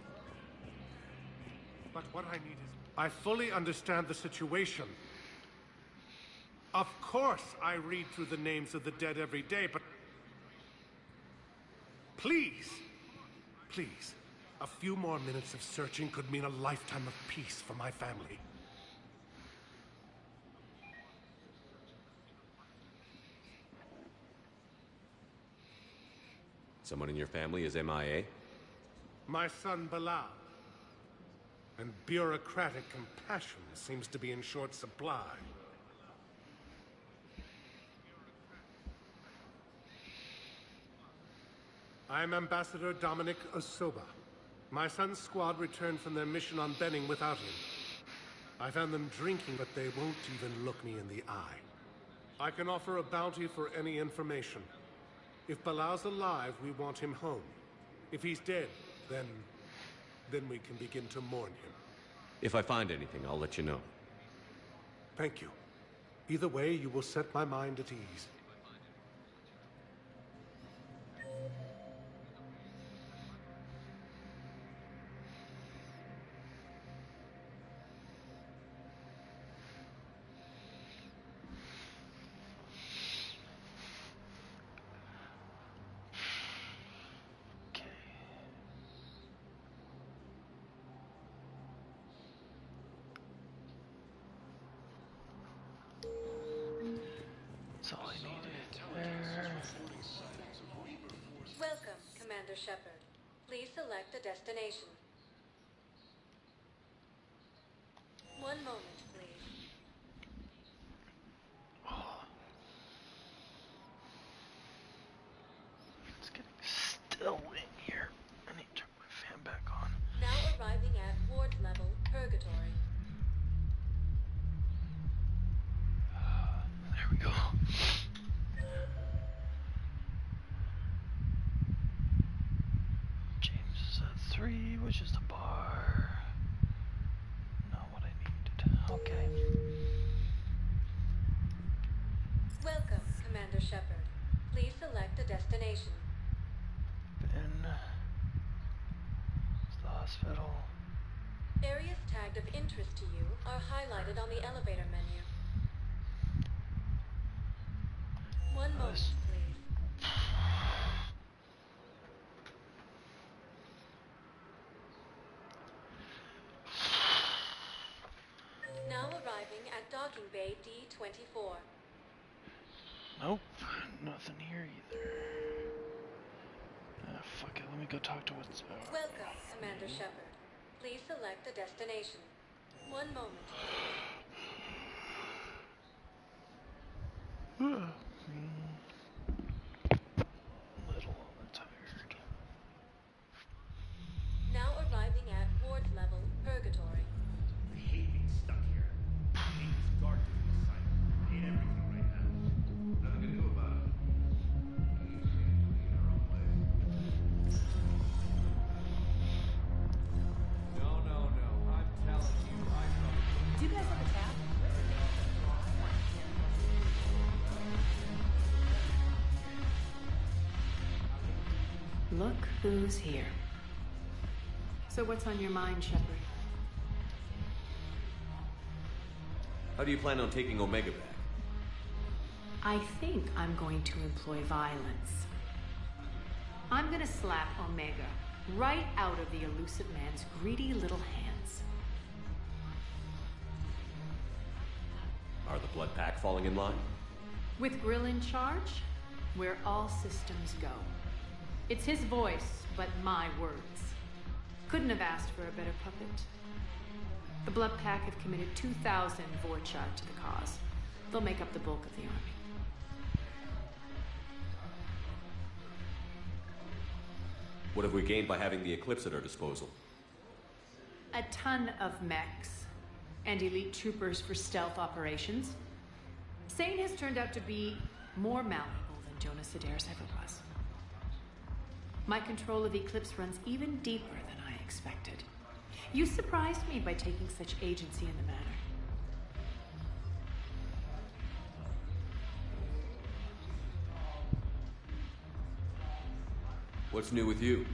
But what I need is... I fully understand the situation. Of course I read through the names of the dead every day, but... Please, please, a few more minutes of searching could mean a lifetime of peace for my family. Someone in your family is MIA? My son Bilal. And bureaucratic compassion seems to be in short supply. I'm Ambassador Dominic Osoba. My son's squad returned from their mission on Benning without him. I found them drinking, but they won't even look me in the eye. I can offer a bounty for any information. If Balau's alive, we want him home. If he's dead, then we can begin to mourn him. If I find anything, I'll let you know. Thank you. Either way, you will set my mind at ease. That's all I needed there. Welcome, Commander Shepard. Please select a destination. One moment, please. Oh. It's getting still in here. I need to turn my fan back on. Now arriving at ward level, Purgatory. There we go. James is at 3, which is the bar. Not what I needed. Okay. Welcome, Commander Shepard. Please select a destination. Ben. It's the hospital. Areas tagged of interest to you are highlighted on the elevator menu. One moment, please. Now arriving at docking bay D-24. Nope, nothing here either. Ah, fuck it, let me go talk to what's... Welcome, Commander Shepard. Please select a destination. One moment, please. Little tired. Now arriving at ward level, Purgatory. I hate being stuck here. I hate this guard doing this site. I hate everything right now. Nothing to do about it. You seem to be in our own way. No. I'm telling you, Do you guys have a tap? Look who's here. So what's on your mind, Shepard? How do you plan on taking Omega back? I think I'm going to employ violence. I'm gonna slap Omega right out of the Illusive Man's greedy little hands. Are the Blood Pack falling in line? With Grill in charge, where all systems go. It's his voice, but my words. Couldn't have asked for a better puppet. The Blood Pack have committed 2,000 Vorcha to the cause. They'll make up the bulk of the army. What have we gained by having the Eclipse at our disposal? A ton of mechs and elite troopers for stealth operations. Sane has turned out to be more malleable than Jonas Adair's ever was. My control of Eclipse runs even deeper than I expected. You surprised me by taking such agency in the matter. What's new with you?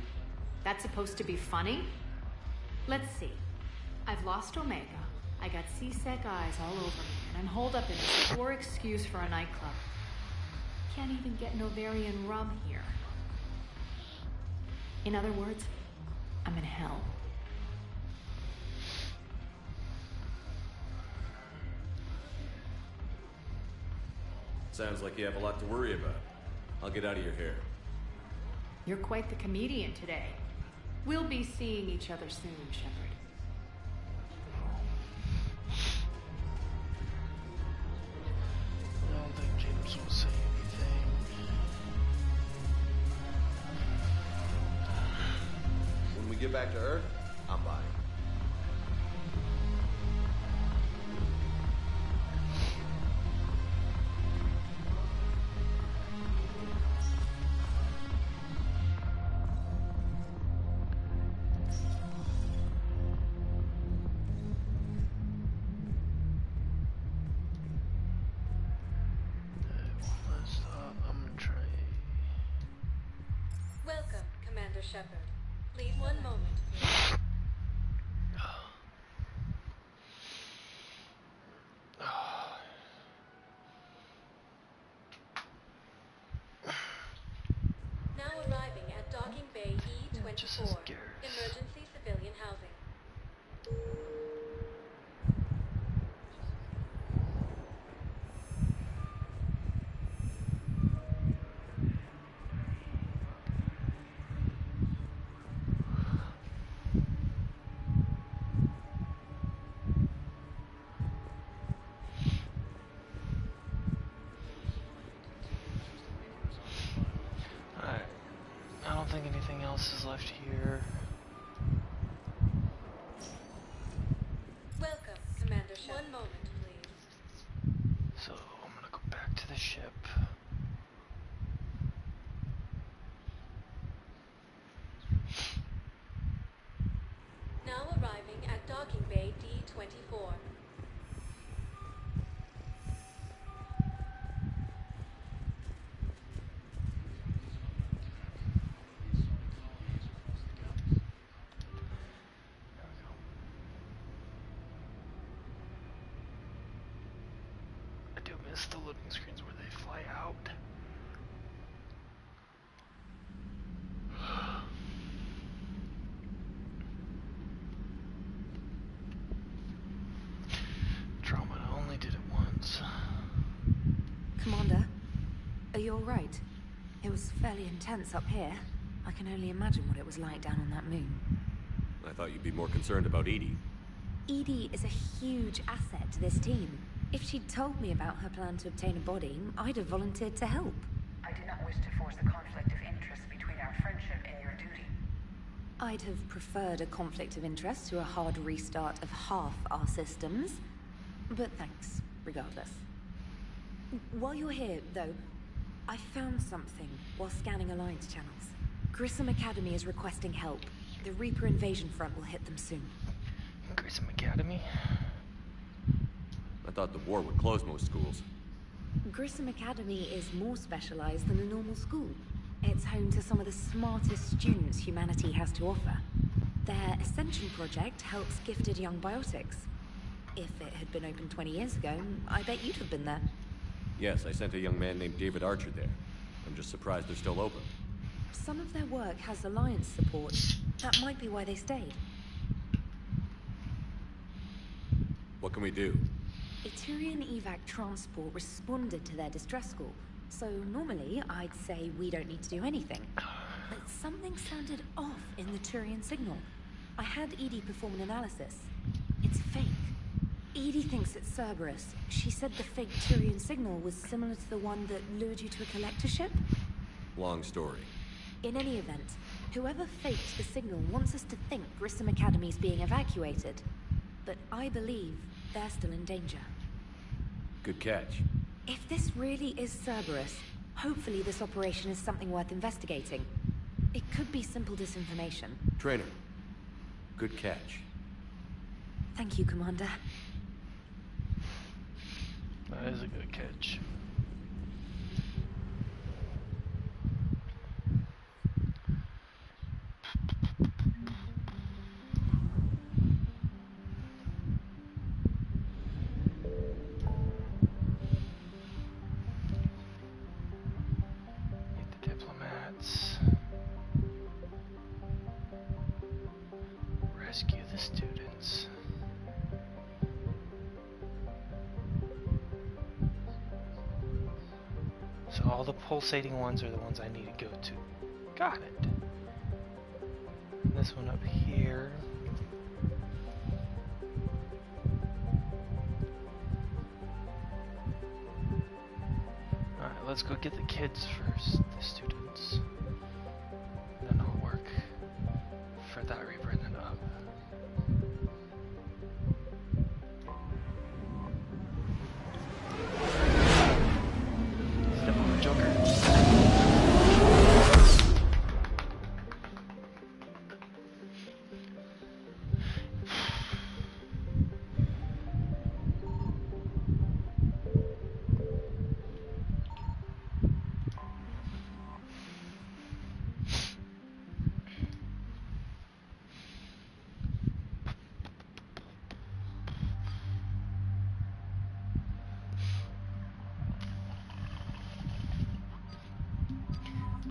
That's supposed to be funny? Let's see. I've lost Omega. I got C-Sec eyes all over me, and I'm holed up in this poor excuse for a nightclub. Can't even get Novarian rum here. In other words, I'm in hell. Sounds like you have a lot to worry about. I'll get out of your hair. You're quite the comedian today. We'll be seeing each other soon, Shepard. I don't think James will say anything. When we get back back to Earth, I'm buying. Welcome, Commander Shepard. Please, one moment, please. Now arriving at Docking Bay E-24, emergency civilian housing. Alright. I don't think anything else is left here. Welcome, Commander Shepard. One moment, please. So I'm gonna go back to the ship. Now arriving at Docking Bay D-24. I do miss the loading screens where they fly out. Trauma only did it once. Commander, are you alright? It was fairly intense up here. I can only imagine what it was like down on that moon. I thought you'd be more concerned about EDI. EDI is a huge asset to this team. If she'd told me about her plan to obtain a body, I'd have volunteered to help. I do not wish to force a conflict of interest between our friendship and your duty. I'd have preferred a conflict of interest to a hard restart of half our systems. But thanks, regardless. While you're here, though, I found something while scanning Alliance channels. Grissom Academy is requesting help. The Reaper invasion front will hit them soon. Grissom Academy? I thought the war would close most schools. Grissom Academy is more specialized than a normal school. It's home to some of the smartest students humanity has to offer. Their Ascension project helps gifted young biotics. If it had been open 20 years ago, I bet you'd have been there. Yes, I sent a young man named David Archer there. I'm just surprised they're still open. Some of their work has Alliance support. That might be why they stayed. What can we do? A Turian evac transport responded to their distress call. So normally, I'd say we don't need to do anything. But something sounded off in the Turian signal. I had EDI perform an analysis. It's fake. EDI thinks it's Cerberus. She said the fake Turian signal was similar to the one that lured you to a collector ship. Long story. In any event, whoever faked the signal wants us to think Grissom Academy is being evacuated. But I believe they're still in danger. Good catch. If this really is Cerberus, hopefully this operation is something worth investigating. It could be simple disinformation. Trainer. Good catch. Thank you, Commander. That is a good catch. Meet the diplomats. Rescue the students. So all the pulsating ones are the ones I need to go to. Got it. This one up here. Alright, let's go get the kids first, the students. Then I'll work for that Reaper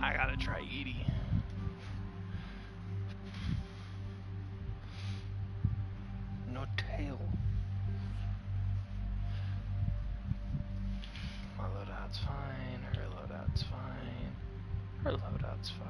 I gotta try Edie. No tail. My loadout's fine, her loadout's fine. Her loadout's fine.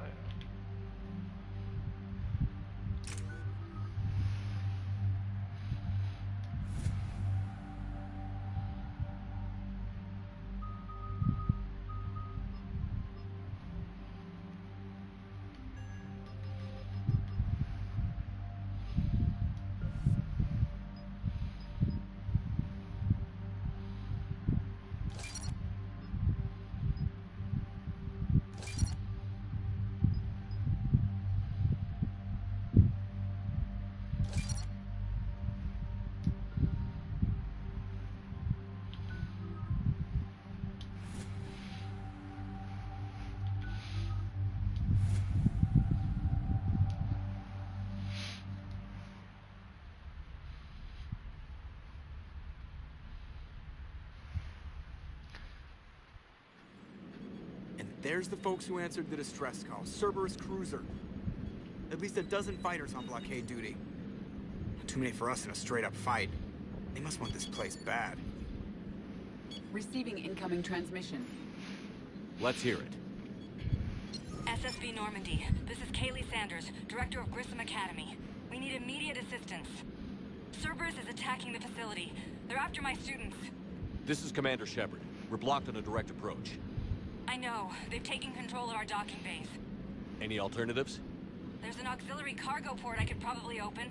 There's the folks who answered the distress call. Cerberus cruiser. At least a dozen fighters on blockade duty. Too many for us in a straight-up fight. They must want this place bad. Receiving incoming transmission. Let's hear it. SSB Normandy. This is Kaylee Sanders, director of Grissom Academy. We need immediate assistance. Cerberus is attacking the facility. They're after my students. This is Commander Shepard. We're blocked on a direct approach. I know. They've taken control of our docking base. Any alternatives? There's an auxiliary cargo port I could probably open.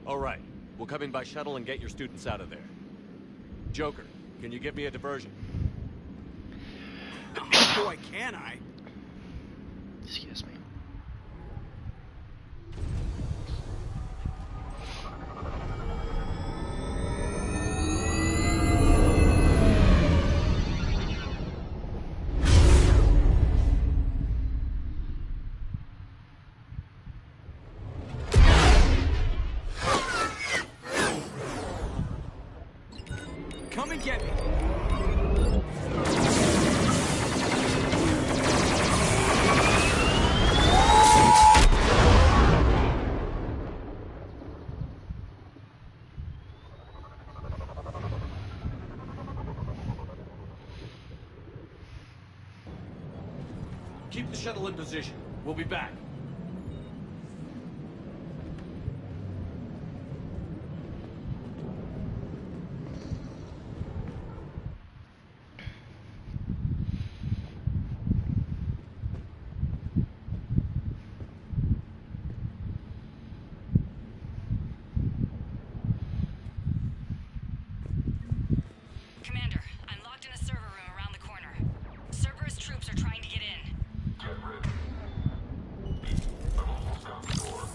All right. We'll come in by shuttle and get your students out of there. Joker, can you give me a diversion? Boy, can I? Excuse me. Come and get me. Keep the shuttle in position. We'll be back. Commander, I'm locked in a server room around the corner. Cerberus troops are trying to get in. Get ready. I've almost got the door.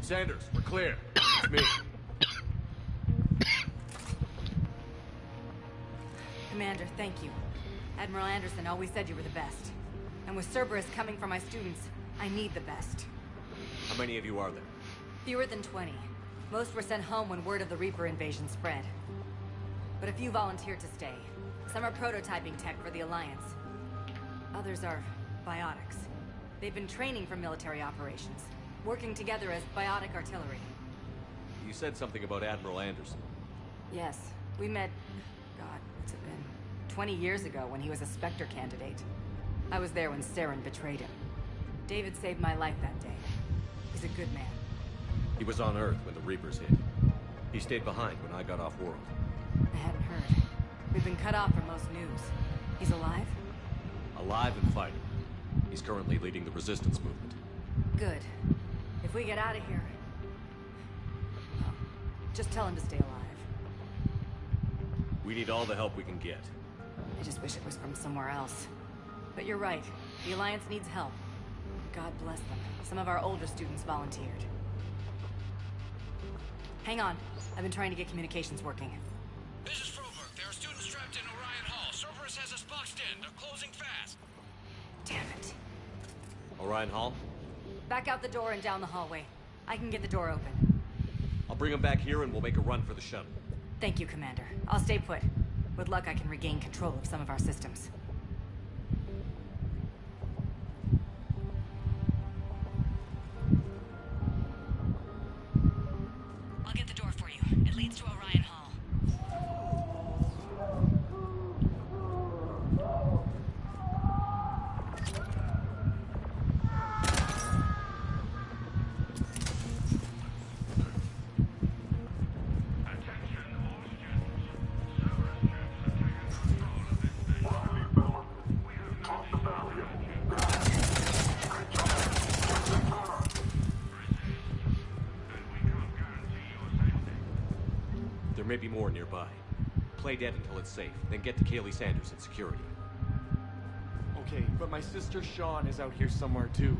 Sanders, we're clear. It's me. Commander, thank you. Admiral Anderson always said you were the best. And with Cerberus coming for my students, I need the best. How many of you are there? Fewer than 20. Most were sent home when word of the Reaper invasion spread. But a few volunteered to stay. Some are prototyping tech for the Alliance. Others are biotics. They've been training for military operations, working together as biotic artillery. You said something about Admiral Anderson. Yes, we met... God, what's it been? 20 years ago when he was a Spectre candidate. I was there when Saren betrayed him. David saved my life that day. He's a good man. He was on Earth when the Reapers hit. He stayed behind when I got off world. I hadn't heard. We've been cut off from most news. He's alive? Alive and fighting. He's currently leading the resistance movement. Good. If we get out of here... well, just tell him to stay alive. We need all the help we can get. I just wish it was from somewhere else. But you're right. The Alliance needs help. God bless them. Some of our older students volunteered. Hang on. I've been trying to get communications working. This is Froberg. There are students trapped in Orion Hall. Cerberus has us boxed in. Damn it. Orion Hall? Back out the door and down the hallway. I can get the door open. I'll bring him back here and we'll make a run for the shuttle. Thank you, Commander. I'll stay put. With luck, I can regain control of some of our systems. I'll get the door for you. It leads to Orion Hall. There may be more nearby. Play dead until it's safe, then get to Kaylee Sanders in security. Okay, but my sister Sean is out here somewhere too.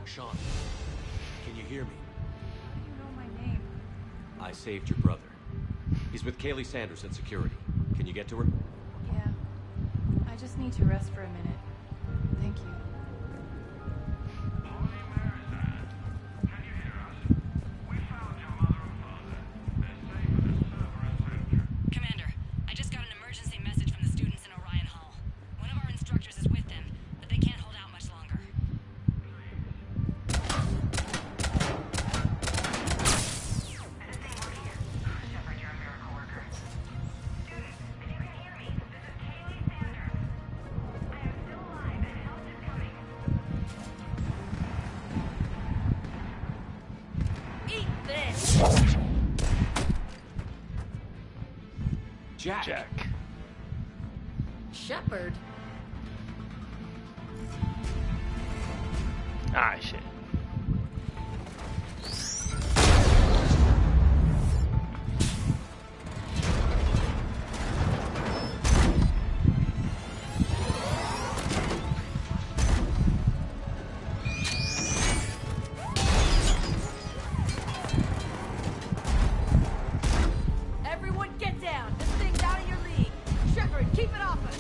Sean, can you hear me? You know my name. I saved your brother. He's with Kaylee Sanders in security. Can you get to her? Yeah. I just need to rest for a minute. Thank you. Commander, I just got an emergency message from the students in Orion Hall. One of our instructors is with them, but they can't hold out much longer. Shepard, you're a miracle worker. Students, if you can hear me, this is Kaylee Sanders. I am still alive and help is coming. Eat this! Jack. Shepard? Ah, shit. Everyone get down! This thing's out of your league! Shepard, keep it off us!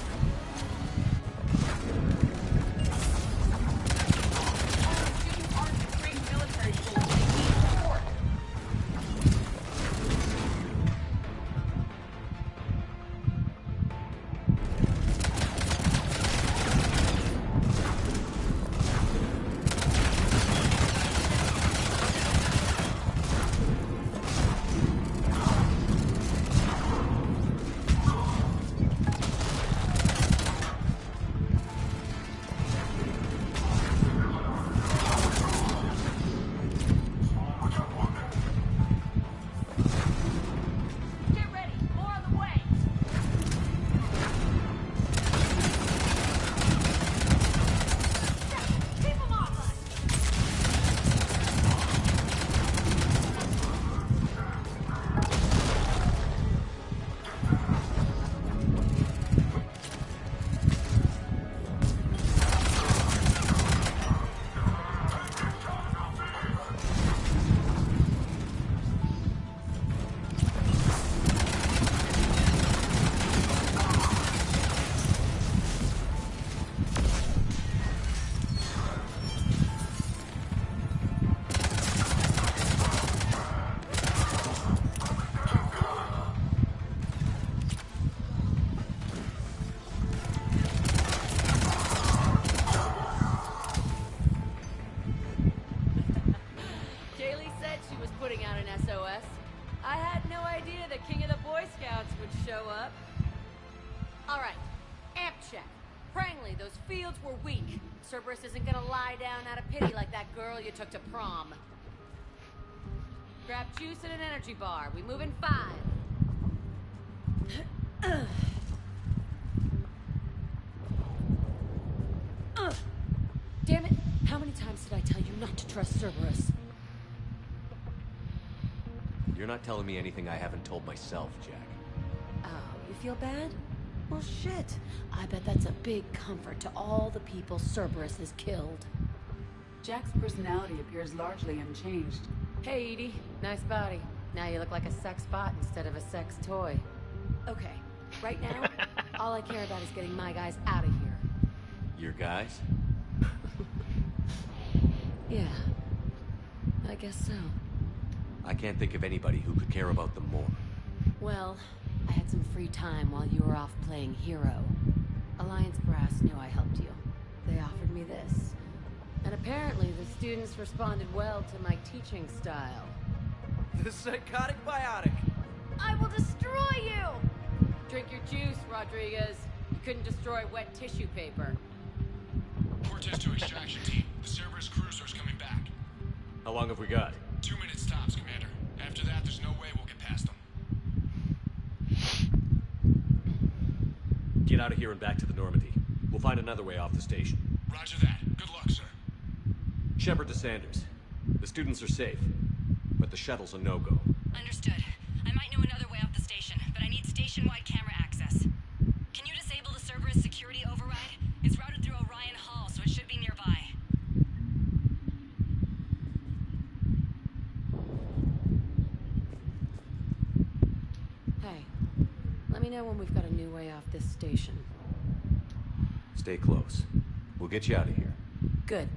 All right. Amp check. Prangley, those fields were weak. Cerberus isn't gonna lie down out of pity like that girl you took to prom. Grab juice and an energy bar. We move in 5. Damn it! How many times did I tell you not to trust Cerberus? You're not telling me anything I haven't told myself, Jack. Oh, you feel bad? Well, shit. I bet that's a big comfort to all the people Cerberus has killed. Jack's personality appears largely unchanged. Hey, Edie. Nice body. Now you look like a sex bot instead of a sex toy. Okay. Right now, all I care about is getting my guys out of here. Your guys? Yeah. I guess so. I can't think of anybody who could care about them more. Well, I had some free time while you were off playing hero. Alliance Brass knew I helped you. They offered me this. And apparently the students responded well to my teaching style. The psychotic biotic. I will destroy you! Drink your juice, Rodriguez. You couldn't destroy wet tissue paper. Cortez to extraction team. The Cerberus cruiser's coming back. How long have we got? 2 minutes tops, Commander. After that, there's no way we'll get past them. Get out of here and back to the Normandy. We'll find another way off the station. Roger that. Good luck, sir. Shepard to Sanders. The students are safe, but the shuttle's a no-go. Understood. I might know another way off the station, but I need station-wide camera access. Can you disable the Cerberus security override? It's routed through Orion Hall, so it should be nearby. Hey, let me know when we've got a new way off this station. Stay close. We'll get you out of here. Good.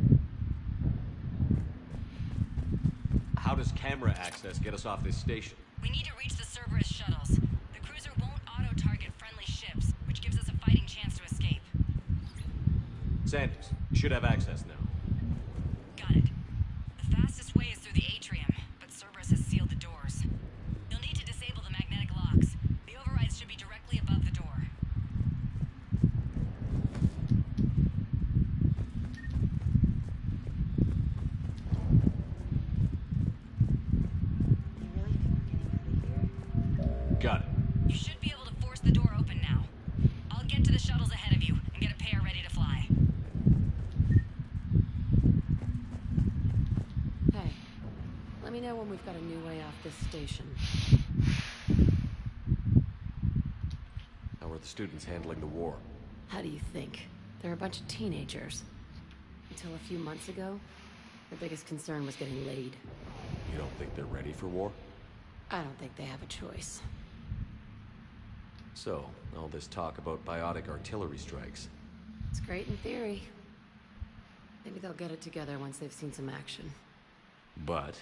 How does camera access get us off this station? We need to reach the Cerberus shuttles. The cruiser won't auto-target friendly ships, which gives us a fighting chance to escape. Sanders, you should have access now. Got it. The fastest way is through the atrium, but Cerberus has sealed the doors. You'll need to disable the magnetic locks. The overrides should be directly above the door. Got it. You should be able to force the door open now. I'll get to the shuttles ahead of you and get a pair ready to fly. Hey, let me know when we've got a new way off this station. How are the students handling the war? How do you think? They're a bunch of teenagers. Until a few months ago, their biggest concern was getting laid. You don't think they're ready for war? I don't think they have a choice. So, all this talk about biotic artillery strikes. It's great in theory. Maybe they'll get it together once they've seen some action. But?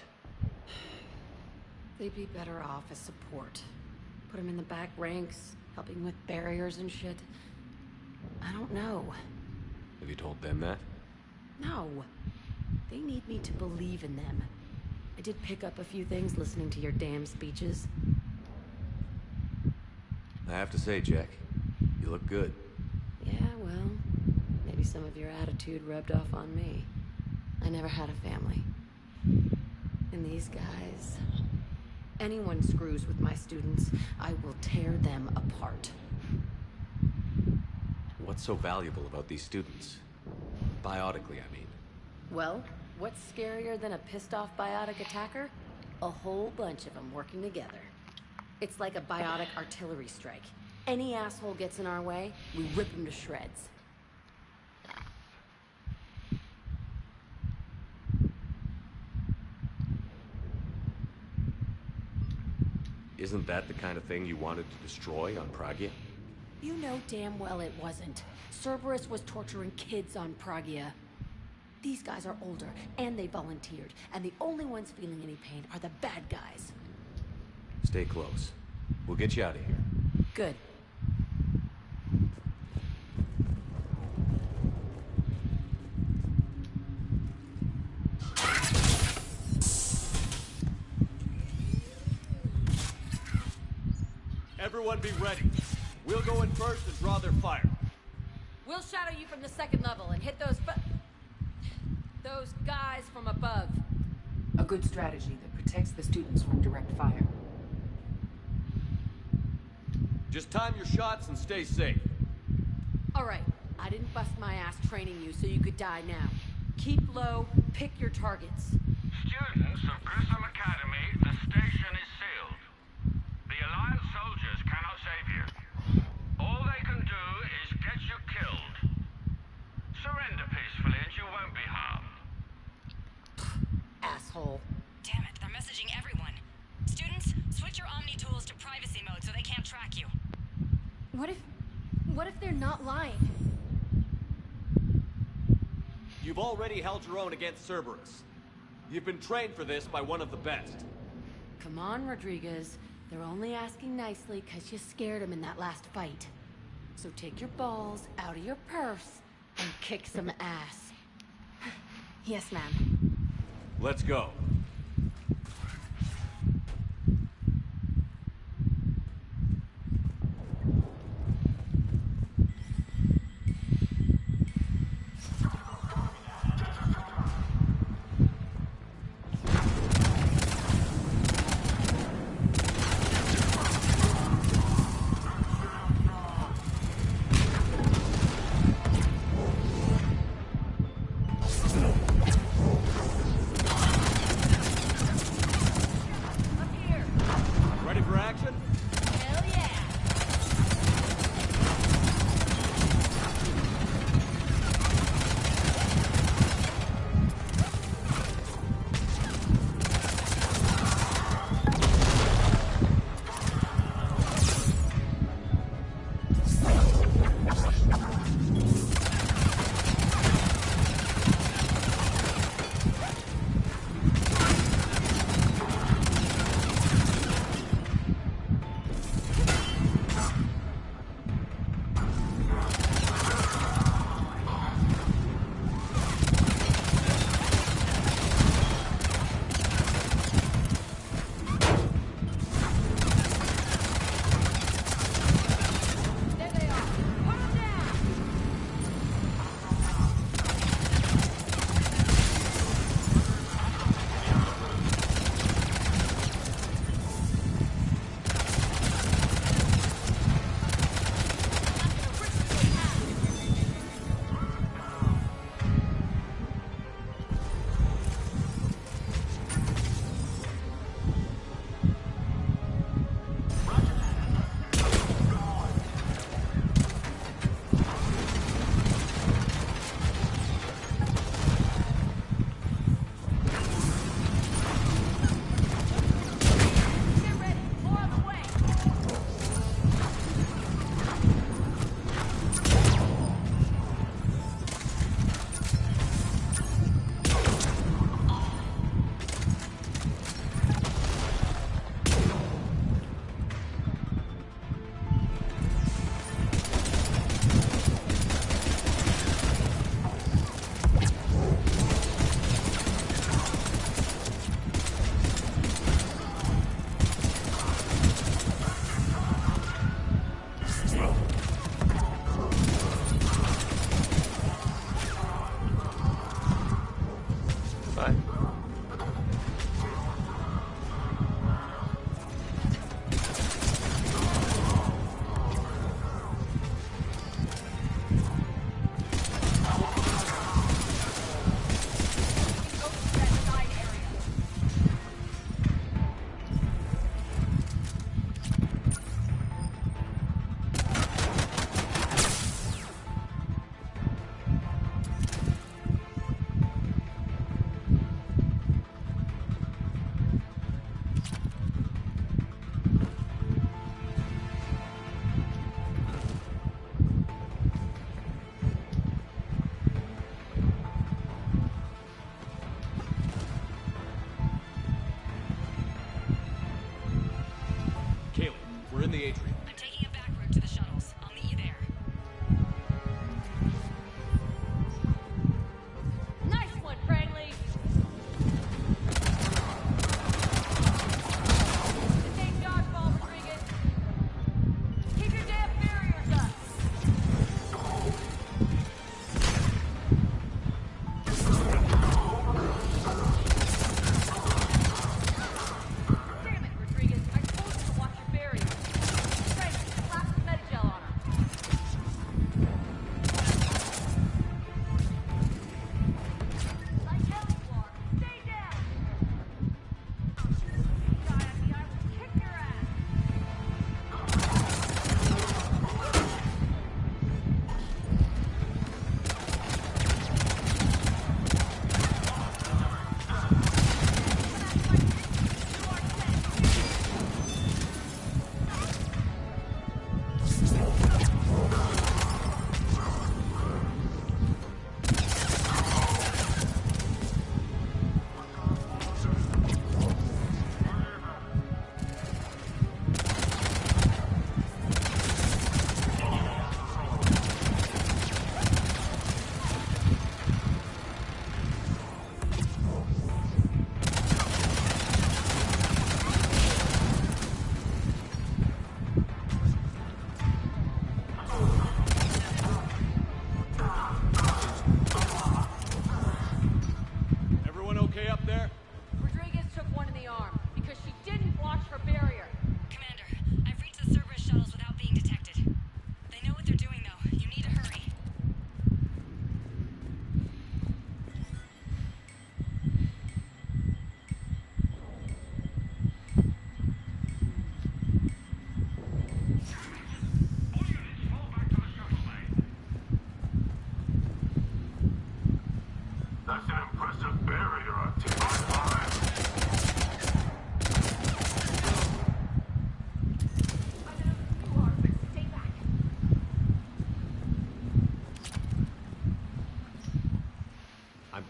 They'd be better off as support. Put them in the back ranks, helping with barriers and shit. I don't know. Have you told them that? No. They need me to believe in them. I did pick up a few things listening to your damn speeches. I have to say, Jack, you look good. Yeah, well, maybe some of your attitude rubbed off on me. I never had a family. And these guys... Anyone screws with my students, I will tear them apart. What's so valuable about these students? Biotically, I mean. Well, what's scarier than a pissed-off biotic attacker? A whole bunch of them working together. It's like a biotic artillery strike. Any asshole gets in our way, we rip him to shreds. Isn't that the kind of thing you wanted to destroy on Pragia? You know damn well it wasn't. Cerberus was torturing kids on Pragia. These guys are older, and they volunteered, and the only ones feeling any pain are the bad guys. Stay close. We'll get you out of here. Good. Everyone be ready. We'll go in first and draw their fire. We'll shadow you from the second level and hit those guys from above. A good strategy that protects the students from direct fire. Just time your shots and stay safe. All right, I didn't bust my ass training you so you could die now. Keep low, pick your targets. Students of Grissom Academy, the station is sealed. The Alliance soldiers cannot save you. All they can do is get you killed. Surrender peacefully and you won't be harmed. Asshole. Damn it, they're messaging everyone. Students, switch your Omni tools to privacy mode so they can't track you. What if they're not lying? You've already held your own against Cerberus. You've been trained for this by one of the best. Come on, Rodriguez. They're only asking nicely because you scared them in that last fight. So take your balls out of your purse and kick some ass. Yes, ma'am. Let's go.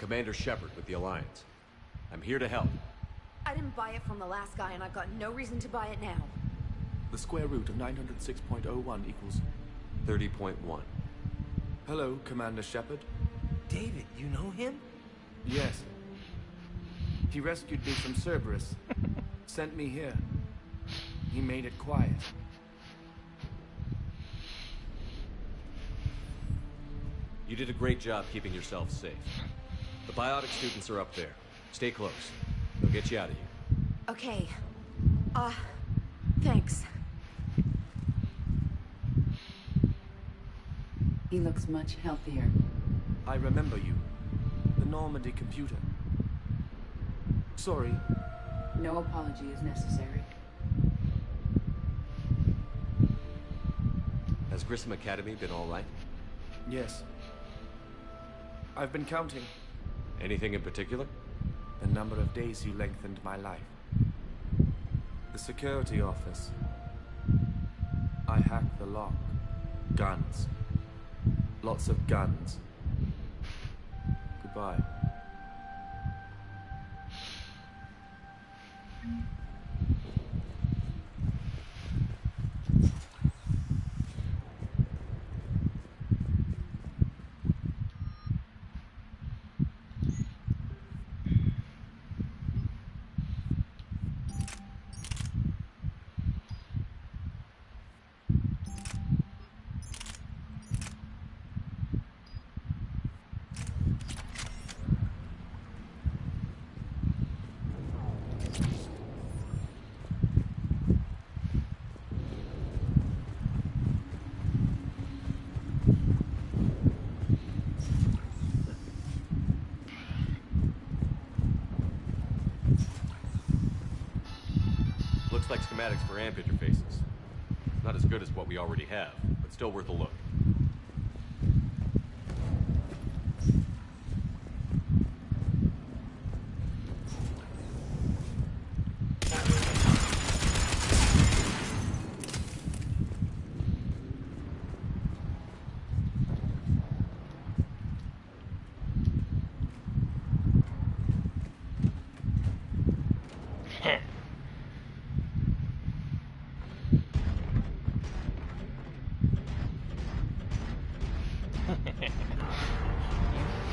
Commander Shepard with the Alliance. I'm here to help. I didn't buy it from the last guy, and I've got no reason to buy it now. The square root of 906.01 equals... 30.1. Hello, Commander Shepard. David, you know him? Yes. He rescued me from Cerberus. Sent me here. He made it quiet. You did a great job keeping yourself safe. The biotic students are up there. Stay close. They'll get you out of here. Okay. Thanks. He looks much healthier. I remember you. The Normandy computer. Sorry. No apology is necessary. Has Grissom Academy been all right? Yes. I've been counting. Anything in particular? The number of days you lengthened my life. The security office. I hacked the lock. Guns. Lots of guns. Goodbye. Looks like schematics for AMP interfaces. Not as good as what we already have, but still worth a look.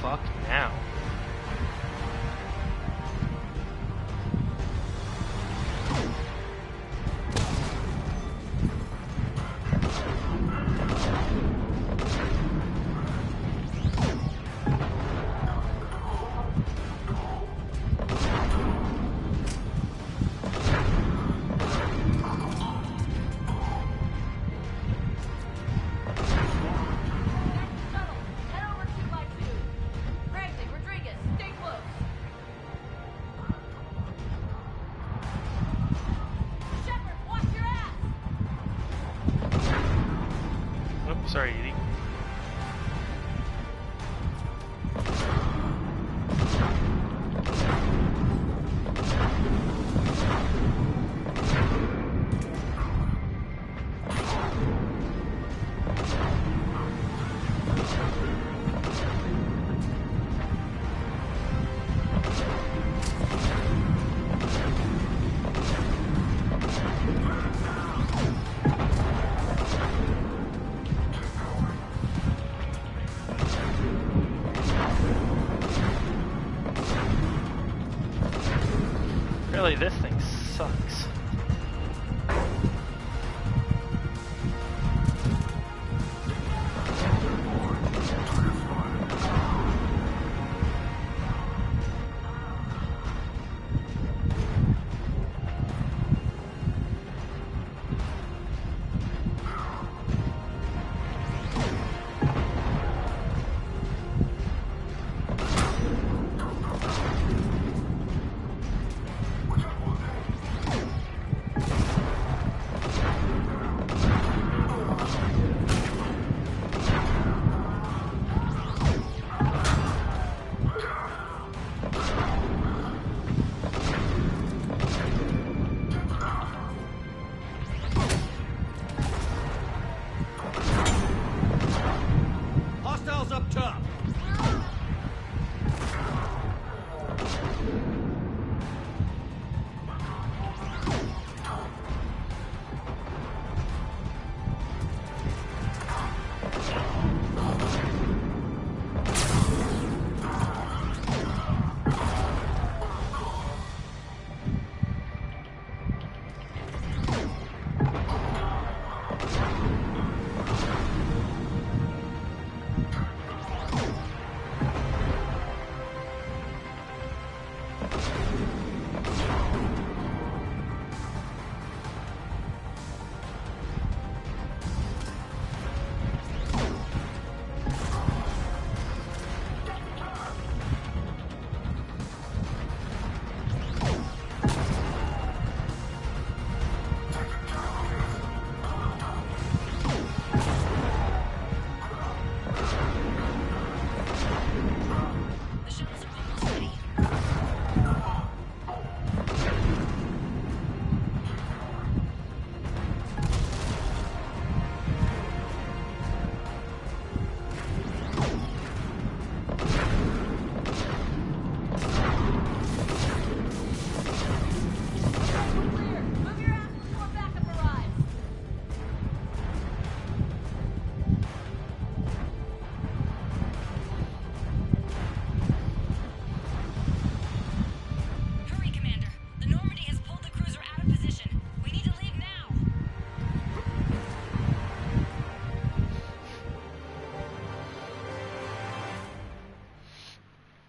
Fuck now. Sorry, Edie. Really, this thing sucks.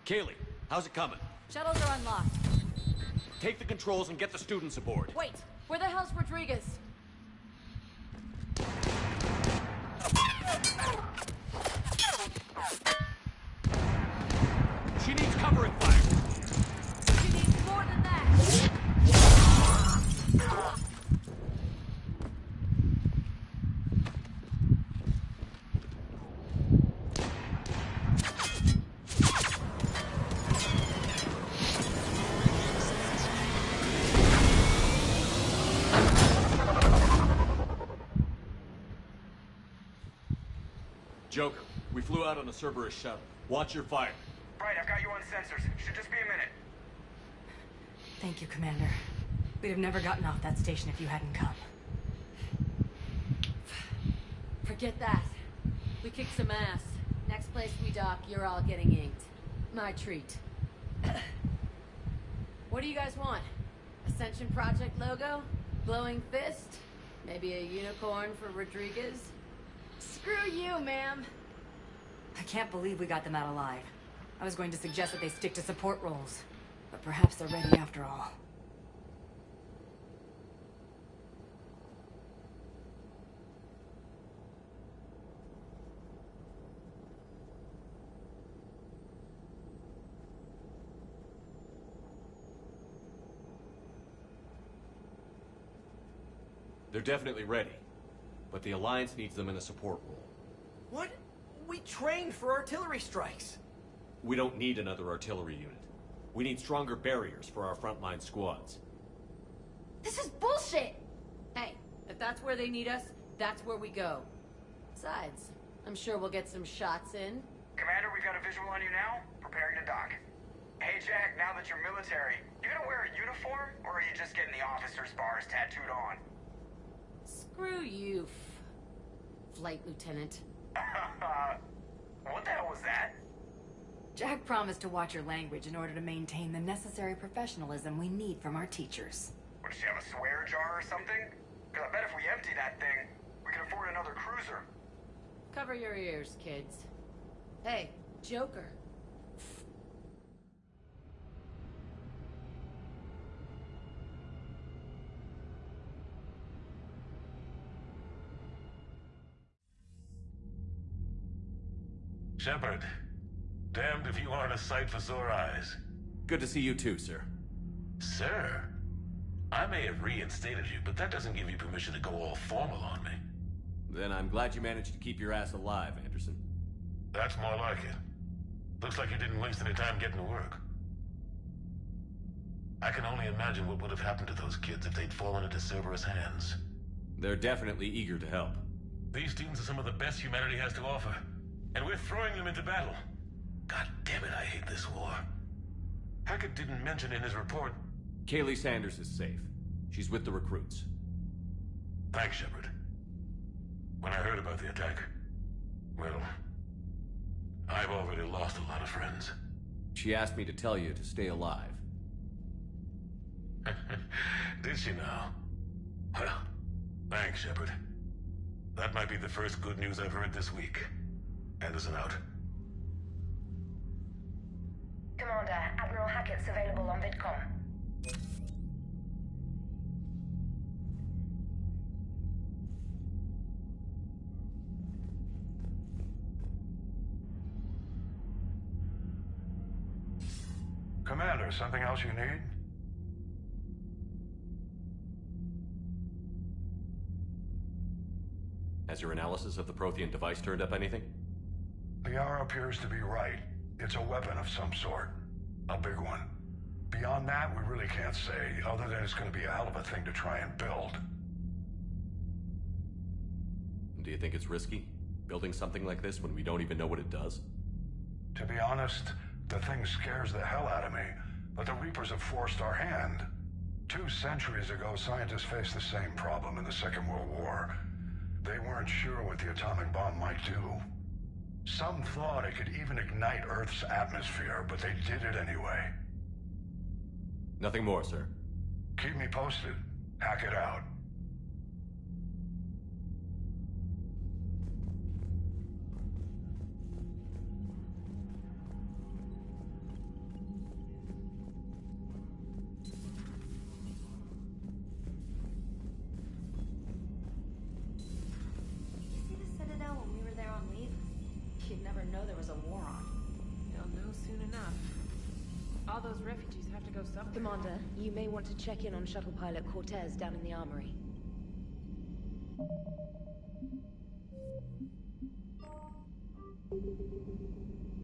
Kaylee, how's it coming? Shuttles are unlocked. Take the controls and get the students aboard. Wait, where the hell's Rodriguez? She needs covering fire. She needs more than that. Joker, we flew out on a Cerberus shuttle. Watch your fire. Right, I've got you on sensors. Should just be a minute. Thank you, Commander. We'd have never gotten off that station if you hadn't come. Forget that. We kicked some ass. Next place we dock, you're all getting inked. My treat. What do you guys want? Ascension Project logo? Glowing fist? Maybe a unicorn for Rodriguez? Screw you, ma'am. I can't believe we got them out alive. I was going to suggest that they stick to support roles, but perhaps they're ready after all. They're definitely ready, but the Alliance needs them in a support role. What? We trained for artillery strikes. We don't need another artillery unit. We need stronger barriers for our frontline squads. This is bullshit! Hey, if that's where they need us, that's where we go. Besides, I'm sure we'll get some shots in. Commander, we've got a visual on you now. Preparing to dock. Hey, Jack, now that you're military, you gonna wear a uniform, or are you just getting the officer's bars tattooed on? Screw you, Flight Lieutenant. What the hell was that? Jack promised to watch your language in order to maintain the necessary professionalism we need from our teachers. What, does she have a swear jar or something? Because I bet if we empty that thing, we can afford another cruiser. Cover your ears, kids. Hey, Joker. Shepard, damned if you aren't a sight for sore eyes. Good to see you too, sir. Sir? I may have reinstated you, but that doesn't give you permission to go all formal on me. Then I'm glad you managed to keep your ass alive, Anderson. That's more like it. Looks like you didn't waste any time getting to work. I can only imagine what would have happened to those kids if they'd fallen into Cerberus' hands. They're definitely eager to help. These students are some of the best humanity has to offer, and we're throwing them into battle. God damn it, I hate this war. Hackett didn't mention in his report... Kaylee Sanders is safe. She's with the recruits. Thanks, Shepard. When I heard about the attack, well, I've already lost a lot of friends. She asked me to tell you to stay alive. Did she now? Well, thanks, Shepard. That might be the first good news I've heard this week. Anderson out. Commander, Admiral Hackett's available on VidCom. Commander, something else you need? Has your analysis of the Prothean device turned up anything? The R appears to be right. It's a weapon of some sort. A big one. Beyond that, we really can't say, other than it's going to be a hell of a thing to try and build. Do you think it's risky, building something like this when we don't even know what it does? To be honest, the thing scares the hell out of me, but the Reapers have forced our hand. 2 centuries ago, scientists faced the same problem in the Second World War. They weren't sure what the atomic bomb might do. Some thought it could even ignite Earth's atmosphere, but they did it anyway. Nothing more, sir. Keep me posted. Hackett out. ever know there was a war on. They'll know soon enough. All those refugees have to go somewhere. Commander, you may want to check in on shuttle pilot Cortez down in the armory.